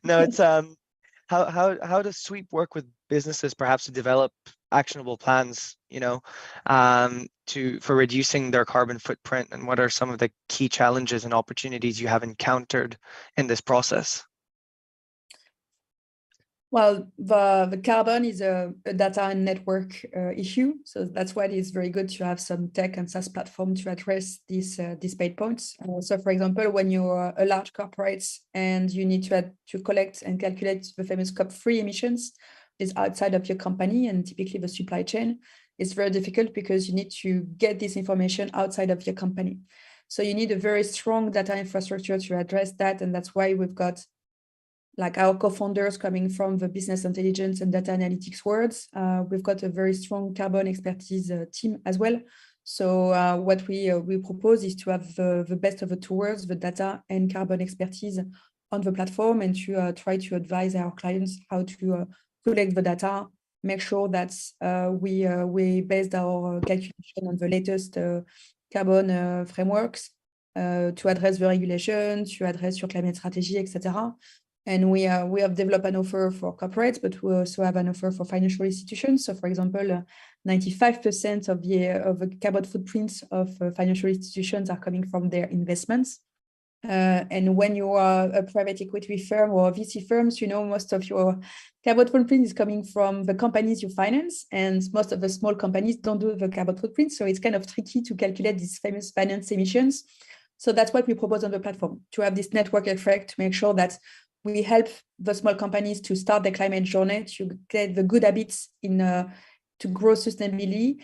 Speaker 1: No, it's how does Sweep work with businesses perhaps to develop actionable plans, for reducing their carbon footprint, and what are some of the key challenges and opportunities you have encountered in this process?
Speaker 12: Well, the carbon is a data and network issue. So that's why it's very good to have some tech and SaaS platform to address these pain points. So for example, when you're a large corporate and you need to collect and calculate the famous Scope 3 emissions is outside of your company and typically the supply chain, it's very difficult because you need to get this information outside of your company. So you need a very strong data infrastructure to address that. And that's why we've got like our co-founders coming from the business intelligence and data analytics worlds. We've got a very strong carbon expertise team as well. So what we propose is to have the best of the two worlds, the data and carbon expertise on the platform, and to try to advise our clients how to collect the data, make sure that we based our calculation on the latest carbon frameworks to address the regulation, to address your climate strategy, etc. And we have developed an offer for corporates, but we also have an offer for financial institutions. So, for example, 95% of the carbon footprints of financial institutions are coming from their investments. And when you are a private equity firm or VC firms, most of your carbon footprint is coming from the companies you finance, and most of the small companies don't do the carbon footprint. So it's kind of tricky to calculate these famous finance emissions. So that's what we propose on the platform, to have this network effect, to make sure that we help the small companies to start their climate journey, to get the good habits to grow sustainably,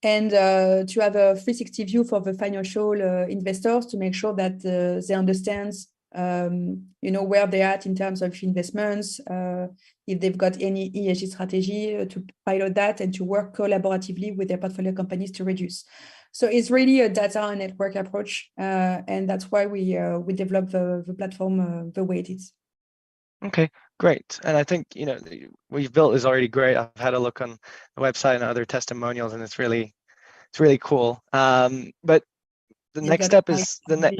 Speaker 12: and to have a 360 view for the financial investors to make sure that they understand, where they're at in terms of investments, if they've got any ESG strategy to pilot that, and to work collaboratively with their portfolio companies to reduce. So it's really a data and network approach, and that's why we developed the platform the way it is.
Speaker 1: Okay, great. And I think, what you've built is already great. I've had a look on the website and other testimonials, and it's really cool. But the next step is the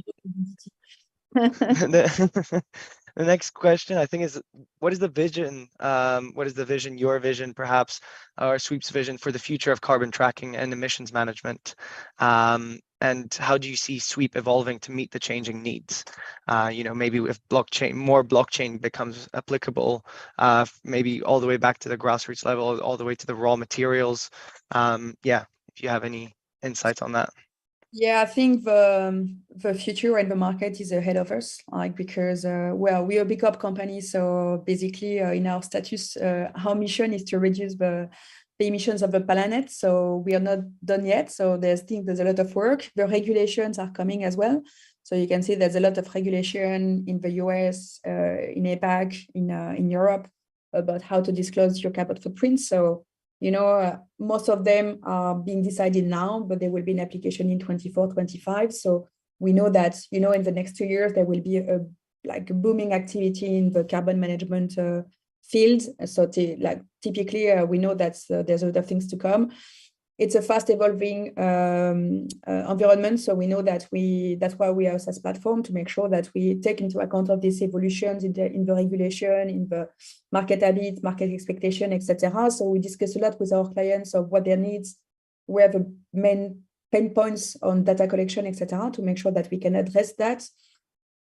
Speaker 1: next question, I think, is what is the vision? What is the vision, your vision, perhaps, or Sweep's vision for the future of carbon tracking and emissions management? And how do you see Sweep evolving to meet the changing needs? Maybe if more blockchain becomes applicable, maybe all the way back to the grassroots level, all the way to the raw materials. If you have any insights on that.
Speaker 12: Yeah, I think the future and the market is ahead of us, because we're a big up company, so basically in our status, our mission is to reduce the emissions of the planet. So we are not done yet. So there's a lot of work. The regulations are coming as well. So you can see there's a lot of regulation in the US, in APAC, in Europe, about how to disclose your carbon footprint. So most of them are being decided now, but there will be an application in 24, 25. So we know that, in the next 2 years, there will be a booming activity in the carbon management field. So typically, we know that there's a lot of things to come. It's a fast evolving environment. So we know that that's why we have a SaaS platform, to make sure that we take into account of these evolutions in the regulation, in the market habits, market expectation, etc. So we discuss a lot with our clients of what their needs, where the main pain points on data collection, etc., to make sure that we can address that.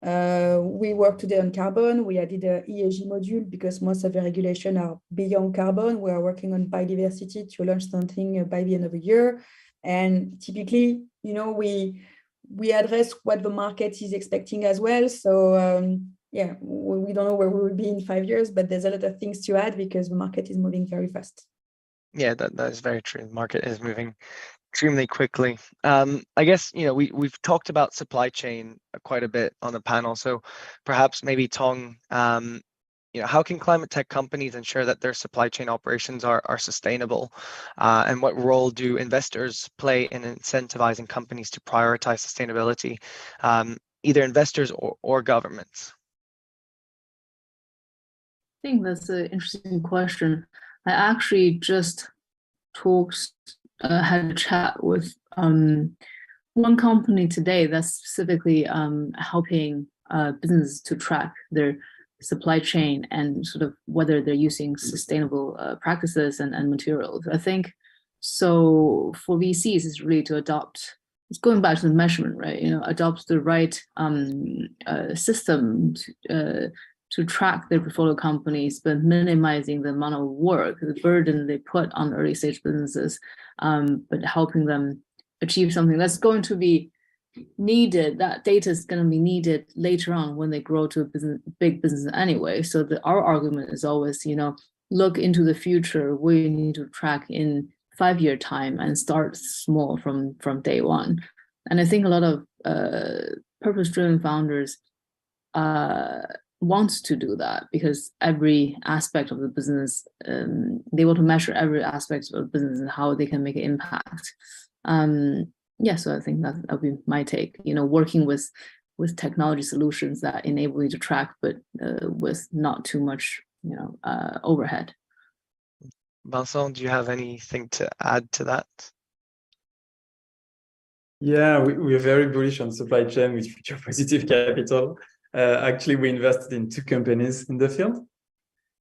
Speaker 12: We work today on carbon. We added an ESG module because most of the regulation are beyond carbon. We are working on biodiversity to launch something by the end of the year. And typically, we address what the market is expecting as well. So we don't know where we will be in 5 years, but there's a lot of things to add because the market is moving very fast.
Speaker 1: Yeah, that is very true. The market is moving extremely quickly. I guess, we've talked about supply chain quite a bit on the panel. So perhaps maybe Tong, how can climate tech companies ensure that their supply chain operations are sustainable? And what role do investors play in incentivizing companies to prioritize sustainability, either investors or governments?
Speaker 15: I think that's an interesting question. I actually just had a chat with one company today that's specifically helping businesses to track their supply chain and sort of whether they're using sustainable practices and materials. I think so for VCs is really to adopt, it's going back to the measurement, right? Adopt the right system to track their portfolio companies, but minimizing the amount of work, the burden they put on early stage businesses, but helping them achieve something that's going to be needed. That data is going to be needed later on when they grow to a big business anyway. So our argument is always, look into the future. We need to track in 5-year time and start small from day one. And I think a lot of purpose-driven founders want to do that because every aspect of the business, they want to measure every aspect of the business and how they can make an impact. So I think that would be my take. Working with technology solutions that enable you to track, but with not too much, overhead.
Speaker 1: Vincent, do you have anything to add to that?
Speaker 13: Yeah, we're very bullish on supply chain with future positive capital. Actually, we invested in 2 companies in the field.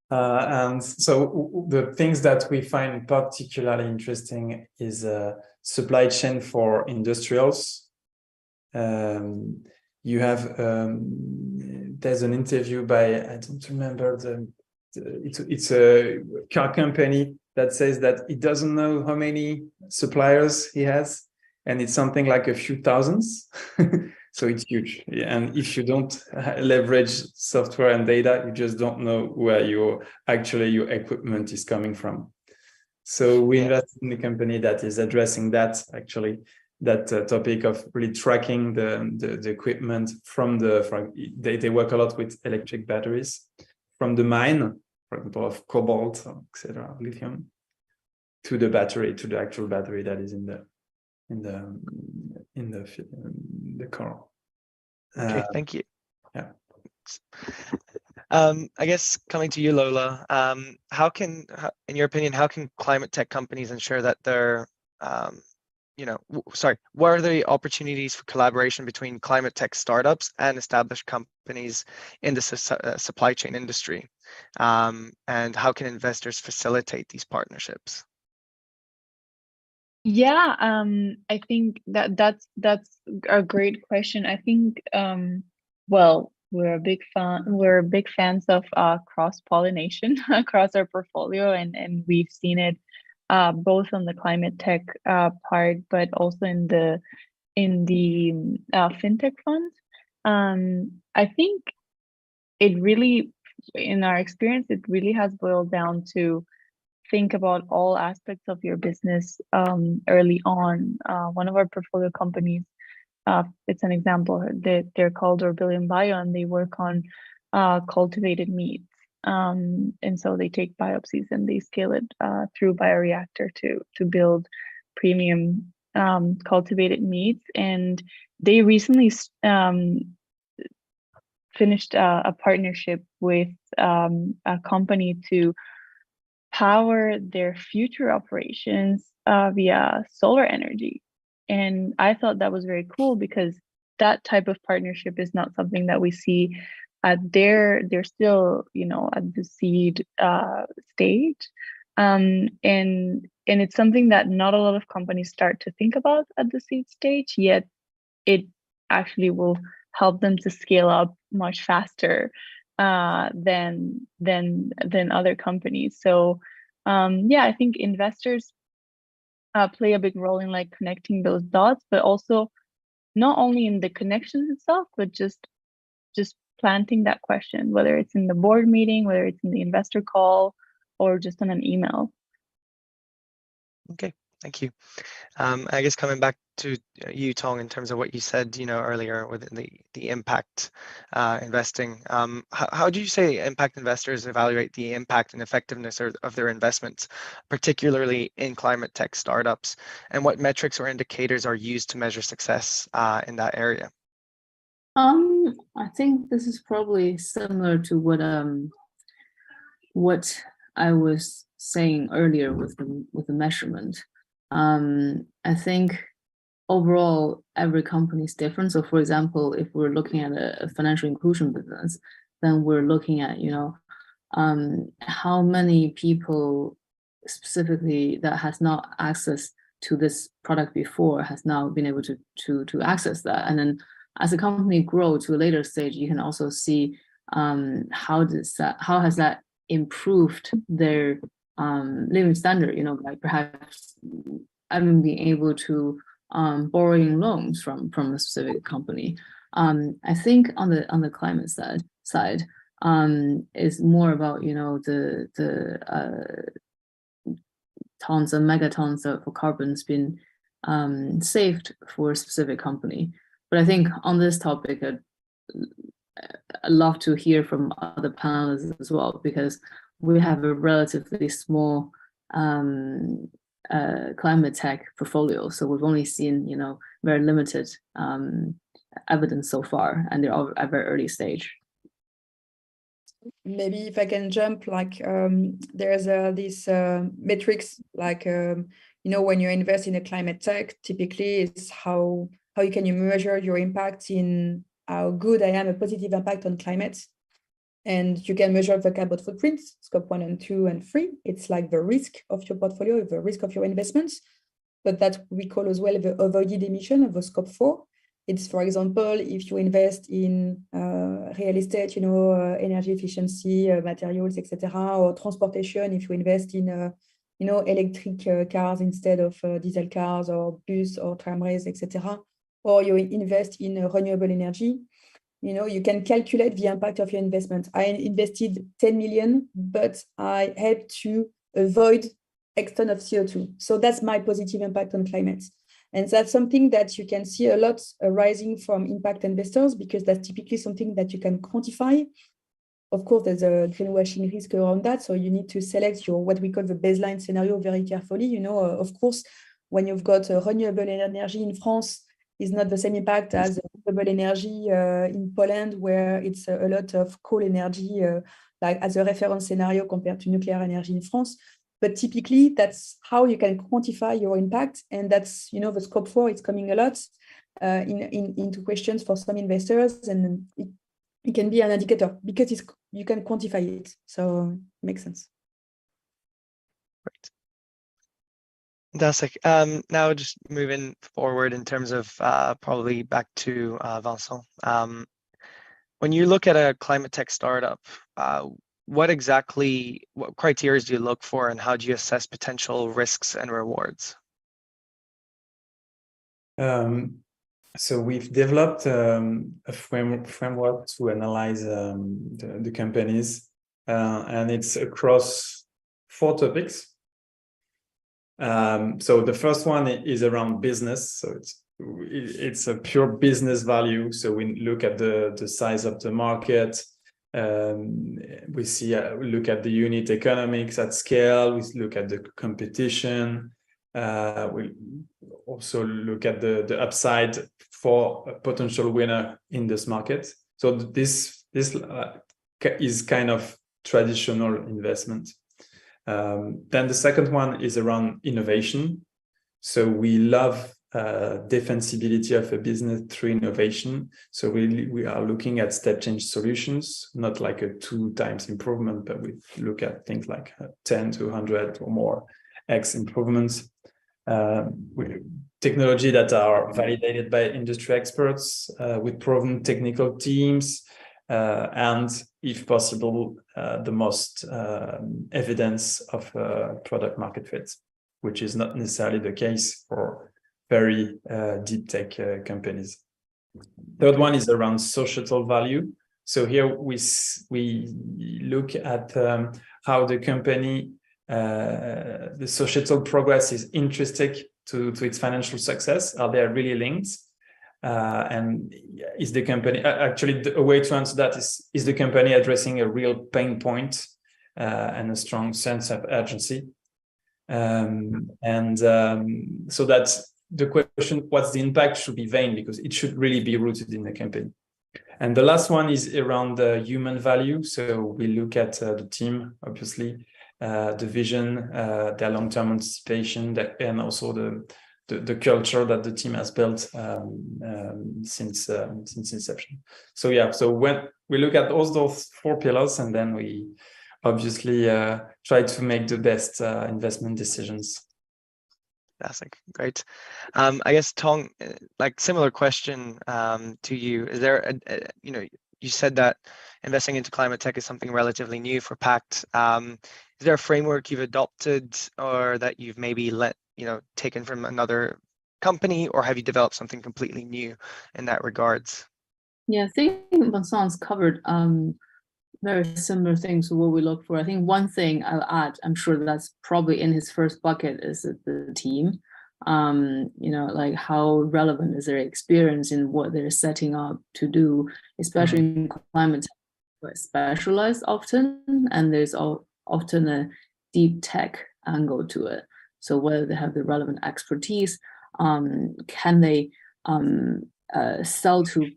Speaker 13: And so the things that we find particularly interesting is supply chain for industrials. You have, there's an interview by, I don't remember, it's a car company that says that he doesn't know how many suppliers he has, and it's something like a few thousands. So it's huge. And if you don't leverage software and data, you just don't know where your equipment is coming from. So we invested in a company that is addressing that, that topic of really tracking the equipment from they work a lot with electric batteries from the mine, for example, of cobalt, etc., lithium, to the battery, to the actual battery that is in the car.
Speaker 1: Okay, thank you.
Speaker 13: Yeah.
Speaker 1: I guess coming to you, Lola, in your opinion, how can climate tech companies ensure that they're, what are the opportunities for collaboration between climate tech startups and established companies in the supply chain industry? And how can investors facilitate these partnerships?
Speaker 14: Yeah, I think that's a great question. I think we're big fans of cross-pollination across our portfolio, and we've seen it both on the climate tech part, but also in the fintech funds. I think it really, in our experience, it really has boiled down to think about all aspects of your business early on. One of our portfolio companies, it's an example, they're called Orbillion Bio, and they work on cultivated meats. And so they take biopsies and they scale it through bioreactor to build premium cultivated meats. And they recently finished a partnership with a company to power their future operations via solar energy. And I thought that was very cool because that type of partnership is not something that we see at they're still, at the seed stage. And it's something that not a lot of companies start to think about at the seed stage, yet it actually will help them to scale up much faster than other companies. So I think investors play a big role in connecting those dots, but also not only in the connections itself, but just planting that question, whether it's in the board meeting, whether it's in the investor call, or just on an email.
Speaker 1: Okay, thank you. I guess coming back to you, Tong, in terms of what you said, earlier with the impact investing, how do you say impact investors evaluate the impact and effectiveness of their investments, particularly in climate tech startups, and what metrics or indicators are used to measure success in that area?
Speaker 15: I think this is probably similar to what I was saying earlier with the measurement. I think overall, every company is different. So for example, if we're looking at a financial inclusion business, then we're looking at, how many people specifically that has not access to this product before has now been able to access that. And then as a company grow to a later stage, you can also see how has that improved their living standard, like perhaps having been able to borrowing loans from a specific company. I think on the climate side is more about the tons and megatons of carbon's been saved for a specific company. But I think on this topic, I'd love to hear from other panelists as well, because we have a relatively small climate tech portfolio. So we've only seen, very limited evidence so far, and they're all at a very early stage.
Speaker 12: Maybe if I can jump, there's this metrics, when you invest in a climate tech, typically it's how you can measure your impact in how good I am, a positive impact on climate. And you can measure the carbon footprint, scope 1 and 2 and 3. It's like the risk of your portfolio, the risk of your investments. But that we call as well the avoided emission of the scope 4. It's, for example, if you invest in real estate, energy efficiency, materials, etc., or transportation, if you invest in, electric cars instead of diesel cars or bus or tramways, etc., or you invest in renewable energy, you can calculate the impact of your investment. I invested 10 million, but I helped to avoid X ton of CO2. So that's my positive impact on climate. And that's something that you can see a lot arising from impact investors, because that's typically something that you can quantify. Of course, there's a greenwashing risk around that. So you need to select your what we call the baseline scenario very carefully. Of course, when you've got renewable energy in France, is not the same impact as renewable energy in Poland, where it's a lot of coal energy, like as a reference scenario compared to nuclear energy in France. But typically, that's how you can quantify your impact. And that's, the scope 4, it's coming a lot into questions for some investors. And it can be an indicator because you can quantify it. So it makes sense.
Speaker 1: Great. Fantastic. Now just moving forward in terms of probably back to Vincent. When you look at a climate tech startup, what criteria do you look for, and how do you assess potential risks and rewards?
Speaker 13: So we've developed a framework to analyze the companies, and it's across 4 topics. So the first one is around business. So it's a pure business value. So we look at the size of the market. We look at the unit economics at scale. We look at the competition. We also look at the upside for a potential winner in this market. So this is kind of traditional investment. Then the second one is around innovation. So we love defensibility of a business through innovation. So we are looking at step change solutions, not like a 2 times improvement, but we look at things like 10 to 100 or more X improvements. Technology that are validated by industry experts with proven technical teams, and if possible, the most evidence of product market fit, which is not necessarily the case for very deep tech companies. Third one is around societal value. So here we look at how the company, the societal progress is intrinsic to its financial success. Are they really linked? And is the company, actually a way to answer that is the company addressing a real pain point and a strong sense of urgency? So that's the question, what's the impact should be vain, because it should really be rooted in the company. And the last one is around the human value. So we look at the team, obviously, the vision, their long-term anticipation, and also the culture that the team has built since inception. So yeah, so when we look at all those 4 pillars, and then we obviously try to make the best investment decisions.
Speaker 1: Fantastic, great. I guess Tong, like similar question to you. Is there you said that investing into climate tech is something relatively new for Pact. Is there a framework you've adopted or that you've maybe taken from another company, or have you developed something completely new in that regards?
Speaker 16: Yeah, I think Vincent's covered very similar things to what we look for. I think one thing I'll add, I'm sure that's probably in his first bucket, is the team. Like how relevant is their experience in what they're setting up to do, especially in climate tech, specialized often, and there's often a deep tech angle to it. So whether they have the relevant expertise, can they sell to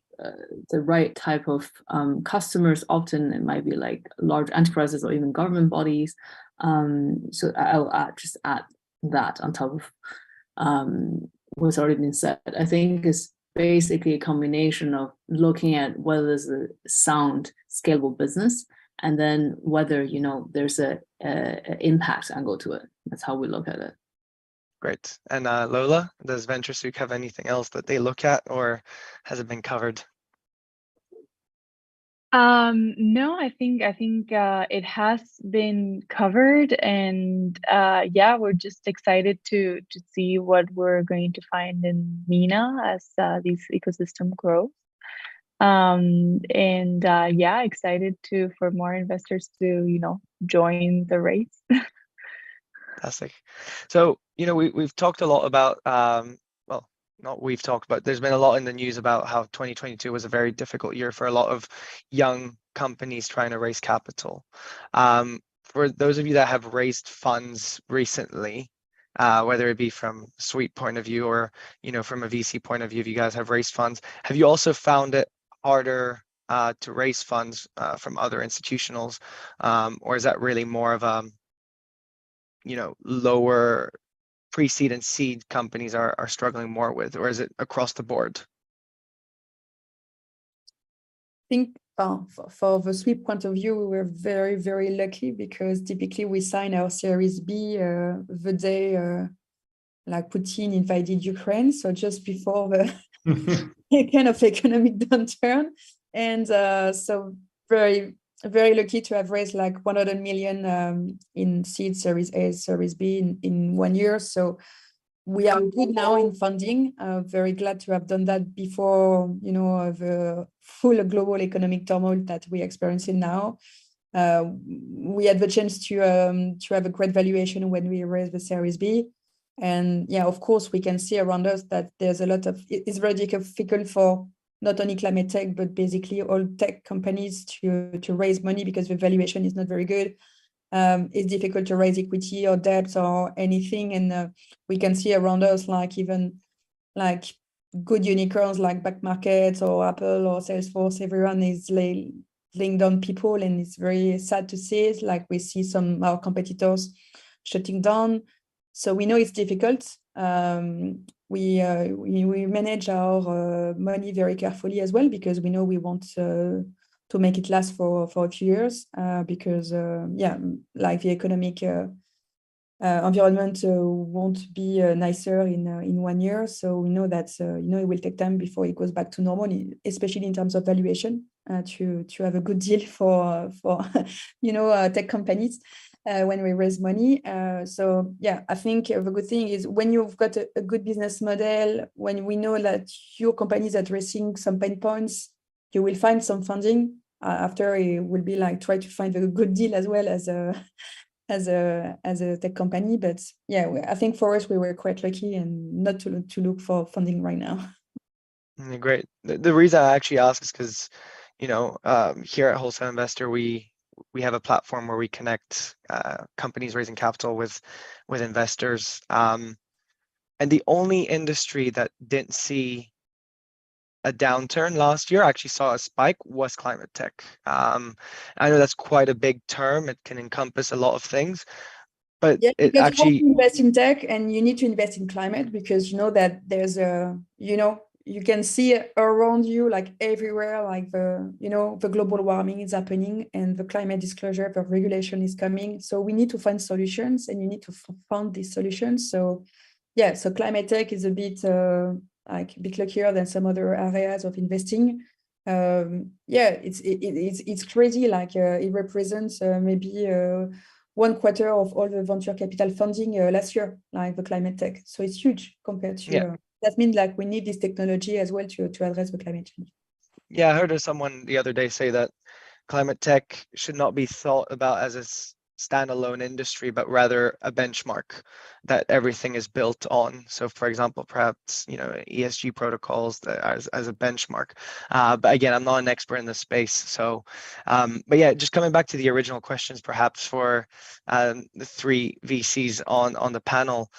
Speaker 16: the right type of customers? Often it might be like large enterprises or even government bodies. So I'll just add that on top of what's already been said. I think it's basically a combination of looking at whether there's a sound, scalable business, and then whether there's a impact angle to it. That's how we look at it.
Speaker 1: Great. And Lola, does VentureSuq have anything else that they look at, or has it been covered?
Speaker 14: No, I think it has been covered, and yeah, we're just excited to see what we're going to find in MENA as this ecosystem grows. And yeah, excited for more investors to join the race.
Speaker 1: Fantastic. So we've talked a lot about there's been a lot in the news about how 2022 was a very difficult year for a lot of young companies trying to raise capital. For those of you that have raised funds recently, whether it be from a Sweep point of view or from a VC point of view, if you guys have raised funds, have you also found it harder to raise funds from other institutionals, or is that really more of a lower pre-seed and seed companies are struggling more with, or is it across the board?
Speaker 12: I think for the Sweep point of view, we were very, very lucky because typically we sign our Series B the day like Putin invaded Ukraine, so just before the kind of economic downturn. And so very, very lucky to have raised like 100 million in seed, Series A, Series B in 1 year. So we are good now in funding. Very glad to have done that before, the full global economic turmoil that we're experiencing now. We had the chance to have a great valuation when we raised the Series B. And yeah, of course, we can see around us that there's a lot of, it's very difficult for not only climate tech, but basically all tech companies to raise money because the valuation is not very good. It's difficult to raise equity or debt or anything. And we can see around us, like even like good unicorns like Back Market or Apple or Salesforce, everyone is laying down people, and it's very sad to see it. Like we see some of our competitors shutting down. So we know it's difficult. We manage our money very carefully as well, because we know we want to make it last for a few years, because like the economic environment won't be nicer in 1 year. So we know that it will take time before it goes back to normal, especially in terms of valuation, to have a good deal for tech companies when we raise money. So yeah, I think the good thing is when you've got a good business model, when we know that your company is addressing some pain points, you will find some funding. After it will be like try to find a good deal as well as a tech company. But yeah, I think for us we were quite lucky and not to look for funding right now.
Speaker 1: Great. The reason I actually ask is because here at Wholesale Investor we have a platform where we connect companies raising capital with investors, and the only industry that didn't see a downturn last year actually saw a spike was climate tech. I know that's quite a big term. It can encompass a lot of things, but
Speaker 12: Yeah,
Speaker 1: it
Speaker 12: because you
Speaker 1: actually,
Speaker 12: want to invest in tech and you need to invest in climate because you know that there's a, you can see around you, like everywhere, like the global warming is happening and the climate disclosure, the regulation is coming. So we need to find solutions and you need to fund these solutions. So yeah, so climate tech is a bit like a bit luckier than some other areas of investing. Yeah, it's crazy. Like it represents maybe 1/4 of all the venture capital funding last year, like the climate tech. So it's huge compared to.
Speaker 1: yeah.
Speaker 12: That means like we need this technology as well to address the climate change.
Speaker 1: Yeah, I heard of someone the other day say that climate tech should not be thought about as a standalone industry, but rather a benchmark that everything is built on. So, for example, perhaps ESG protocols as a benchmark. But again, I'm not an expert in this space. So, but yeah, just coming back to the original questions, perhaps for the 3 VCs on the panel,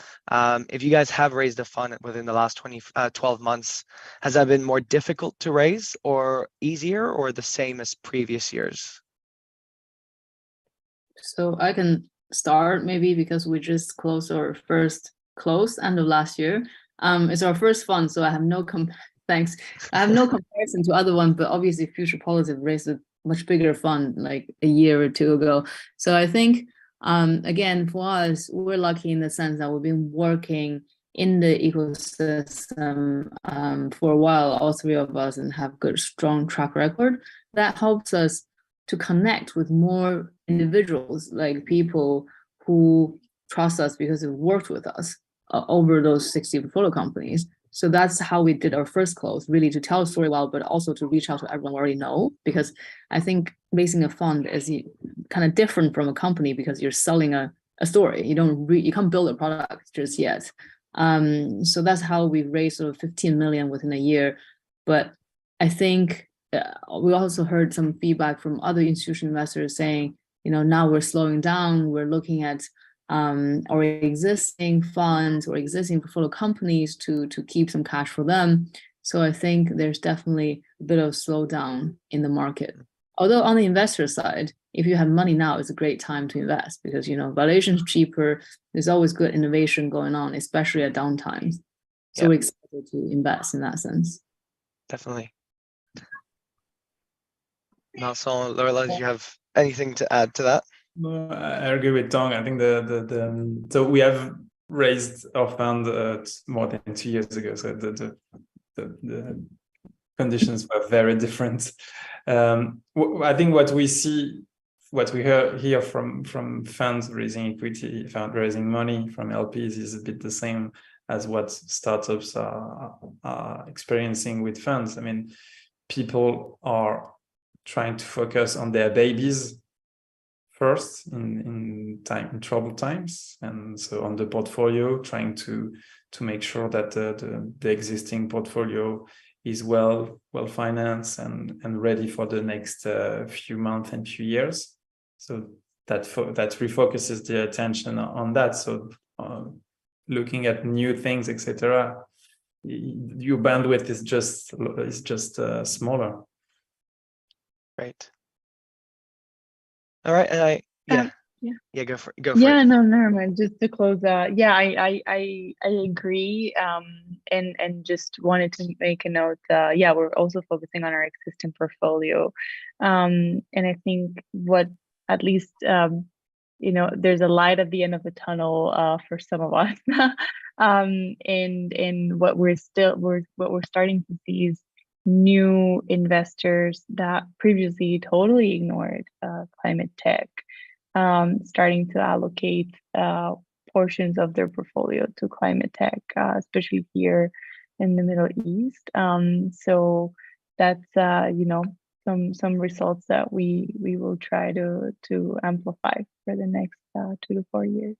Speaker 1: if you guys have raised a fund within the last 12 months, has that been more difficult to raise, or easier, or the same as previous years?
Speaker 16: So I can start maybe because we just closed our first close end of last year. It's our first fund, so I have no thanks. I have no comparison to other ones, but obviously Future Positive raised a much bigger fund like a year or two ago. So I think again, for us, we're lucky in the sense that we've been working in the ecosystem for a while, all 3 of us, and have good, strong track record. That helps us to connect with more individuals, like people who trust us because they've worked with us over those 60 portfolio companies. So that's how we did our first close, really to tell a story well, but also to reach out to everyone we already know. Because I think raising a fund is kind of different from a company because you're selling a story. You can't build a product just yet. So that's how we raised sort of 15 million within a year. But I think we also heard some feedback from other institutional investors saying, now we're slowing down, we're looking at our existing funds or existing portfolio companies to keep some cash for them. So I think there's definitely a bit of slowdown in the market. Although on the investor side, if you have money now, it's a great time to invest because valuation's cheaper. There's always good innovation going on, especially at down times. So we're excited to invest in that sense.
Speaker 1: Definitely. Vincent, Lorela, do you have anything to add to that?
Speaker 13: I agree with Tong. I think so we have raised our fund more than 2 years ago. So the conditions were very different. I think what we hear from funds raising equity, fundraising money from LPs is a bit the same as what startups are experiencing with funds. I mean, people are trying to focus on their babies first in troubled times, and so on the portfolio, trying to make sure that the existing portfolio is well financed and ready for the next few months and few years. So that refocuses the attention on that. So looking at new things, etc., your bandwidth is just smaller.
Speaker 1: Right. All right, and go for it.
Speaker 14: No, never mind. Just to close out, I agree. And just wanted to make a note. We're also focusing on our existing portfolio, and I think what at least there's a light at the end of the tunnel for some of us. And what we're starting to see is new investors that previously totally ignored climate tech, starting to allocate portions of their portfolio to climate tech, especially here in the Middle East. So that's some results that we will try to amplify for the next 2 to 4 years.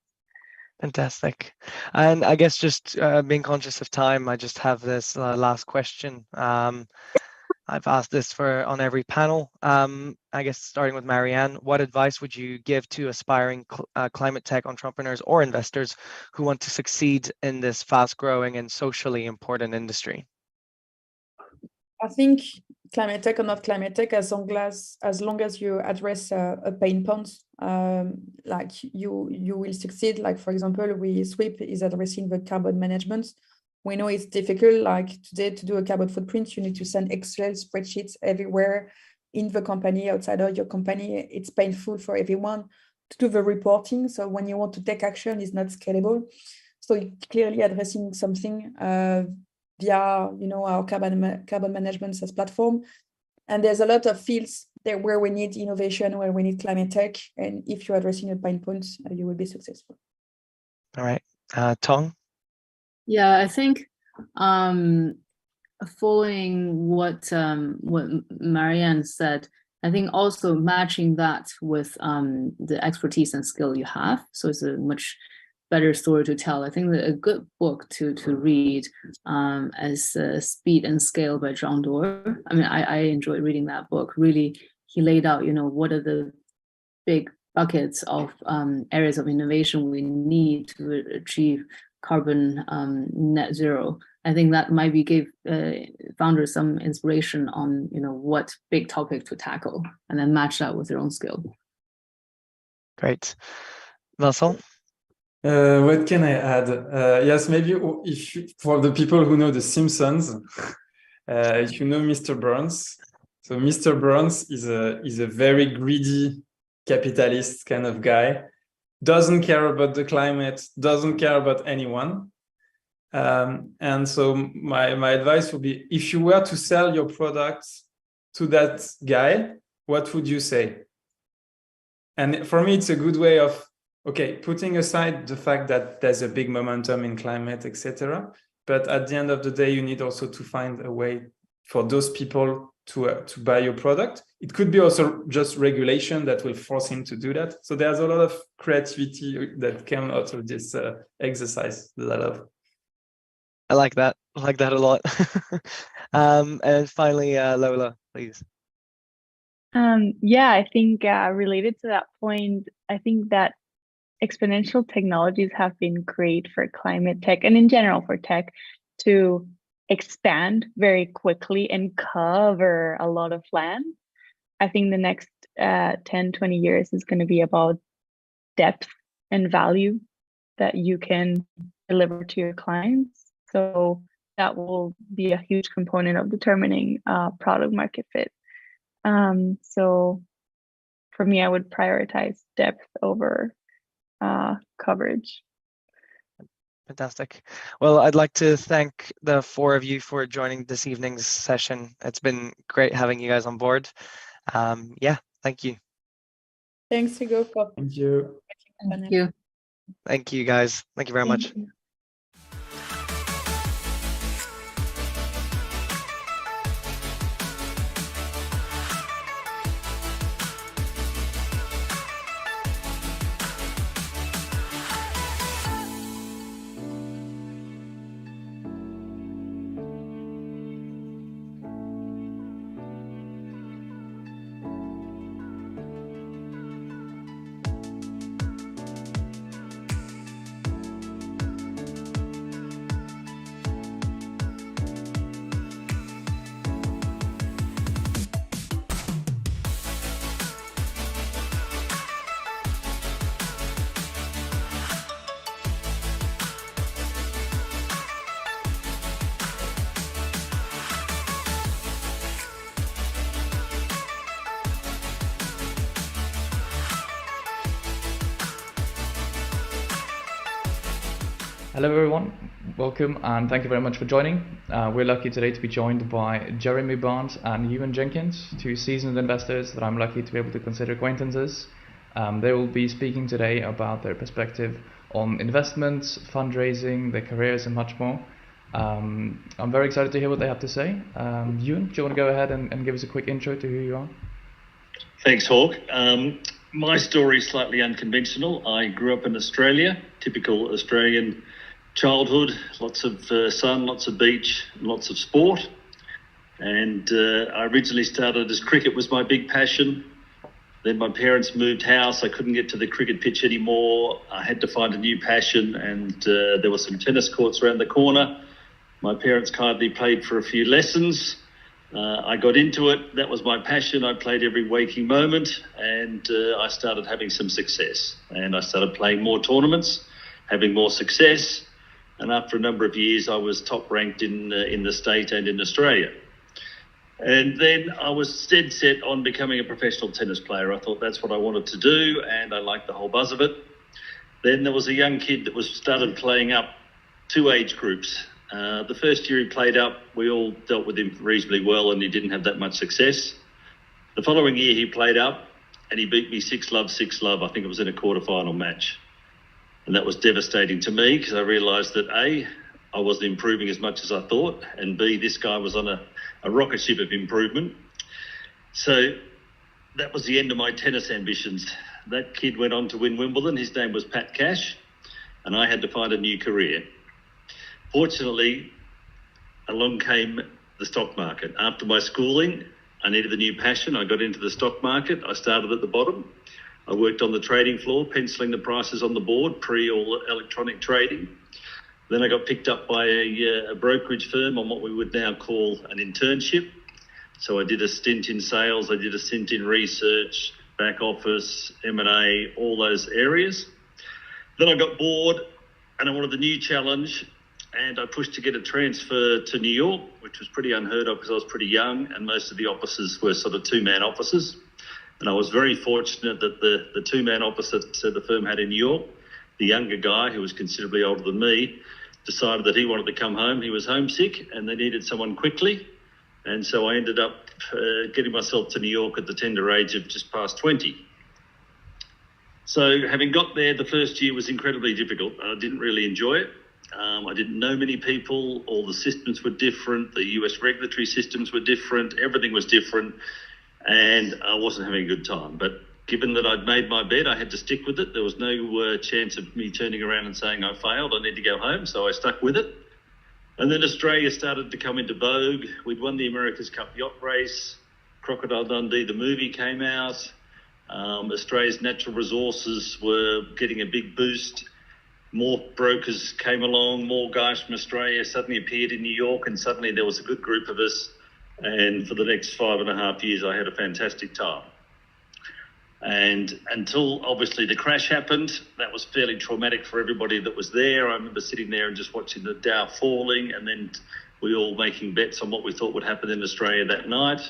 Speaker 1: Fantastic. And I guess just being conscious of time, I just have this last question. I've asked this on every panel. I guess starting with Marianne, what advice would you give to aspiring climate tech entrepreneurs or investors who want to succeed in this fast-growing and socially important industry?
Speaker 12: I think climate tech or not climate tech, as long as you address a pain point, like you will succeed. Like, for example, SWIP is addressing the carbon management. We know it's difficult, like today, to do a carbon footprint, you need to send Excel spreadsheets everywhere in the company, outside of your company. It's painful for everyone to do the reporting. So when you want to take action, it's not scalable. So you're clearly addressing something via, our carbon management as platform. And there's a lot of fields there where we need innovation, where we need climate tech. And if you're addressing a pain point, you will be successful.
Speaker 1: All right. Tong?
Speaker 16: Yeah, I think following what Marianne said, I think also matching that with the expertise and skill you have. So it's a much better story to tell. I think that a good book to read is Speed and Scale by John Doerr. I mean, I enjoyed reading that book. Really, he laid out, what are the big buckets of areas of innovation we need to achieve carbon net zero. I think that might give founders some inspiration on, what big topic to tackle, and then match that with their own skill.
Speaker 1: Great. Vincent?
Speaker 13: What can I add? Yes, maybe for the people who know The Simpsons, if you know Mr. Burns. So Mr. Burns is a very greedy capitalist kind of guy. Doesn't care about the climate, doesn't care about anyone. And so my advice would be, if you were to sell your products to that guy, what would you say? And for me, it's a good way of, putting aside the fact that there's a big momentum in climate, etc. But at the end of the day, you need also to find a way for those people to buy your product. It could be also just regulation that will force him to do that. So there's a lot of creativity that came out of this exercise that I love.
Speaker 1: I like that. I like that a lot. And finally, Lola, please.
Speaker 14: Yeah, I think related to that point, I think that exponential technologies have been great for climate tech and in general for tech to expand very quickly and cover a lot of land. I think the next 10, 20 years is going to be about depth and value that you can deliver to your clients. So that will be a huge component of determining product market fit. So for me, I would prioritize depth over coverage.
Speaker 1: Fantastic. Well, I'd like to thank the four of you for joining this evening's session. It's been great having you guys on board. Thank you.
Speaker 12: Thanks, Hugo.
Speaker 13: Thank you.
Speaker 16: Thank you.
Speaker 1: Thank you, guys. Thank you very much.
Speaker 12: You.
Speaker 17: Hello everyone, welcome and thank you very much for joining. We're lucky today to be joined by Jeremy Barnes and Ewan Jenkins, two seasoned investors that I'm lucky to be able to consider acquaintances. They will be speaking today about their perspective on investments, fundraising, their careers and much more. I'm very excited to hear what they have to say. Ewan, do you want to go ahead and give us a quick intro to who you are?
Speaker 18: Thanks, Hawk. My story is slightly unconventional. I grew up in Australia, typical Australian childhood, lots of sun, lots of beach, lots of sport. And I originally started as cricket was my big passion. Then my parents moved house. I couldn't get to the cricket pitch anymore. I had to find a new passion, and there were some tennis courts around the corner. My parents kindly paid for a few lessons. I got into it. That was my passion. I played every waking moment, and I started having some success. And I started playing more tournaments, having more success. And after a number of years, I was top ranked in the state and in Australia. And then I was dead set on becoming a professional tennis player. I thought that's what I wanted to do, and I liked the whole buzz of it. Then there was a young kid that started playing up 2 age groups. The first year he played up, we all dealt with him reasonably well, and he didn't have that much success. The following year he played up, and he beat me 6-love, 6-love. I think it was in a quarterfinal match. And that was devastating to me, because I realised that A, I wasn't improving as much as I thought, and B, this guy was on a rocket ship of improvement. So that was the end of my tennis ambitions. That kid went on to win Wimbledon. His name was Pat Cash, and I had to find a new career. Fortunately, along came the stock market. After my schooling, I needed a new passion. I got into the stock market. I started at the bottom. I worked on the trading floor, penciling the prices on the board, pre-all electronic trading. Then I got picked up by a brokerage firm on what we would now call an internship. So I did a stint in sales, I did a stint in research, back office, M&A, all those areas. Then I got bored and I wanted a new challenge, and I pushed to get a transfer to New York, which was pretty unheard of because I was pretty young, and most of the offices were sort of 2-man offices. And I was very fortunate that the 2-man office that the firm had in New York, the younger guy, who was considerably older than me, decided that he wanted to come home. He was homesick and they needed someone quickly. And so I ended up getting myself to New York at the tender age of just past 20. So having got there, the first year was incredibly difficult. I didn't really enjoy it. I didn't know many people. All the systems were different. The US regulatory systems were different. Everything was different. And I wasn't having a good time. But given that I'd made my bed, I had to stick with it. There was no chance of me turning around and saying I failed. I need to go home. So I stuck with it. And then Australia started to come into vogue. We'd won the America's Cup yacht race. Crocodile Dundee, the movie, came out. Australia's natural resources were getting a big boost. More brokers came along. More guys from Australia suddenly appeared in New York, and suddenly there was a good group of us. And for the next 5.5 years, I had a fantastic time. And until obviously the crash happened, that was fairly traumatic for everybody that was there. I remember sitting there and just watching the Dow falling, and then we all making bets on what we thought would happen in Australia that night.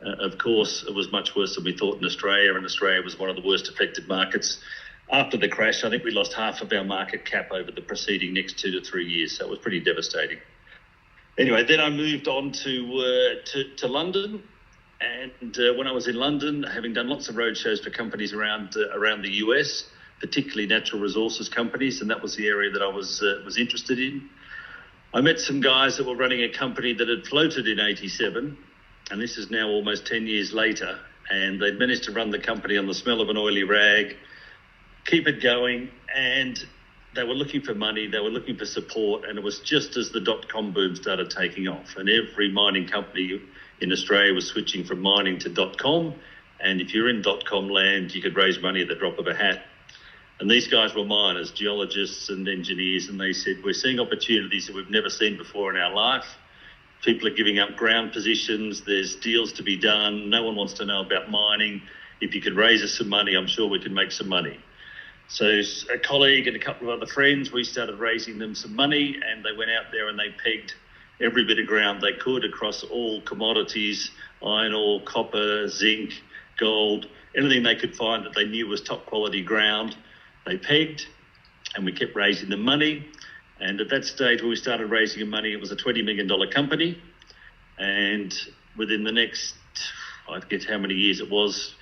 Speaker 18: Of course, it was much worse than we thought in Australia, and Australia was one of the worst affected markets. After the crash, I think we lost half of our market cap over the preceding next 2 to 3 years. So it was pretty devastating. Anyway, then I moved on to London. And when I was in London, having done lots of roadshows for companies around the US, particularly natural resources companies, and that was the area that I was interested in, I met some guys that were running a company that had floated in '87, and this is now almost 10 years later, and they'd managed to run the company on the smell of an oily rag, keep it going, and they were looking for money, they were looking for support, and it was just as the dot-com boom started taking off, and every mining company in Australia was switching from mining to .com, and if you're in .com land, you could raise money at the drop of a hat. And these guys were miners, geologists and engineers, and they said, we're seeing opportunities that we've never seen before in our life. People are giving up ground positions, there's deals to be done, no one wants to know about mining. If you could raise us some money, I'm sure we could make some money. So a colleague and a couple of other friends, we started raising them some money, and they went out there and they pegged every bit of ground they could across all commodities, iron ore, copper, zinc, gold, anything they could find that they knew was top quality ground, they pegged, and we kept raising them money. And at that stage when we started raising them money, it was a $20 million company. And within the next, I forget how many years it was,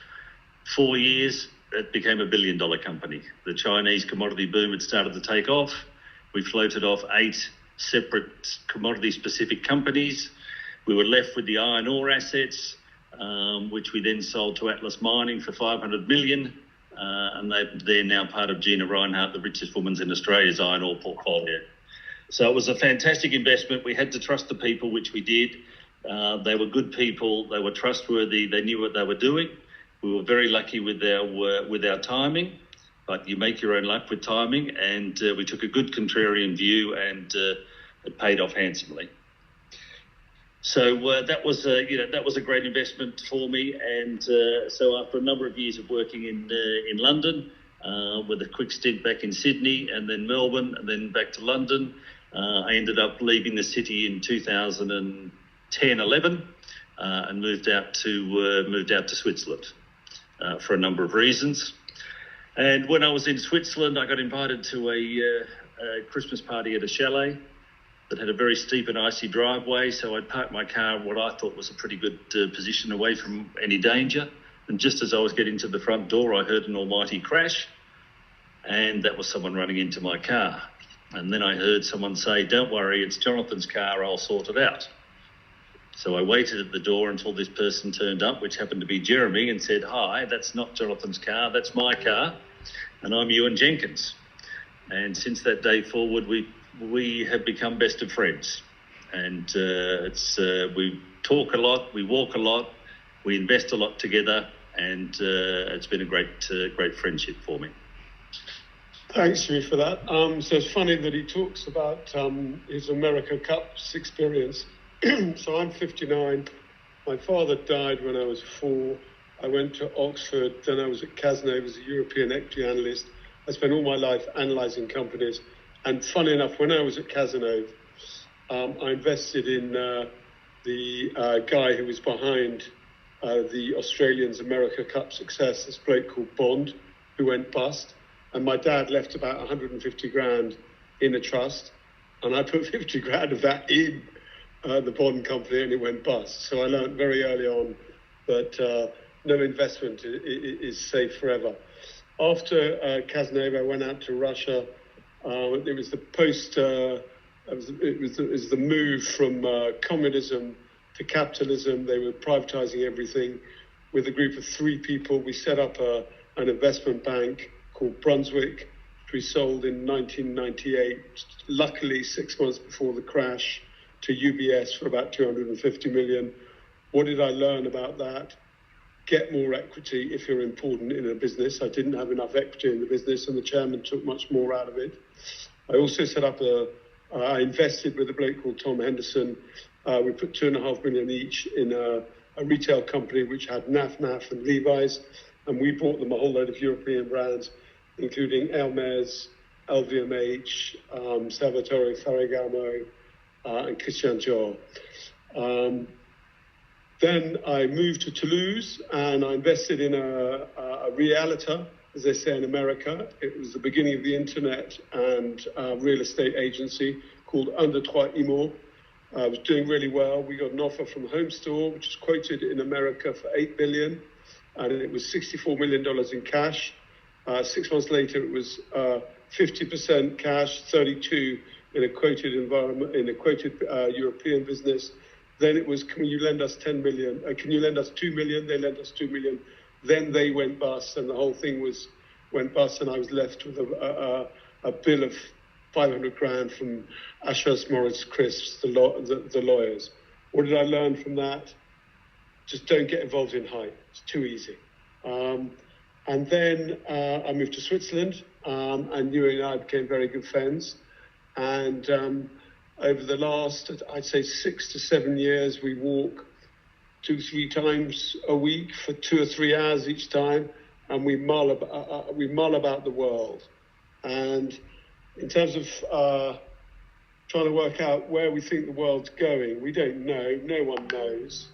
Speaker 18: 4 years, it became a $1 billion company. The Chinese commodity boom had started to take off. We floated off 8 separate commodity-specific companies. We were left with the iron ore assets, which we then sold to Atlas Mining for $500 million, and they're now part of Gina Reinhardt, the richest woman in Australia's iron ore portfolio. So it was a fantastic investment. We had to trust the people, which we did. They were good people. They were trustworthy. They knew what they were doing. We were very lucky with our timing. But you make your own luck with timing, and we took a good contrarian view, and it paid off handsomely. So that was a great investment for me. And so after a number of years of working in London, with a quick stint back in Sydney and then Melbourne and then back to London, I ended up leaving the city in 2010-11 and moved out to Switzerland for a number of reasons. And when I was in Switzerland, I got invited to a Christmas party at a chalet that had a very steep and icy driveway. So I parked my car in what I thought was a pretty good position away from any danger. And just as I was getting to the front door, I heard an almighty crash. And that was someone running into my car. And then I heard someone say, "Don't worry, it's Jonathan's car, I'll sort it out." So I waited at the door until this person turned up, which happened to be Jeremy, and said, "Hi, that's not Jonathan's car, that's my car, and I'm Ewan Jenkins." And since that day forward, we have become best of friends. And we talk a lot, we walk a lot, we invest a lot together, and it's been a great friendship for me.
Speaker 19: Thanks, Hugh, for that. So it's funny that he talks about his America Cups experience. So I'm 59. My father died when I was 4. I went to Oxford, then I was at Cazenove as a European equity analyst. I spent all my life analysing companies. And funny enough, when I was at Cazenove, I invested in the guy who was behind the Australians' America Cup success, this bloke called Bond, who went bust. And my dad left about 150 grand in a trust, and I put 50 grand of that in the bond company, and it went bust. So I learned very early on that no investment is safe forever. After Cazenove, I went out to Russia. It was the the move from communism to capitalism. They were privatizing everything. With a group of 3 people, we set up an investment bank called Brunswick, which we sold in 1998, luckily 6 months before the crash, to UBS for about 250 million. What did I learn about that? Get more equity if you're important in a business. I didn't have enough equity in the business, and the chairman took much more out of it. I also set up I invested with a bloke called Tom Henderson. We put 2.5 million each in a retail company which had NAF and Levi's, and we bought them a whole load of European brands, including Hermès, LVMH, Salvatore Ferragamo, and Christian Dior. Then I moved to Toulouse and I invested in a realtor, as they say in America. It was the beginning of the internet and a real estate agency called Under Trois Immo. I was doing really well. We got an offer from Home Store, which is quoted in America for $8 billion, and it was $64 million in cash. 6 months later, it was 50% cash, 32 in a quoted environment, in a quoted European business. Then it was, can you lend us 10 million? Can you lend us 2 million? They lent us 2 million. Then they went bust, and the whole thing went bust, and I was left with a bill of 500 grand from Ashurst Morris CRIISP, the lawyers. What did I learn from that? Just don't get involved in hype. It's too easy. And then I moved to Switzerland, and you and I became very good friends. And over the last, I'd say 6 to 7 years, we walk 2-3 times a week for 2 or 3 hours each time, and we mull about the world. And in terms of trying to work out where we think the world's going, we don't know. No one knows.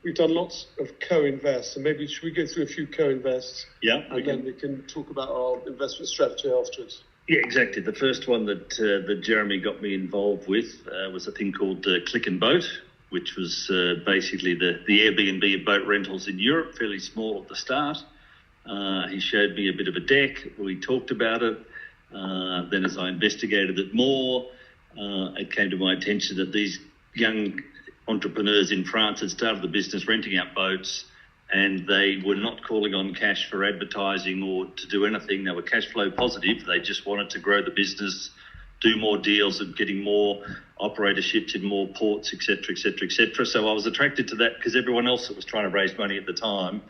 Speaker 19: We've done lots of co-invests, and maybe should we go through a few co-invests?
Speaker 18: Yeah.
Speaker 19: And then we can talk about our investment strategy afterwards.
Speaker 18: Yeah, exactly. The first one that Jeremy got me involved with was a thing called Click and Boat, which was basically the Airbnb of boat rentals in Europe, fairly small at the start. He showed me a bit of a deck. We talked about it. Then as I investigated it more, it came to my attention that these young entrepreneurs in France had started the business renting out boats, and they were not calling on cash for advertising or to do anything. They were cash flow positive. They just wanted to grow the business, do more deals and getting more operatorships in more ports, et cetera, et cetera, et cetera. So I was attracted to that because everyone else that was trying to raise money at the time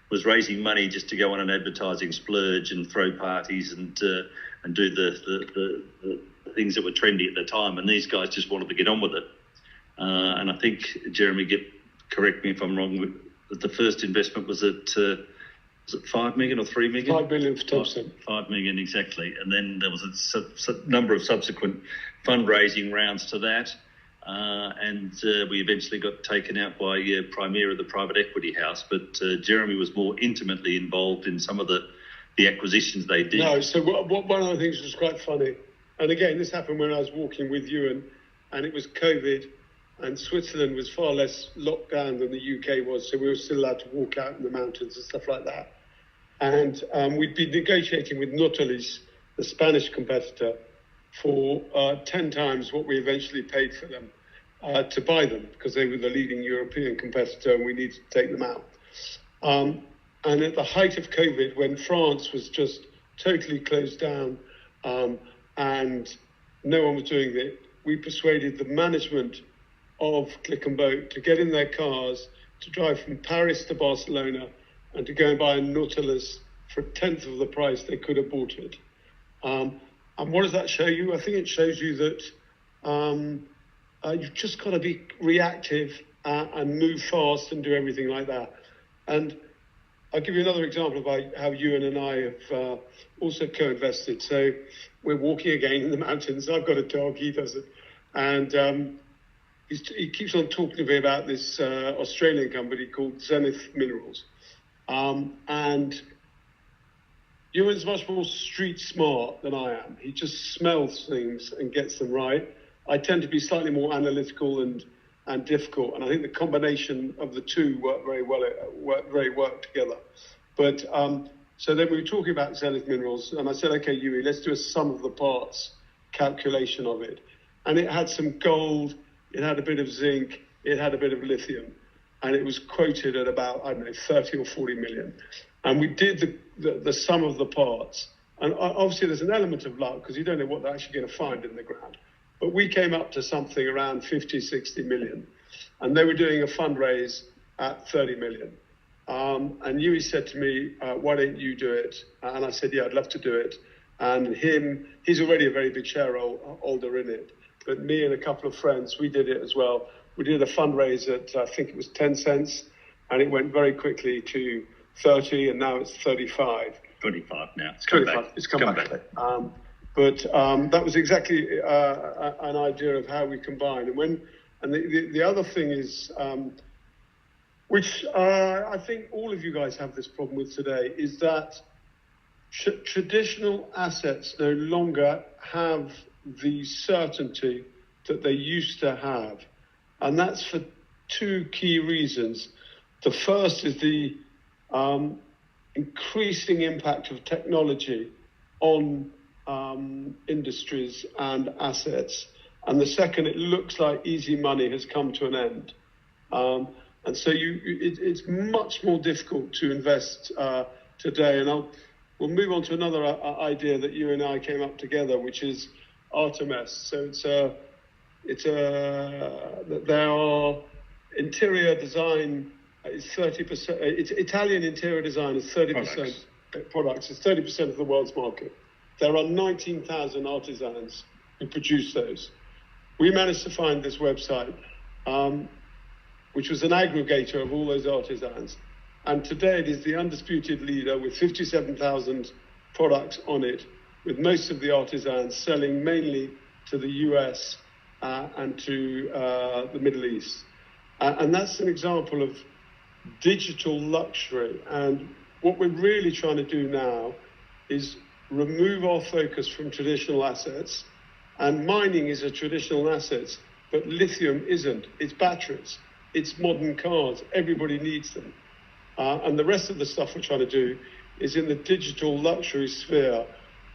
Speaker 18: was raising money just to go on an advertising splurge and throw parties and do the things that were trendy at the time. And these guys just wanted to get on with it. And I think, Jeremy, correct me if I'm wrong, but the first investment was at, was it 5 million or 3 million?
Speaker 19: 5 million for 10%.
Speaker 18: 5 million, exactly. And then there was a number of subsequent fundraising rounds to that. And we eventually got taken out by Primera, the private equity house. But Jeremy was more intimately involved in some of the acquisitions they did.
Speaker 19: No, so one of the things was quite funny, and again, this happened when I was walking with you, and it was COVID, and Switzerland was far less locked down than the UK was, so we were still allowed to walk out in the mountains and stuff like that. And we'd been negotiating with Nautilus, the Spanish competitor, for 10 times what we eventually paid for them to buy them, because they were the leading European competitor and we needed to take them out. And at the height of COVID, when France was just totally closed down and no one was doing it, we persuaded the management of Click and Boat to get in their cars, to drive from Paris to Barcelona, and to go and buy a Nautilus for 1/10 of the price they could have bought it. And what does that show you? I think it shows you that you've just got to be reactive and move fast and do everything like that. And I'll give you another example about how Ewan and I have also co-invested. So we're walking again in the mountains. I've got a dog, he doesn't. And he keeps on talking to me about this Australian company called Zenith Minerals. And Ewan's much more street smart than I am. He just smells things and gets them right. I tend to be slightly more analytical and difficult, and I think the combination of the two work very well together. But so then we were talking about Zenith Minerals, and I said, okay, Ewan, let's do a sum of the parts calculation of it. And it had some gold, it had a bit of zinc, it had a bit of lithium, and it was quoted at about, I don't know, 30 or 40 million. And we did the sum of the parts. And obviously there's an element of luck because you don't know what they're actually going to find in the ground. But we came up to something around 50, 60 million. And they were doing a fundraise at 30 million. And Yui said to me, why don't you do it? And I said, yeah, I'd love to do it. And he's already a very big shareholder in it. But me and a couple of friends, we did it as well. We did a fundraise at, I think it was 10 cents. And it went very quickly to 30, and now it's 35.
Speaker 18: 25 now. It's
Speaker 19: come back. It's come back. But that was exactly an idea of how we combine. And the other thing is, which I think all of you guys have this problem with today, is that traditional assets no longer have the certainty that they used to have. And that's for two key reasons. The first is the increasing impact of technology on industries and assets. And the second, it looks like easy money has come to an end. And so it's much more difficult to invest today. And we'll move on to another idea that you and I came up together, which is Artemis. So there are interior design is 30%. It's Italian interior design is 30% products. It's 30% of the world's market. There are 19,000 artisans who produce those. We managed to find this website, which was an aggregator of all those artisans. And today it is the undisputed leader with 57,000 products on it, with most of the artisans selling mainly to the US and to the Middle East. And that's an example of digital luxury. And what we're really trying to do now is remove our focus from traditional assets. And mining is a traditional asset, but lithium isn't. It's batteries, it's modern cars. Everybody needs them. And the rest of the stuff we're trying to do is in the digital luxury sphere,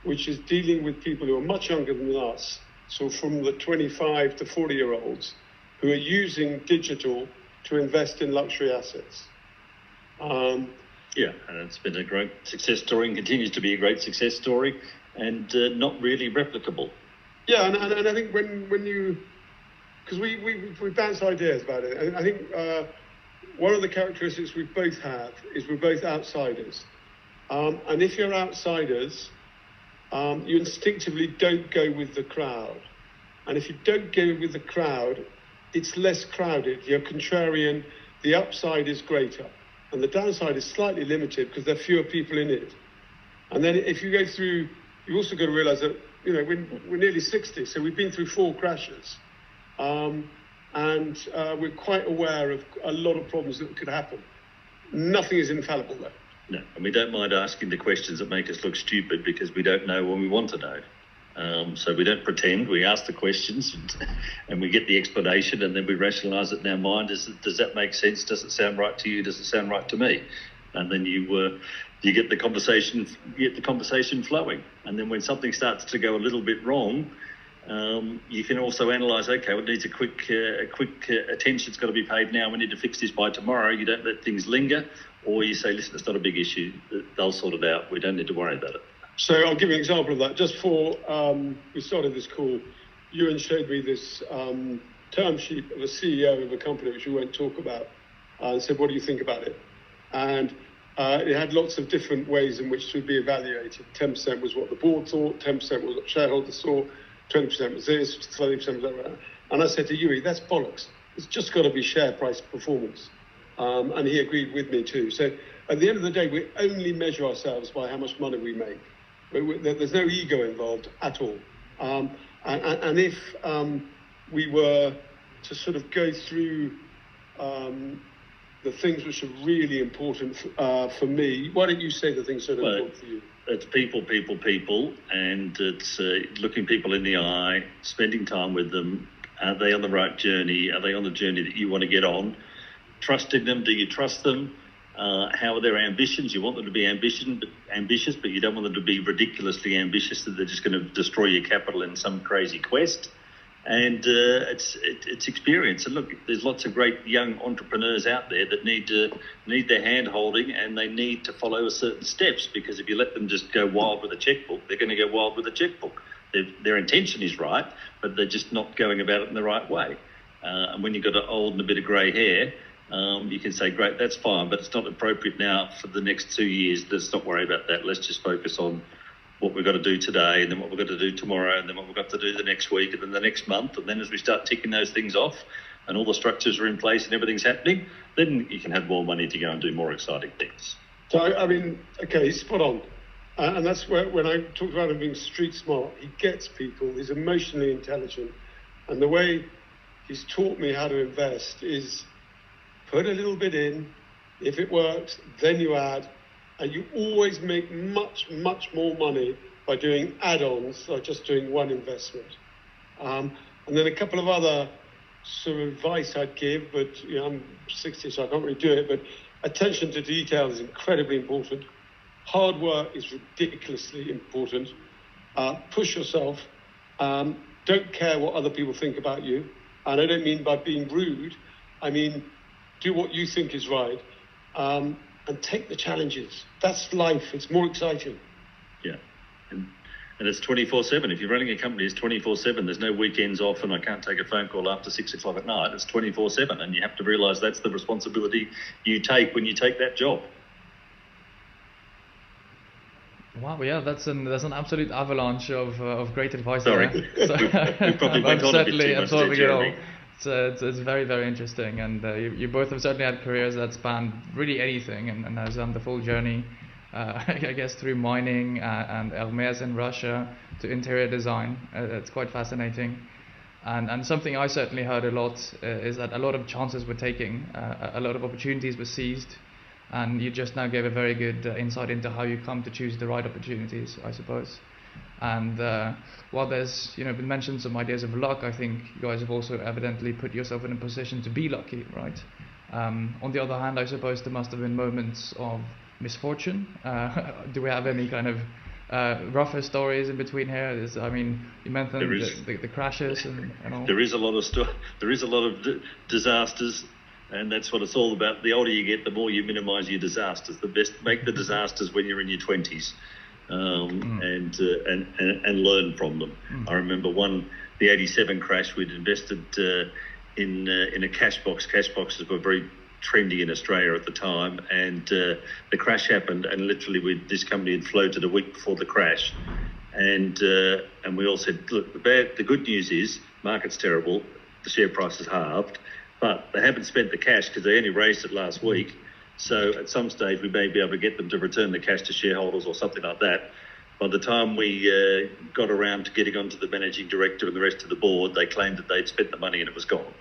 Speaker 19: which is dealing with people who are much younger than us. So from the 25 to 40-year-olds who are using digital to invest in luxury assets.
Speaker 18: Yeah, and it's been a great success story and continues to be a great success story, and not really replicable.
Speaker 19: Yeah, and I think when you, because we bounce ideas about it, and I think one of the characteristics we both have is we're both outsiders. And if you're outsiders, you instinctively don't go with the crowd. And if you don't go with the crowd, it's less crowded. You're contrarian, the upside is greater. And the downside is slightly limited because there are fewer people in it. And then if you go through, you also got to realize that, you know, we're nearly 60, so we've been through 4 crashes. And we're quite aware of a lot of problems that could happen. Nothing is infallible though.
Speaker 18: No, and we don't mind asking the questions that make us look stupid because we don't know when we want to know. So we don't pretend, we ask the questions and we get the explanation, and then we rationalise it in our mind. Does that make sense? Does it sound right to you? Does it sound right to me? And then you get the conversation flowing. And then when something starts to go a little bit wrong, you can also analyse, okay, well, it needs a quick attention's got to be paid now. We need to fix this by tomorrow. You don't let things linger, or you say, listen, it's not a big issue. They'll sort it out. We don't need to worry about it.
Speaker 19: So I'll give you an example of that. Just for, we started this call, Ewan showed me this term sheet of a CEO of a company, which we won't talk about, and said, what do you think about it? And it had lots of different ways in which to be evaluated. 10% was what the board thought, 10% was what shareholders thought, 20% was this, 30% was that. And I said to Ewan, that's bollocks. It's just got to be share price performance. And he agreed with me too. So at the end of the day, we only measure ourselves by how much money we make. There's no ego involved at all. And if we were to sort of go through the things which are really important for me, why don't you say the things that are important for you?
Speaker 18: It's people, and it's looking people in the eye, spending time with them. Are they on the right journey? Are they on the journey that you want to get on? Trusting them. Do you trust them? How are their ambitions? You want them to be ambitious, but you don't want them to be ridiculously ambitious that they're just going to destroy your capital in some crazy quest. And it's experience. And look, there's lots of great young entrepreneurs out there that need their hand holding, and they need to follow certain steps, because if you let them just go wild with a checkbook, they're going to go wild with a checkbook. Their intention is right, but they're just not going about it in the right way. And when you've got an old and a bit of grey hair, you can say, great, that's fine, but it's not appropriate now for the next 2 years. Let's not worry about that. Let's just focus on what we've got to do today, and then what we've got to do tomorrow, and then what we've got to do the next week, and then the next month. And then as we start ticking those things off and all the structures are in place and everything's happening, then you can have more money to go and do more exciting things.
Speaker 19: So, I mean, okay, spot on. And that's where, when I talked about him being street smart, he gets people, he's emotionally intelligent. And the way he's taught me how to invest is put a little bit in, if it works, then you add, and you always make much, much more money by doing add-ons, or just doing one investment. And then a couple of other sort of advice I'd give, but you know, I'm 60, so I can't really do it, but attention to detail is incredibly important. Hard work is ridiculously important. Push yourself. Don't care what other people think about you. And I don't mean by being rude, I mean do what you think is right. And take the challenges. That's life. It's more exciting.
Speaker 18: Yeah. And it's 24/7. If you're running a company, it's 24/7. There's no weekends off, and I can't take a phone call after 6 o'clock at night. It's 24/7. And you have to realise that's the responsibility you take when you take that job.
Speaker 17: Wow, yeah, that's an absolute avalanche of great advice.
Speaker 18: Sorry,
Speaker 17: there. So,
Speaker 18: we probably went on a bit too much there, Jeremy.
Speaker 17: It's very, very interesting, and you both have certainly had careers that span really anything, and has done the full journey, I guess, through mining and Hermes in Russia to interior design. It's quite fascinating, and something I certainly heard a lot is that a lot of chances were taken, a lot of opportunities were seized, and you just now gave a very good insight into how you come to choose the right opportunities, I suppose. And while there's been mentioned some ideas of luck, I think you guys have also evidently put yourself in a position to be lucky, right? On the other hand, I suppose there must have been moments of misfortune. Do we have any kind of rougher stories in between here? I mean, you mentioned the crashes and all.
Speaker 18: There is a lot of disasters, and that's what it's all about. The older you get, the more you minimise your disasters. The best, make the disasters when you're in your 20s. And learn from them. I remember the 87 crash. We'd invested in a cash box. Cash boxes were very trendy in Australia at the time, and the crash happened. And literally, this company had floated a week before the crash, and we all said, "Look, the good news is market's terrible. the share price has halved, but they haven't spent the cash because they only raised it last week. So at some stage, we may be able to get them to return the cash to shareholders or something like that. By the time we got around to getting onto the managing director and the rest of the board, they claimed that they'd spent the money and it was gone.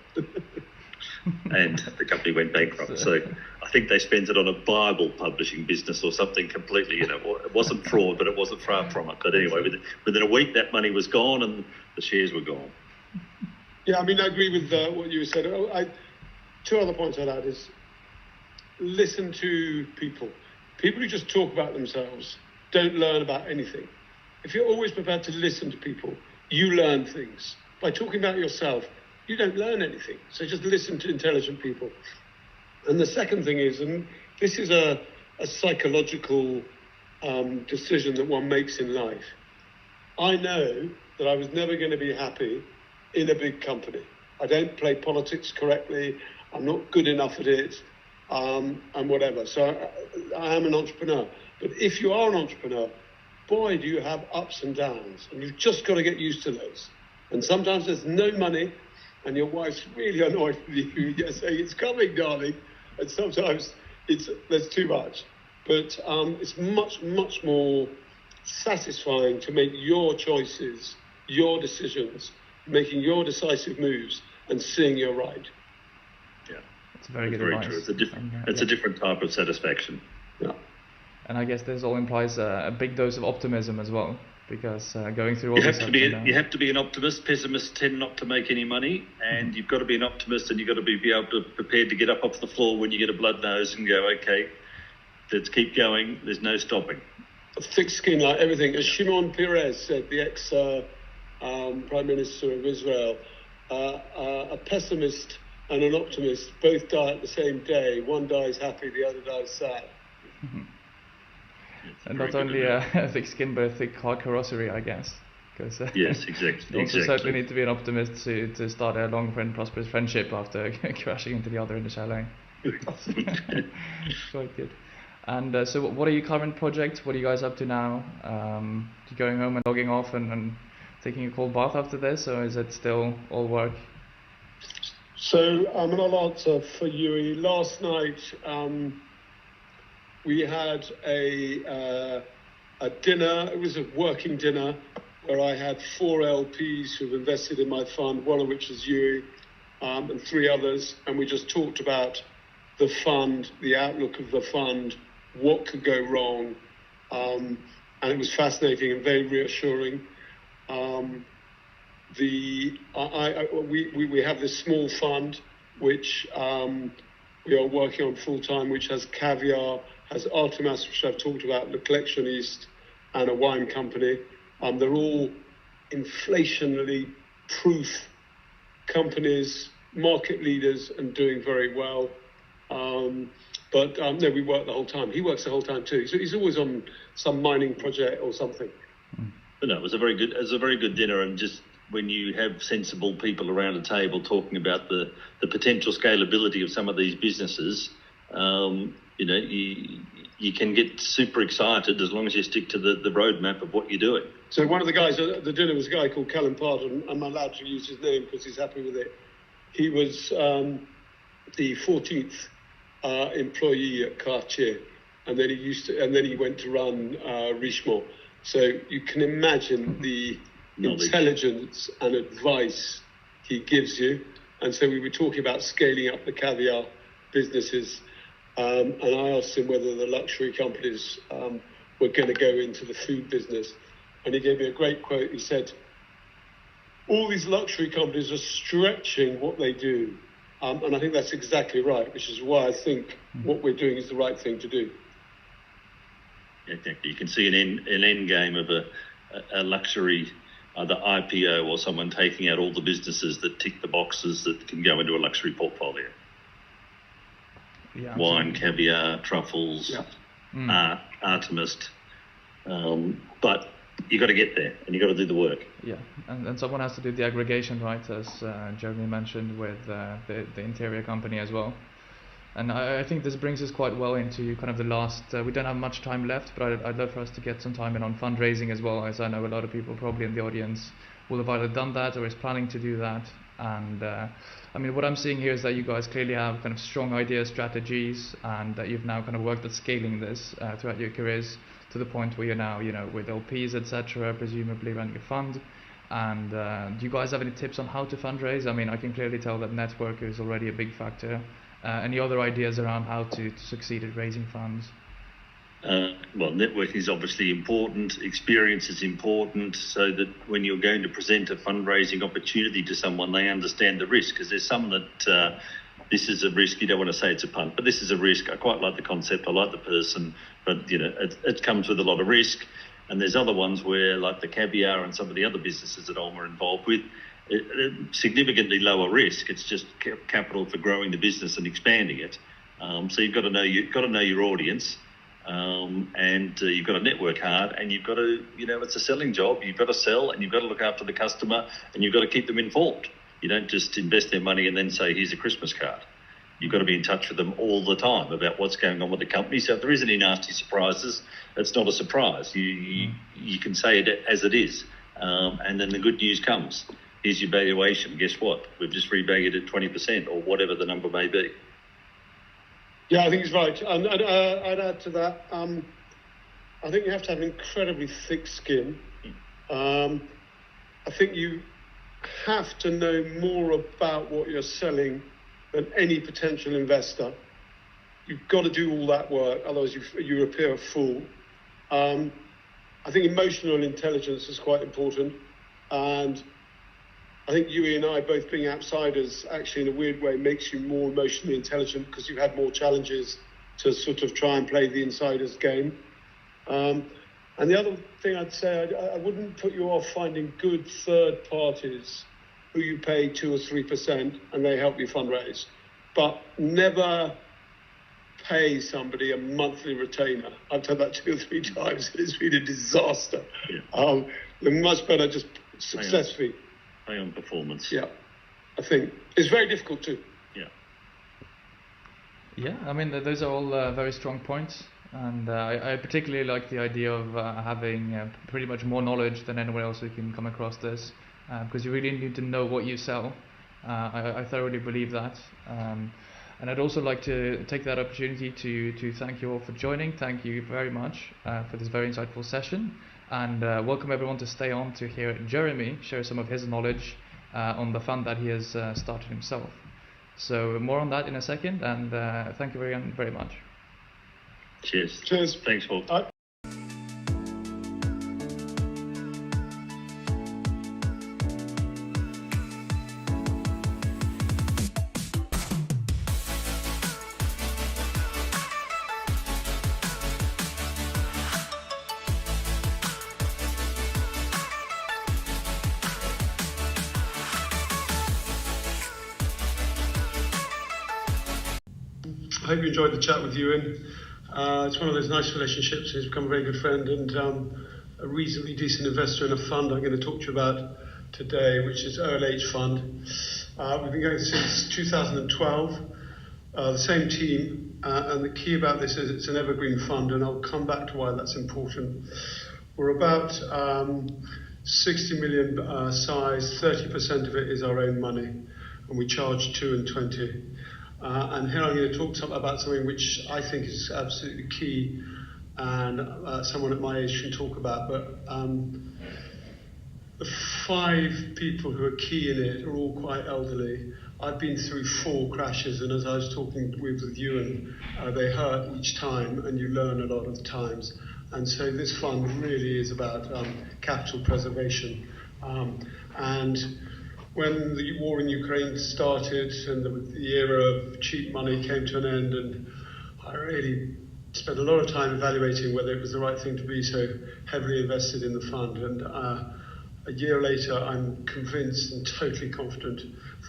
Speaker 18: And the company went bankrupt. So I think they spent it on a Bible publishing business or something completely, it wasn't fraud, but it wasn't far from it. But anyway, within a week, that money was gone and the shares were gone.
Speaker 19: Yeah, I mean, I agree with what you said. Two other points I'd add is listen to people. People who just talk about themselves don't learn about anything. If you're always prepared to listen to people, you learn things. By talking about yourself, you don't learn anything. So just listen to intelligent people. And the second thing is, and this is a psychological decision that one makes in life. I know that I was never going to be happy in a big company. I don't play politics correctly. I'm not good enough at it, and whatever. So I am an entrepreneur. But if you are an entrepreneur, boy, do you have ups and downs. And you've just got to get used to those. And sometimes there's no money, and your wife's really annoyed with you. You're saying, it's coming, darling. And sometimes there's too much. But it's much, much more satisfying to make your choices, your decisions, making your decisive moves and seeing you're right.
Speaker 17: Yeah, it's very good
Speaker 18: very
Speaker 17: advice.
Speaker 18: true. It's a different type of satisfaction.
Speaker 19: Yeah.
Speaker 17: And I guess this all implies a big dose of optimism as well, because going through all
Speaker 18: you
Speaker 17: this
Speaker 18: have to be an optimist. Pessimists tend not to make any money, and you've got to be an optimist, and you've got to be able to prepared to get up off the floor when you get a blood nose and go, okay, let's keep going. There's no stopping.
Speaker 19: A thick skin like everything. As Shimon Peres said, the ex Prime Minister of Israel, a pessimist and an optimist both die at the same day. One dies happy, the other dies sad.
Speaker 17: And not only a thick skin, but a thick car carrossery, I guess. Because
Speaker 18: yes, exactly.
Speaker 17: You also certainly need to be an optimist to start a long and prosperous friendship after crashing into the other in the chalet. Quite good. And so what are your current projects? What are you guys up to now? You going home and logging off and taking a cold bath after this, or is it still all work?
Speaker 19: So I'll answer for Yui. Last night we had a dinner. It was a working dinner where I had 4 LPs who've invested in my fund, one of which is Yui, and 3 others, and we just talked about the fund, the outlook of the fund, what could go wrong, and it was fascinating and very reassuring. We have this small fund which we are working on full time, which has caviar, has Artemis, which I've talked about, Le Collectioniste, and a wine company. They're all inflationally proof companies, market leaders, and doing very well. But no, we work the whole time. He works the whole time too. So he's always on some mining project or something.
Speaker 18: But no, it was a very good dinner, and just when you have sensible people around a table talking about the potential scalability of some of these businesses, you can get super excited as long as you stick to the roadmap of what you're doing.
Speaker 19: So one of the guys at the dinner was a guy called Callum Parton. I'm allowed to use his name because he's happy with it. He was the 14th employee at Cartier, and then he went to run Richemont. So you can imagine the intelligence and advice he gives you. And so we were talking about scaling up the caviar businesses, and I asked him whether the luxury companies were going to go into the food business, and he gave me a great quote. He said, all these luxury companies are stretching what they do, and I think that's exactly right, which is why I think what we're doing is the right thing to do.
Speaker 18: You can see an end game of a luxury, either IPO or someone taking out all the businesses that tick the boxes that can go into a luxury portfolio.
Speaker 17: Yeah,
Speaker 18: wine, caviar, truffles, Artemis. But you got to get there and you got to do the work.
Speaker 17: Yeah, and someone has to do the aggregation, right, as Jeremy mentioned with the interior company as well. And I think this brings us quite well into kind of the last, we don't have much time left, but I'd love for us to get some time in on fundraising as well, as I know a lot of people probably in the audience will have either done that or is planning to do that. And I mean, what I'm seeing here is that you guys clearly have kind of strong ideas, strategies, and that you've now kind of worked at scaling this throughout your careers to the point where you're now, you know, with LPs, etc., presumably running a fund. And do you guys have any tips on how to fundraise? I mean, I can clearly tell that network is already a big factor. Any other ideas around how to succeed at raising funds?
Speaker 18: Well, networking is obviously important. Experience is important, so that when you're going to present a fundraising opportunity to someone, they understand the risk. Because there's some that this is a risk. You don't want to say it's a punt, but this is a risk. I quite like the concept. I like the person, but you know, it comes with a lot of risk. And there's other ones where, like the caviar and some of the other businesses that OLMA are involved with, significantly lower risk. It's just capital for growing the business and expanding it. So you've got to know your audience. And you've got to network hard, and you've got to, you know, it's a selling job. You've got to sell, and you've got to look after the customer, and you've got to keep them informed. You don't just invest their money and then say, here's a Christmas card. You've got to be in touch with them all the time about what's going on with the company. So if there is any nasty surprises, it's not a surprise. You can say it as it is. And then the good news comes. Here's your valuation. Guess what? We've just revalued it 20% or whatever the number may be.
Speaker 19: Yeah, I think it's right. And I'd add to that, I think you have to have an incredibly thick skin. I think you have to know more about what you're selling than any potential investor. You've got to do all that work, otherwise you appear a fool. I think emotional intelligence is quite important. And I think you and I, both being outsiders, actually in a weird way makes you more emotionally intelligent because you've had more challenges to sort of try and play the insider's game. And the other thing I'd say, I wouldn't put you off finding good third parties who you pay 2 or 3% and they help you fundraise. But never pay somebody a monthly retainer. I've done that 2 or 3 times. It's been a disaster. Yeah. They're much better just success fee.
Speaker 18: Pay on performance.
Speaker 19: Yeah, I think it's very difficult too.
Speaker 17: Yeah, I mean, those are all very strong points. And I particularly like the idea of having pretty much more knowledge than anyone else who can come across this, because you really need to know what you sell. I thoroughly believe that. And I'd also like to take that opportunity to thank you all for joining. Thank you very much for this very insightful session. And welcome everyone to stay on to hear Jeremy share some of his knowledge on the fund that he has started himself. So more on that in a second, and thank you very much.
Speaker 18: Cheers.
Speaker 19: Cheers.
Speaker 18: Thanks, Paul.
Speaker 19: I hope you enjoyed the chat with Ewan. It's one of those nice relationships. He's become a very good friend and a reasonably decent investor in a fund I'm going to talk to you about today, which is OLH Fund. We've been going since 2012, the same team, and the key about this is it's an evergreen fund, and I'll come back to why that's important. We're about 60 million size, 30% of it is our own money, and we charge 2 and 20. And here I'm going to talk about something which I think is absolutely key, and someone at my age can talk about, but the 5 people who are key in it are all quite elderly. I've been through 4 crashes, and as I was talking with you, and they hurt each time, and you learn a lot of the times. And so this fund really is about capital preservation. And when the war in Ukraine started and the era of cheap money came to an end, and I really spent a lot of time evaluating whether it was the right thing to be so heavily invested in the fund. And a year later, I'm convinced and totally confident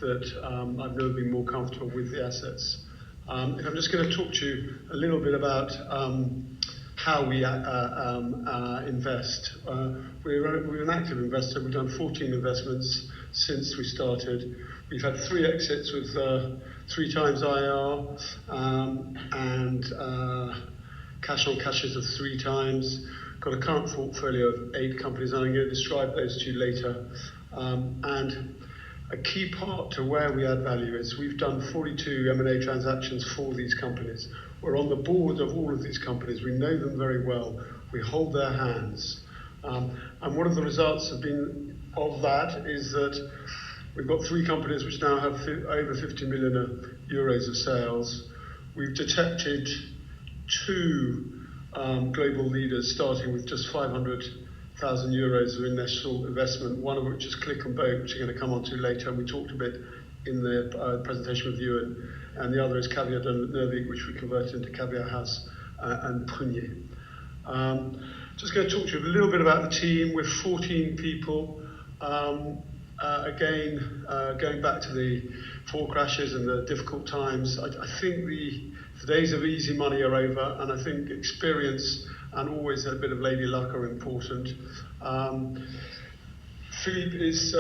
Speaker 19: that I've never been more comfortable with the assets. If I'm just going to talk to you a little bit about how we invest. We're an active investor. We've done 14 investments since we started. We've had 3 exits with 3 times IR and cash on cashes of 3 times. Got a current portfolio of 8 companies, and I'm going to describe those to you later. And a key part to where we add value is we've done 42 M&A transactions for these companies. We're on the board of all of these companies. We know them very well. We hold their hands. And one of the results of that is that we've got 3 companies which now have over 50 million euros of sales. We've detected 2 global leaders starting with just 500,000 euros of initial investment, one of which is Click and Boat, which you're going to come on to later, and we talked a bit in the presentation with Ewan, and the other is Caviar de Nervig, which we converted into Caviar House and Prunier. Just going to talk to you a little bit about the team. We're 14 people. Again, going back to the 4 crashes and the difficult times, I think the days of easy money are over, and I think experience and always a bit of lady luck are important. Philippe is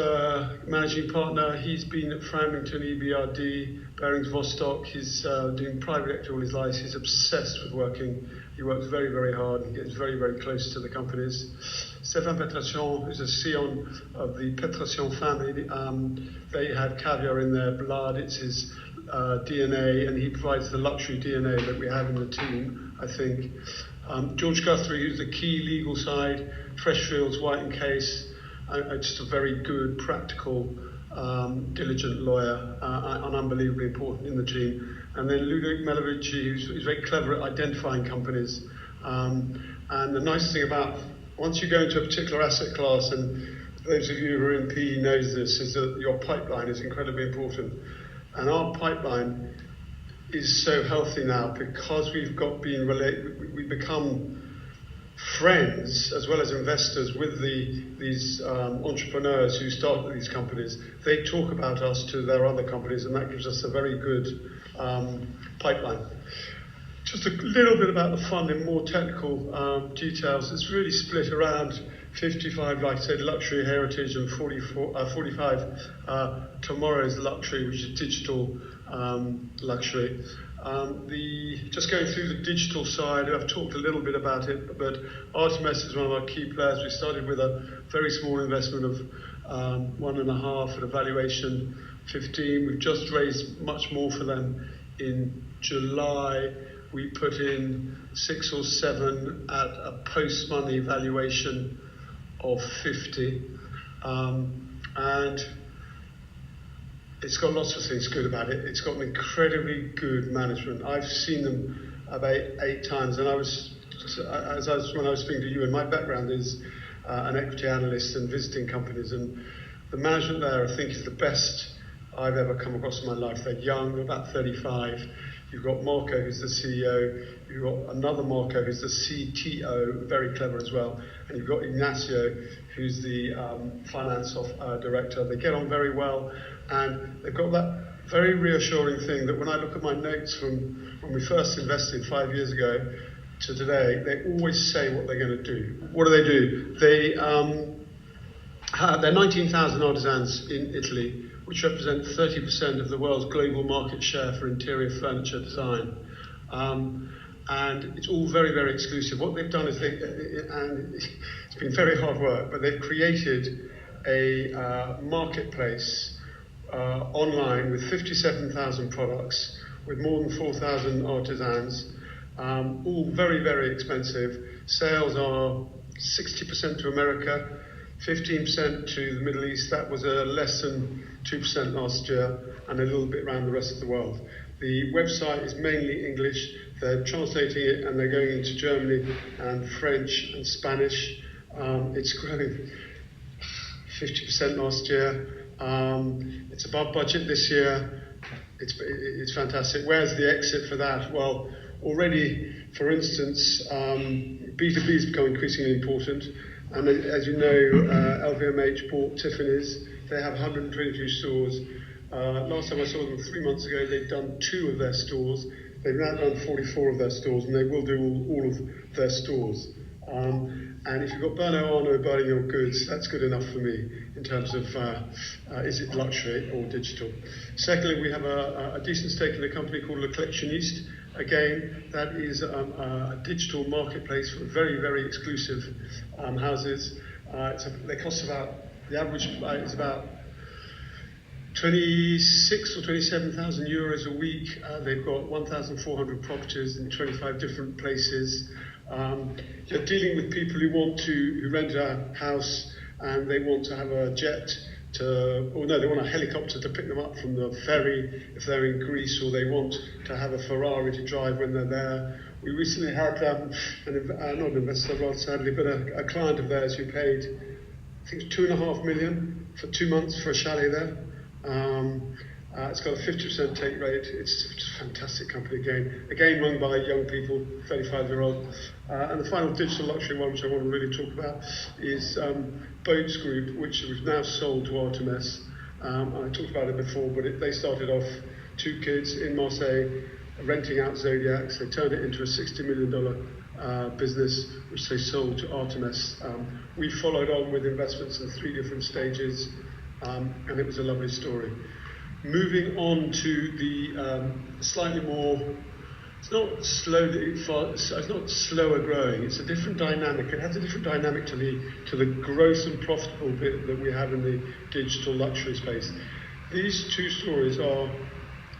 Speaker 19: managing partner. He's been at Framington, EBRD, Barings Vostok. He's doing private equity all his life. He's obsessed with working. He works very, very hard and gets very, very close to the companies. Stéphane Petrosian, who's a scion of the Petrosian family. They have caviar in their blood. It's his DNA, and he provides the luxury DNA that we have in the team, I think. George Guthrie, who's the key legal side, Freshfields, White and Case, just a very good, practical, diligent lawyer, and unbelievably important in the team. And then Ludovic Melevici, who's very clever at identifying companies. And the nice thing about, once you go into a particular asset class, and those of you who are in PE knows this, is that your pipeline is incredibly important. And our pipeline is so healthy now because we've become friends as well as investors with these entrepreneurs who started these companies. They talk about us to their other companies, and that gives us a very good pipeline. Just a little bit about the fund in more technical details. It's really split around 55, like I said, luxury heritage, and 45 tomorrow's luxury, which is digital luxury. Just going through the digital side, I've talked a little bit about it, but Artemis is one of our key players. We started with a very small investment of 1.5 at a valuation 15. We've just raised much more for them in July. We put in 6 or 7 at a post-money valuation of 50. And it's got lots of things good about it. It's got an incredibly good management. I've seen them about 8 times, and when I was speaking to you, and my background is an equity analyst and visiting companies, and the management there, I think, is the best I've ever come across in my life. They're young, about 35. You've got Marco, who's the CEO. You've got another Marco, who's the CTO, very clever as well. And you've got Ignacio, who's the finance director. They get on very well. And they've got that very reassuring thing that when I look at my notes from when we first invested 5 years ago to today, they always say what they're going to do. What do? They're 19,000 artisans in Italy, which represent 30% of the world's global market share for interior furniture design. And it's all very, very exclusive. What they've done is and it's been very hard work, but they've created a marketplace online with 57,000 products, with more than 4,000 artisans, all very, very expensive. Sales are 60% to America, 15% to the Middle East. That was less than 2% last year, and a little bit around the rest of the world. The website is mainly English. They're translating it, and they're going into Germany and French and Spanish. It's growing 50% last year. It's above budget this year. It's fantastic. Where's the exit for that? Well, already, for instance, B2B has become increasingly important. And as you know, LVMH bought Tiffany's. They have 122 stores. Last time I saw them 3 months ago, they'd done 2 of their stores. They've now done 44 of their stores, and they will do all of their stores. And if you've got Bernard Arnault buying your goods, that's good enough for me in terms of is it luxury or digital. Secondly, we have a decent stake in a company called Le Collectionniste. Again, that is a digital marketplace for very, very exclusive houses. They cost about, the average is about 26 or 27,000 euros a week. They've got 1,400 properties in 25 different places. They're dealing with people who rent a house and they want to have a jet they want a helicopter to pick them up from the ferry if they're in Greece, or they want to have a Ferrari to drive when they're there. We recently had not an investor, rather sadly, but a client of theirs who paid, I think, 2.5 million for 2 months for a chalet there. It's got a 50% take rate. It's a fantastic company again run by young people, 35-year-old. And the final digital luxury one, which I want to really talk about, is Boats Group, which we've now sold to Artemis. I talked about it before, but they started off 2 kids in Marseille renting out Zodiacs. They turned it into a $60 million business, which they sold to Artemis. We followed on with investments in 3 different stages, and it was a lovely story. Moving on to the slightly more, it's not slower growing, it's a different dynamic. It has a different dynamic to the growth and profitable bit that we have in the digital luxury space. These 2 stories are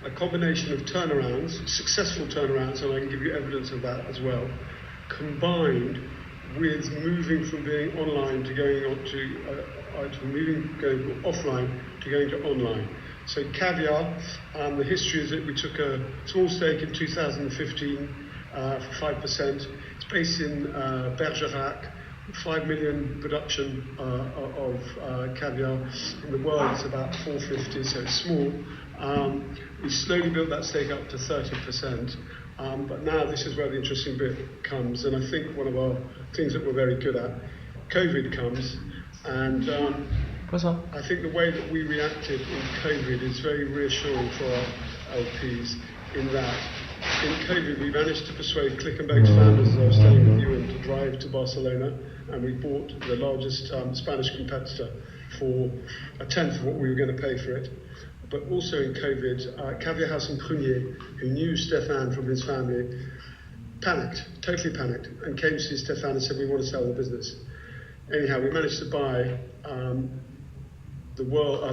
Speaker 19: a combination of turnarounds, successful turnarounds, and I can give you evidence of that as well, combined with moving from being online to going offline to going to online. So Caviar, the history is that we took a small stake in 2015 for 5%. It's based in Bergerac, 5 million production of caviar. In the world, it's about 450, so it's small. We slowly built that stake up to 30%. But now this is where the interesting bit comes, and I think one of our things that we're very good at, COVID comes, and I think the way that we reacted in COVID is very reassuring for our LPs, in that in COVID we managed to persuade Click and Bake's founders, as I was staying with you, to drive to Barcelona, and we bought the largest Spanish competitor for 1/10 of what we were going to pay for it. But also in COVID, Caviar House and Prunier, who knew Stéphane from his family, totally panicked, and came to see Stéphane and said, we want to sell the business. Anyhow, we managed to buy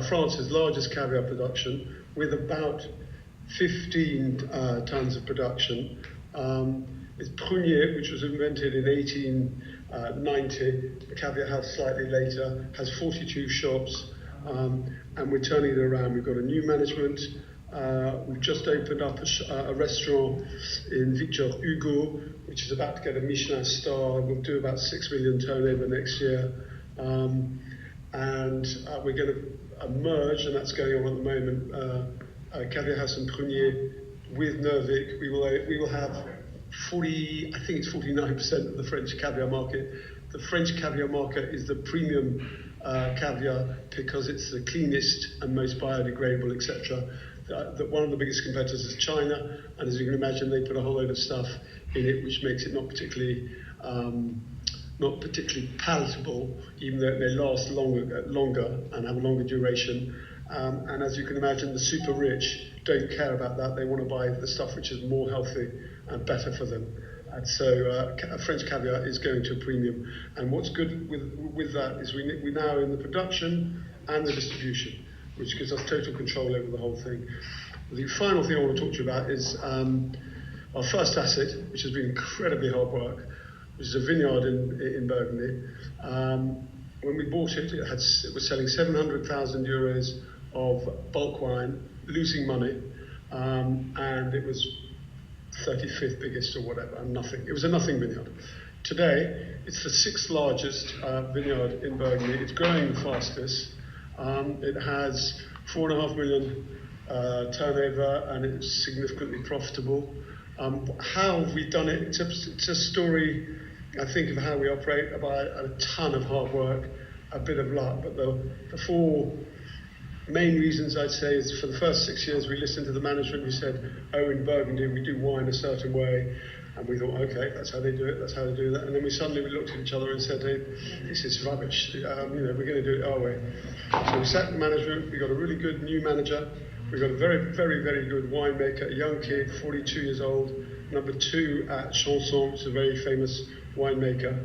Speaker 19: France's largest caviar production with about 15 tons of production. It's Prunier, which was invented in 1890, the Caviar House slightly later, has 42 shops, and we're turning it around. We've got a new management. We've just opened up a restaurant in Victor Hugo, which is about to get a Michelin star. We'll do about 6 million turnover next year. And we're going to merge, and that's going on at the moment, Caviar House and Prunier with Nervic. We will have I think it's 49% of the French caviar market. The French caviar market is the premium caviar because it's the cleanest and most biodegradable, etc. One of the biggest competitors is China, and as you can imagine, they put a whole load of stuff in it which makes it not particularly palatable, even though they last longer and have a longer duration. And as you can imagine, the super rich don't care about that. They want to buy the stuff which is more healthy and better for them. And so French caviar is going to a premium. And what's good with that is we're now in the production and the distribution, which gives us total control over the whole thing. The final thing I want to talk to you about is our first asset, which has been incredibly hard work, which is a vineyard in Burgundy. When we bought it, it was selling 700,000 euros of bulk wine, losing money, and it was 35th biggest or whatever, and nothing. It was a nothing vineyard. Today, it's the 6th largest vineyard in Burgundy. It's growing the fastest. It has 4.5 million turnover, and it's significantly profitable. How have we done it? It's a story, I think, of how we operate, about a ton of hard work, a bit of luck, but the 4 main reasons, I'd say, is for the first 6 years we listened to the management who said, oh, in Burgundy we do wine a certain way, and we thought, okay, that's how they do it, that's how they do that. And then we looked at each other and said, hey, this is rubbish, we're going to do it our way. So we sat in management, we got a really good new manager, we got a very, very, very good winemaker, a young kid, 42 years old, number 2 at Chanson, which is a very famous winemaker,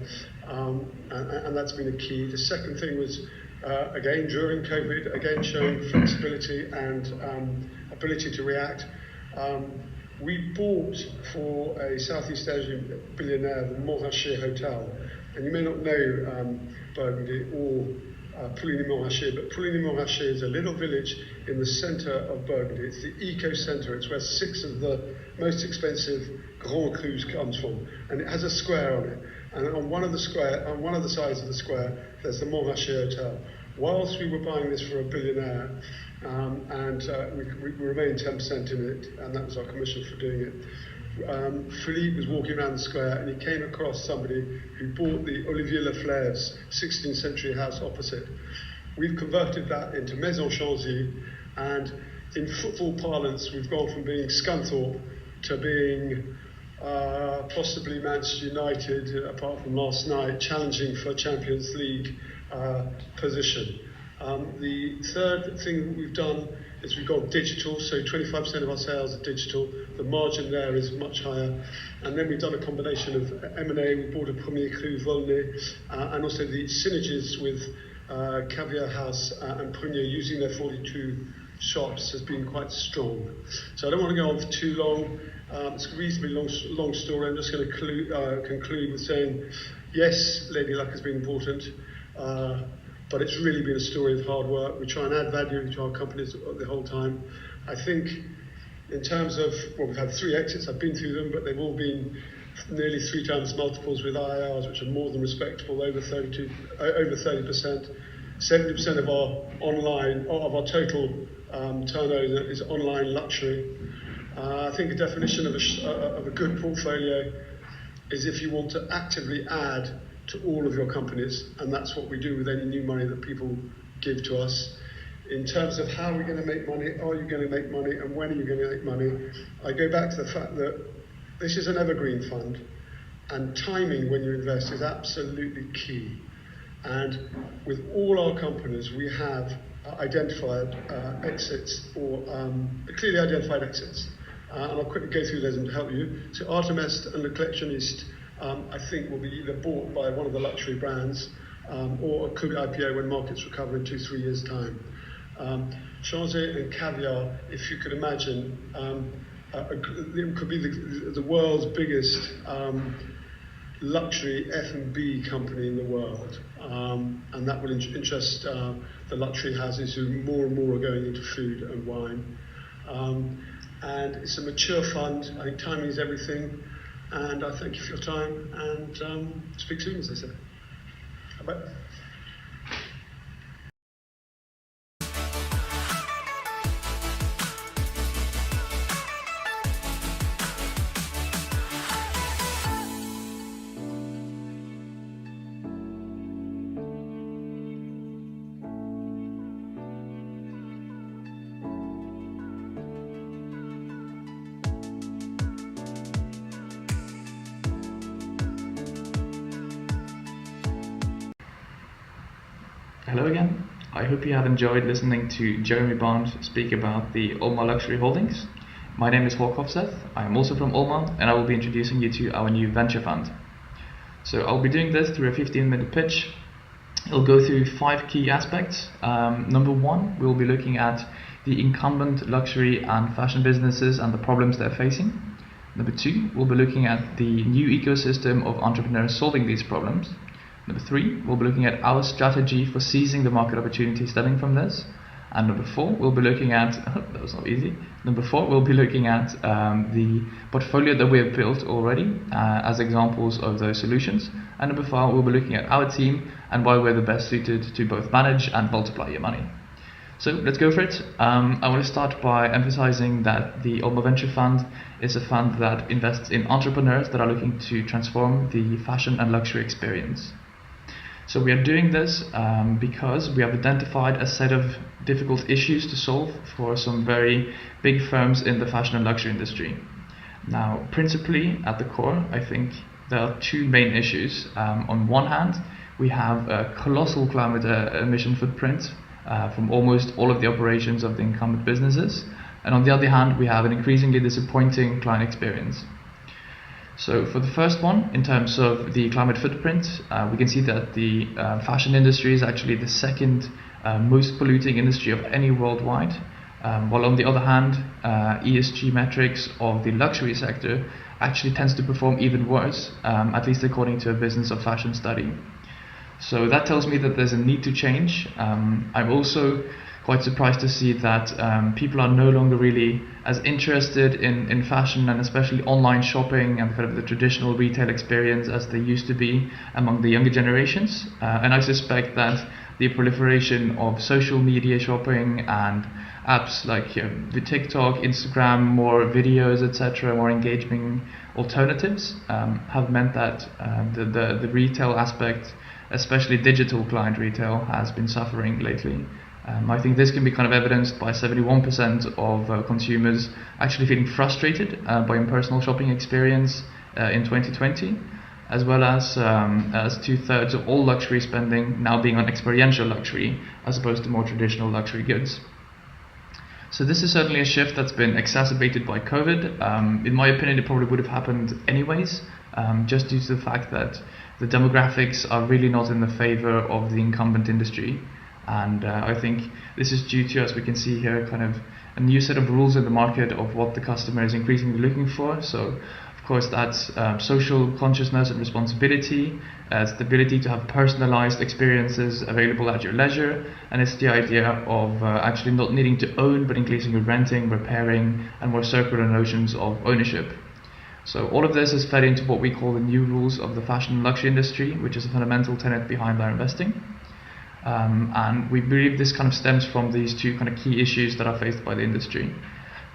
Speaker 19: and that's been a key. The second thing was again during COVID, again showing flexibility and ability to react. We bought for a Southeast Asian billionaire the Montrachet Hotel, and you may not know Burgundy or Pouligny-Montrachet, but Pouligny-Montrachet is a little village in the centre of Burgundy. It's the eco-centre. It's where 6 of the most expensive Grand Crus comes from, and it has a square on it. And on one of the sides of the square, there's the Montrachet Hotel. Whilst we were buying this for a billionaire, we remained 10% in it, and that was our commission for doing it. Philippe was walking around the square and he came across somebody who bought the Olivier Leflaire's 16th century house opposite. We've converted that into Maison Chanzy, and in football parlance, we've gone from being Scunthorpe to being possibly Manchester United, apart from last night, challenging for Champions League position. The third thing that we've done is we've got digital, so 25% of our sales are digital. The margin there is much higher. And then we've done a combination of M&A. We bought a Premier Cru Volnay, and also the synergies with Caviar House and Premier using their 42 shops has been quite strong. So I don't want to go on for too long. It's a reasonably long story. I'm just going to conclude with saying, yes, Lady Luck has been important. But it's really been a story of hard work. We try and add value to our companies the whole time. I think in terms of, well, we've had 3 exits, I've been through them, but they've all been nearly 3 times multiples with IRRs, which are more than respectable, over 30%. 70% of our total turnover is online luxury. I think a definition of a good portfolio is if you want to actively add to all of your companies, and that's what we do with any new money that people give to us. In terms of how we're going to make money, are you going to make money, and when are you going to make money, I go back to the fact that this is an evergreen fund, and timing when you invest is absolutely key. And with all our companies, we have identified exits, or clearly identified exits. And I'll quickly go through those and help you. So Artemis and Le Collectionniste, I think will be either bought by one of the luxury brands or could IPO when markets recover in 2-3 years' time. Chanzy and Caviar, if you could imagine, it could be the world's biggest luxury F&B company in the world. And that will interest the luxury houses who more and more are going into food and wine. And it's a mature fund. I think timing is everything. And I thank you for your time, and speak soon, as I said. Bye.
Speaker 17: Hello again. I hope you have enjoyed listening to Jeremy Bond speak about the OLMA Luxury Holdings. My name is Håk Hofseth. I am also from OLMA, and I will be introducing you to our new venture fund. So I'll be doing this through a 15-minute pitch. It'll go through 5 key aspects. Number 1, we'll be looking at the incumbent luxury and fashion businesses and the problems they're facing. Number 2, we'll be looking at the new ecosystem of entrepreneurs solving these problems. Number 3, we'll be looking at our strategy for seizing the market opportunity stemming from this. And number 4, we'll be looking at, that was not easy. Number 4, we'll be looking at the portfolio that we have built already as examples of those solutions. And number 5, we'll be looking at our team and why we're the best suited to both manage and multiply your money. So let's go for it. I want to start by emphasizing that the OLMA Venture Fund is a fund that invests in entrepreneurs that are looking to transform the fashion and luxury experience. So we are doing this because we have identified a set of difficult issues to solve for some very big firms in the fashion and luxury industry. Now, principally at the core, I think there are 2 main issues. On one hand, we have a colossal climate emission footprint from almost all of the operations of the incumbent businesses. And on the other hand, we have an increasingly disappointing client experience. So for the first one, in terms of the climate footprint, we can see that the fashion industry is actually the second most polluting industry of any worldwide. While on the other hand, ESG metrics of the luxury sector actually tends to perform even worse, at least according to a business of fashion study. So that tells me that there's a need to change. I'm also quite surprised to see that people are no longer really as interested in fashion, and especially online shopping and kind of the traditional retail experience as they used to be among the younger generations. And I suspect that the proliferation of social media shopping and apps like the TikTok, Instagram, more videos, etc., more engaging alternatives have meant that the retail aspect, especially digital client retail, has been suffering lately. I think this can be kind of evidenced by 71% of consumers actually feeling frustrated by impersonal shopping experience in 2020, as well as 2/3 of all luxury spending now being on experiential luxury as opposed to more traditional luxury goods. So this is certainly a shift that's been exacerbated by COVID. In my opinion, it probably would have happened anyways, just due to the fact that the demographics are really not in the favor of the incumbent industry. And I think this is due to, as we can see here, kind of a new set of rules in the market of what the customer is increasingly looking for. So, of course, that's social consciousness and responsibility. It's the ability to have personalized experiences available at your leisure. And it's the idea of actually not needing to own, but increasingly renting, repairing, and more circular notions of ownership. So all of this is fed into what we call the new rules of the fashion and luxury industry, which is a fundamental tenet behind our investing. And we believe this kind of stems from these two kind of key issues that are faced by the industry.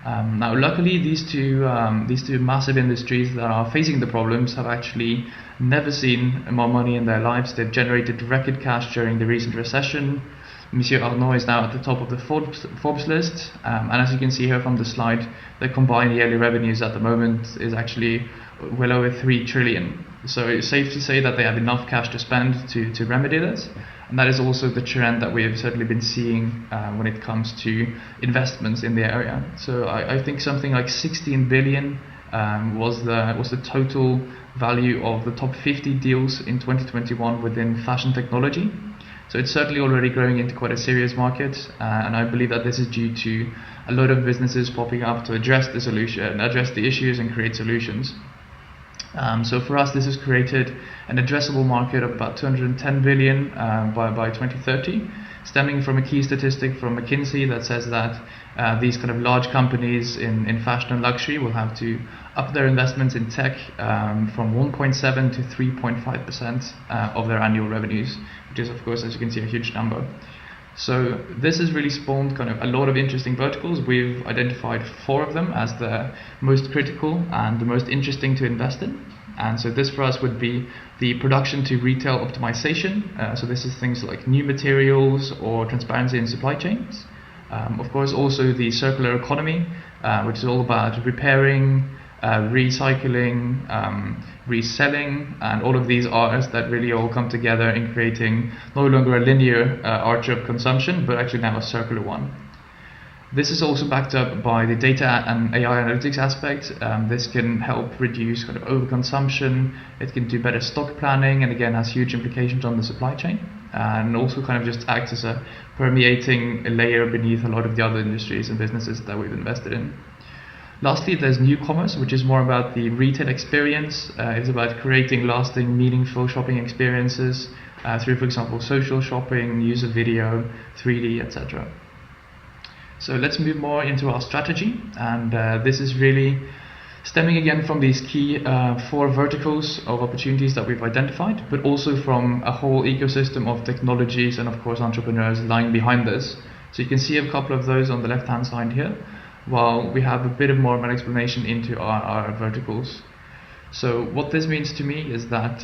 Speaker 17: Now, luckily, these two massive industries that are facing the problems have actually never seen more money in their lives. They've generated record cash during the recent recession. Monsieur Arnault is now at the top of the Forbes list, and as you can see here from the slide, their combined yearly revenues at the moment is actually well over 3 trillion. So it's safe to say that they have enough cash to spend to remedy this. And that is also the trend that we have certainly been seeing when it comes to investments in the area. So I think something like 16 billion was the total value of the top 50 deals in 2021 within fashion technology. So it's certainly already growing into quite a serious market, and I believe that this is due to a lot of businesses popping up to address the issues and create solutions. So for us, this has created an addressable market of about 210 billion by 2030, stemming from a key statistic from McKinsey that says that these kind of large companies in fashion and luxury will have to up their investments in tech from 1.7 to 3.5% of their annual revenues, which is, of course, as you can see, a huge number. So this has really spawned kind of a lot of interesting verticals. We've identified 4 of them as the most critical and the most interesting to invest in. And so this for us would be the production to retail optimization. So this is things like new materials or transparency in supply chains. Of course, also the circular economy, which is all about repairing, recycling, reselling, and all of these R's that really all come together in creating no longer a linear arch of consumption, but actually now a circular one. This is also backed up by the data and AI analytics aspect. This can help reduce kind of overconsumption. It can do better stock planning, and again has huge implications on the supply chain, and also kind of just acts as a permeating layer beneath a lot of the other industries and businesses that we've invested in. Lastly, there's new commerce, which is more about the retail experience. It's about creating lasting, meaningful shopping experiences through, for example, social shopping, use of video, 3D, etc. So let's move more into our strategy, and this is really stemming again from these key 4 verticals of opportunities that we've identified, but also from a whole ecosystem of technologies and, of course, entrepreneurs lying behind this. So you can see a couple of those on the left-hand side here, while we have a bit of more of an explanation into our verticals. So what this means to me is that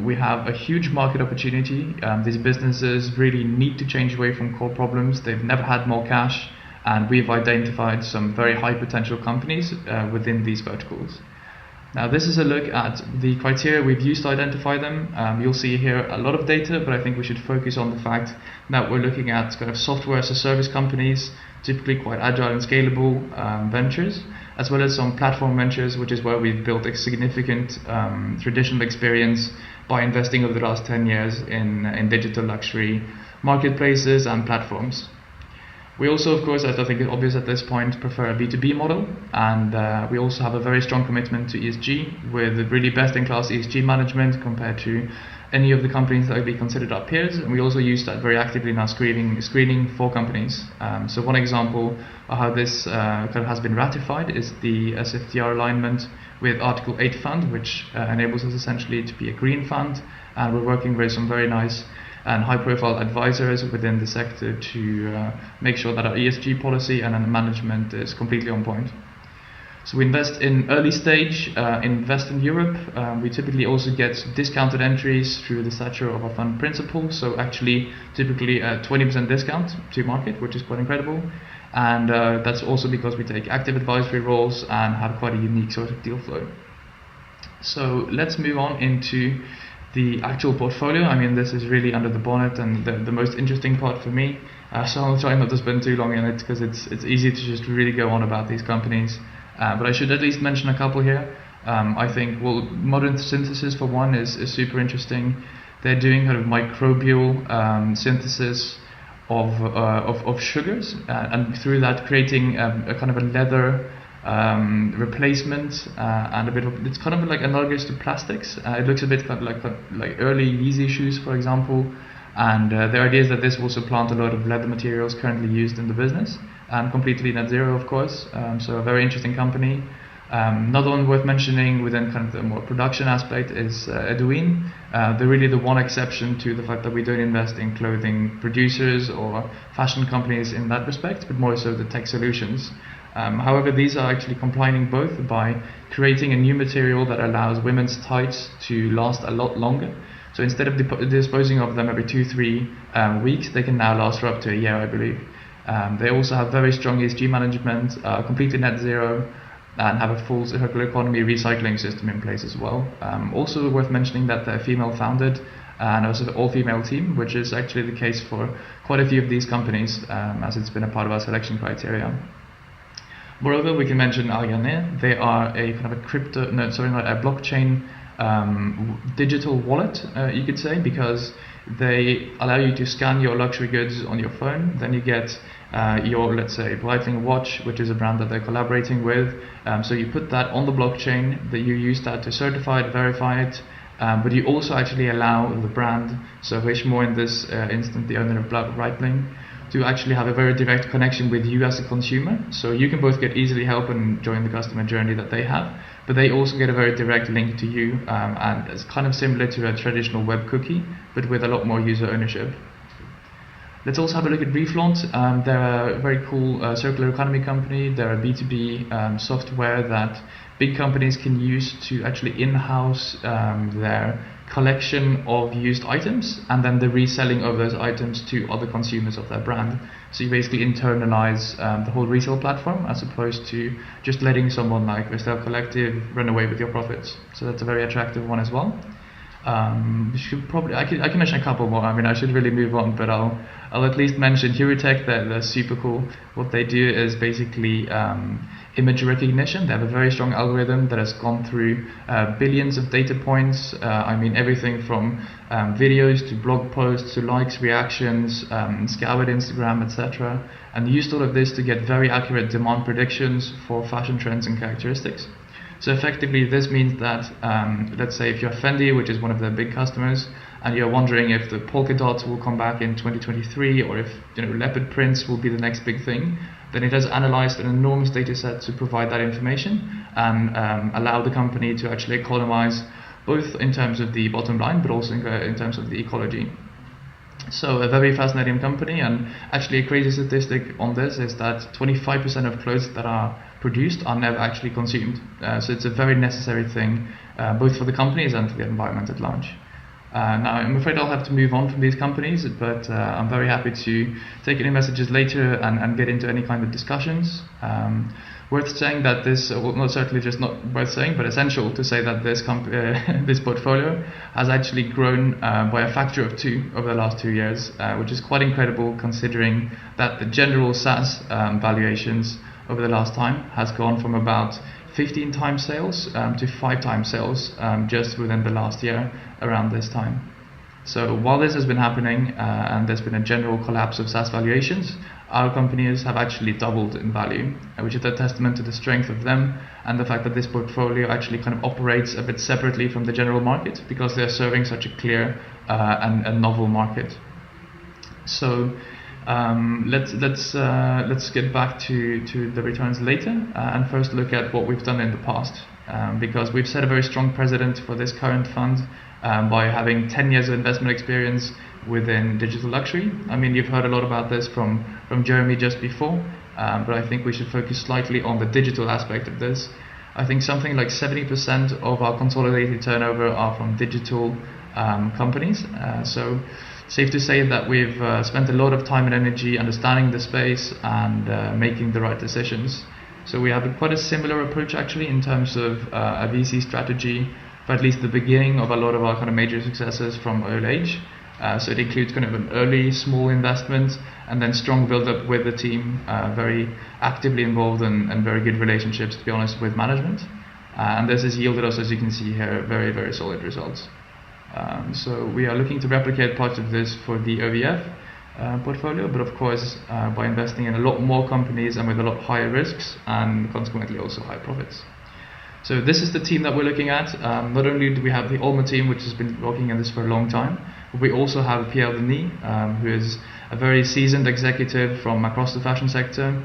Speaker 17: we have a huge market opportunity. These businesses really need to change away from core problems. They've never had more cash, and we've identified some very high potential companies within these verticals. Now, this is a look at the criteria we've used to identify them. You'll see here a lot of data, but I think we should focus on the fact that we're looking at kind of software as a service companies, typically quite agile and scalable ventures, as well as some platform ventures, which is where we've built a significant traditional experience by investing over the last 10 years in digital luxury marketplaces and platforms. We also, of course, as I think is obvious at this point, prefer a B2B model, and we also have a very strong commitment to ESG, with really best-in-class ESG management compared to any of the companies that would be considered our peers, and we also use that very actively in our screening for companies. So one example of how this kind of has been ratified is the SFDR alignment with Article 8 fund, which enables us essentially to be a green fund, and we're working with some very nice and high-profile advisors within the sector to make sure that our ESG policy and management is completely on point. So we invest in early stage, invest in Europe. We typically also get discounted entries through the stature of our fund principal. So actually, typically a 20% discount to market, which is quite incredible. And that's also because we take active advisory roles and have quite a unique sort of deal flow. So let's move on into the actual portfolio. I mean, this is really under the bonnet and the most interesting part for me. So I'll try not to spend too long in it, because it's easy to just really go on about these companies. But I should at least mention a couple here. I think, well, Modern Synthesis for one is super interesting. They're doing kind of microbial synthesis of sugars, and through that creating a kind of a leather replacement, and a bit of, it's kind of like analogous to plastics. It looks a bit kind of like early Yeezy shoes, for example. And the idea is that this will supplant a lot of leather materials currently used in the business, and completely net zero, of course. So a very interesting company. Another one worth mentioning within kind of the more production aspect is Edwin. They're really the one exception to the fact that we don't invest in clothing producers or fashion companies in that respect, but more so the tech solutions. However, these are actually combining both by creating a new material that allows women's tights to last a lot longer. So instead of disposing of them every 2-3 weeks, they can now last for up to a year, I believe. They also have very strong ESG management, completely net zero, and have a full circular economy recycling system in place as well. Also worth mentioning that they're female founded and also the all-female team, which is actually the case for quite a few of these companies, as it's been a part of our selection criteria. Moreover, we can mention Ariane. They are a kind of a blockchain digital wallet, you could say, because they allow you to scan your luxury goods on your phone. Then you get your, let's say, Breitling watch, which is a brand that they're collaborating with. So you put that on the blockchain, that you use that to certify it, verify it. But you also actually allow the brand, so Richemont in this instance, the owner of Breitling, to actually have a very direct connection with you as a consumer. So you can both get easily help and join the customer journey that they have, but they also get a very direct link to you, and it's kind of similar to a traditional web cookie, but with a lot more user ownership. Let's also have a look at Reflaunt. They're a very cool circular economy company. They're a B2B software that big companies can use to actually in-house their collection of used items, and then the reselling of those items to other consumers of their brand. So you basically internalize the whole resale platform, as opposed to just letting someone like Vestel Collective run away with your profits. So that's a very attractive one as well. I can mention a couple more. I mean, I should really move on, but I'll at least mention Heuritech. They're super cool. What they do is basically image recognition. They have a very strong algorithm that has gone through billions of data points. I mean, everything from videos to blog posts to likes, reactions, scoured Instagram, etc. And used all of this to get very accurate demand predictions for fashion trends and characteristics. So effectively, this means that, let's say if you're Fendi, which is one of their big customers, and you're wondering if the polka dots will come back in 2023, or if leopard prints will be the next big thing, then it has analyzed an enormous data set to provide that information and allow the company to actually economize, both in terms of the bottom line, but also in terms of the ecology. So a very fascinating company, and actually a crazy statistic on this is that 25% of clothes that are produced are never actually consumed. So it's a very necessary thing, both for the companies and for the environment at large. Now, I'm afraid I'll have to move on from these companies, but I'm very happy to take any messages later and get into any kind of discussions. Worth saying that this, well, not certainly just not worth saying, but essential to say that this this portfolio has actually grown by a factor of 2 over the last 2 years, which is quite incredible considering that the general SaaS valuations over the last time has gone from about 15 times sales to 5 times sales just within the last year around this time. So while this has been happening and there's been a general collapse of SaaS valuations, our companies have actually doubled in value, which is a testament to the strength of them and the fact that this portfolio actually kind of operates a bit separately from the general market because they're serving such a clear and novel market. So let's get back to the returns later and first look at what we've done in the past, because we've set a very strong precedent for this current fund by having 10 years of investment experience within digital luxury. I mean, you've heard a lot about this from Jeremy just before, but I think we should focus slightly on the digital aspect of this. I think something like 70% of our consolidated turnover are from digital companies. So safe to say that we've spent a lot of time and energy understanding the space and making the right decisions. So we have quite a similar approach actually in terms of a VC strategy, for at least the beginning of a lot of our kind of major successes from early age. So it includes kind of an early small investment and then strong build up with the team, very actively involved and very good relationships, to be honest, with management. And this has yielded us, as you can see here, very, very solid results. So we are looking to replicate parts of this for the OVF portfolio, but of course by investing in a lot more companies and with a lot higher risks and consequently also high profits. So this is the team that we're looking at. Not only do we have the OLMA team, which has been working on this for a long time, but we also have Pierre Denis, who is a very seasoned executive from across the fashion sector.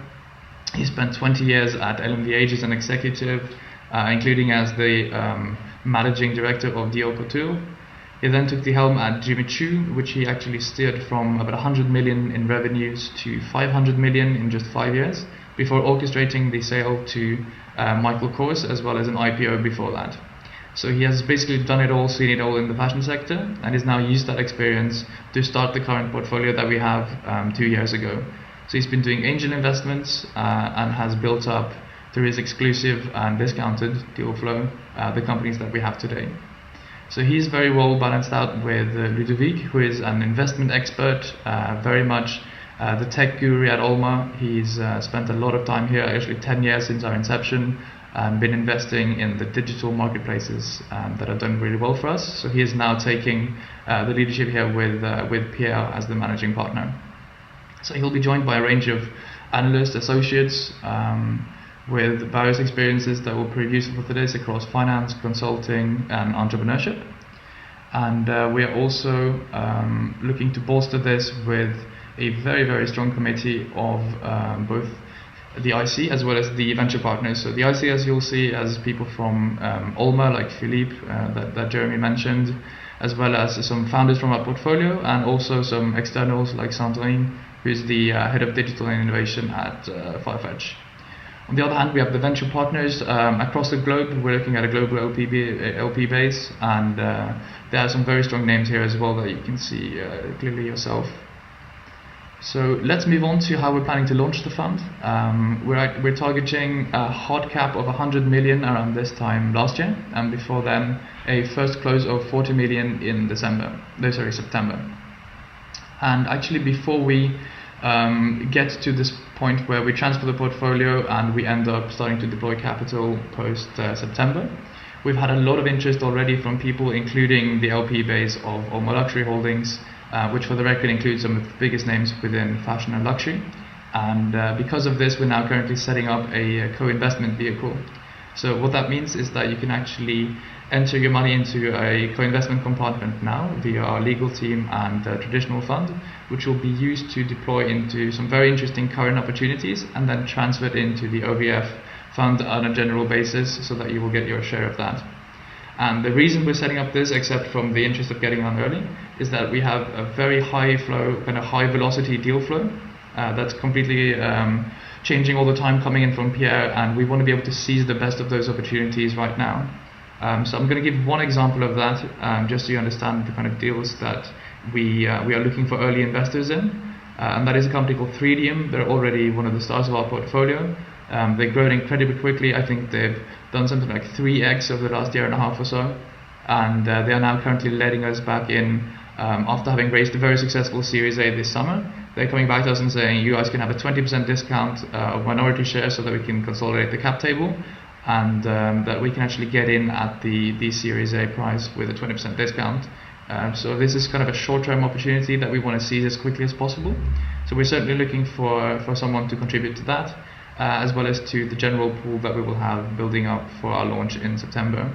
Speaker 17: He spent 20 years at LVMH as an executive, including as the managing director of Dior Couture. He then took the helm at Jimmy Choo, which he actually steered from about 100 million in revenues to 500 million in just 5 years, before orchestrating the sale to Michael Kors, as well as an IPO before that. So he has basically done it all, seen it all in the fashion sector, and has now used that experience to start the current portfolio that we have 2 years ago. So he's been doing angel investments and has built up, through his exclusive and discounted deal flow, the companies that we have today. So he's very well balanced out with Ludovic, who is an investment expert, very much the tech guru at OLMA. He's spent a lot of time here, actually 10 years since our inception, been investing in the digital marketplaces that have done really well for us. So he is now taking the leadership here with Pierre as the managing partner. So he'll be joined by a range of analysts, associates, with various experiences that will prove useful for this across finance, consulting, and entrepreneurship. And we are also looking to bolster this with a very, very strong committee of both the IC as well as the venture partners. So the IC, as you'll see, has people from OLMA, like Philippe, that Jeremy mentioned, as well as some founders from our portfolio, and also some externals like Sandrine, who's the head of digital and innovation at Farfetch. On the other hand, we have the venture partners across the globe. We're looking at a global LP base, and there are some very strong names here as well that you can see clearly yourself. So let's move on to how we're planning to launch the fund. We're targeting a hard cap of 100 million around this time last year, and before then a first close of 40 million in September. And actually, before we get to this point where we transfer the portfolio and we end up starting to deploy capital post September, we've had a lot of interest already from people, including the LP base of OLMA Luxury Holdings, which for the record includes some of the biggest names within fashion and luxury. And because of this, we're now currently setting up a co-investment vehicle. So what that means is that you can actually enter your money into a co-investment compartment now via our legal team and traditional fund, which will be used to deploy into some very interesting current opportunities and then transfer it into the OVF fund on a general basis so that you will get your share of that. And the reason we're setting up this, except from the interest of getting on early, is that we have a very high flow, kind of high velocity deal flow that's completely changing all the time, coming in from Pierre, and we want to be able to seize the best of those opportunities right now. So I'm going to give one example of that, just so you understand the kind of deals that we are looking for early investors in, and that is a company called 3Dium. They're already one of the stars of our portfolio. They've grown incredibly quickly. I think they've done something like 3x over the last year and a half or so, and they are now currently letting us back in after having raised a very successful Series A this summer. they're coming back to us and saying, you guys can have a 20% discount of minority shares so that we can consolidate the cap table, and that we can actually get in at the Series A price with a 20% discount. So this is kind of a short-term opportunity that we want to seize as quickly as possible. So we're certainly looking for someone to contribute to that, as well as to the general pool that we will have building up for our launch in September.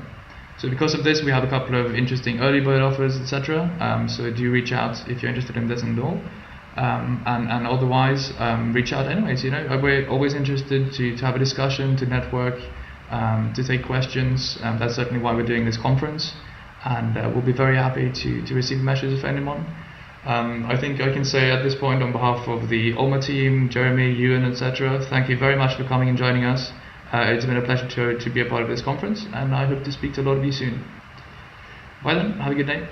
Speaker 17: So because of this, we have a couple of interesting early bird offers, etc. So do reach out if you're interested in this and all. And otherwise, reach out anyways. We're always interested to have a discussion, to network, to take questions. That's certainly why we're doing this conference. And we'll be very happy to receive messages of anyone. I think I can say at this point on behalf of the OLMA team, Jeremy, Ewan, etc., thank you very much for coming and joining us. It's been a pleasure to be a part of this conference, and I hope to speak to a lot of you soon. Bye then, have a good day.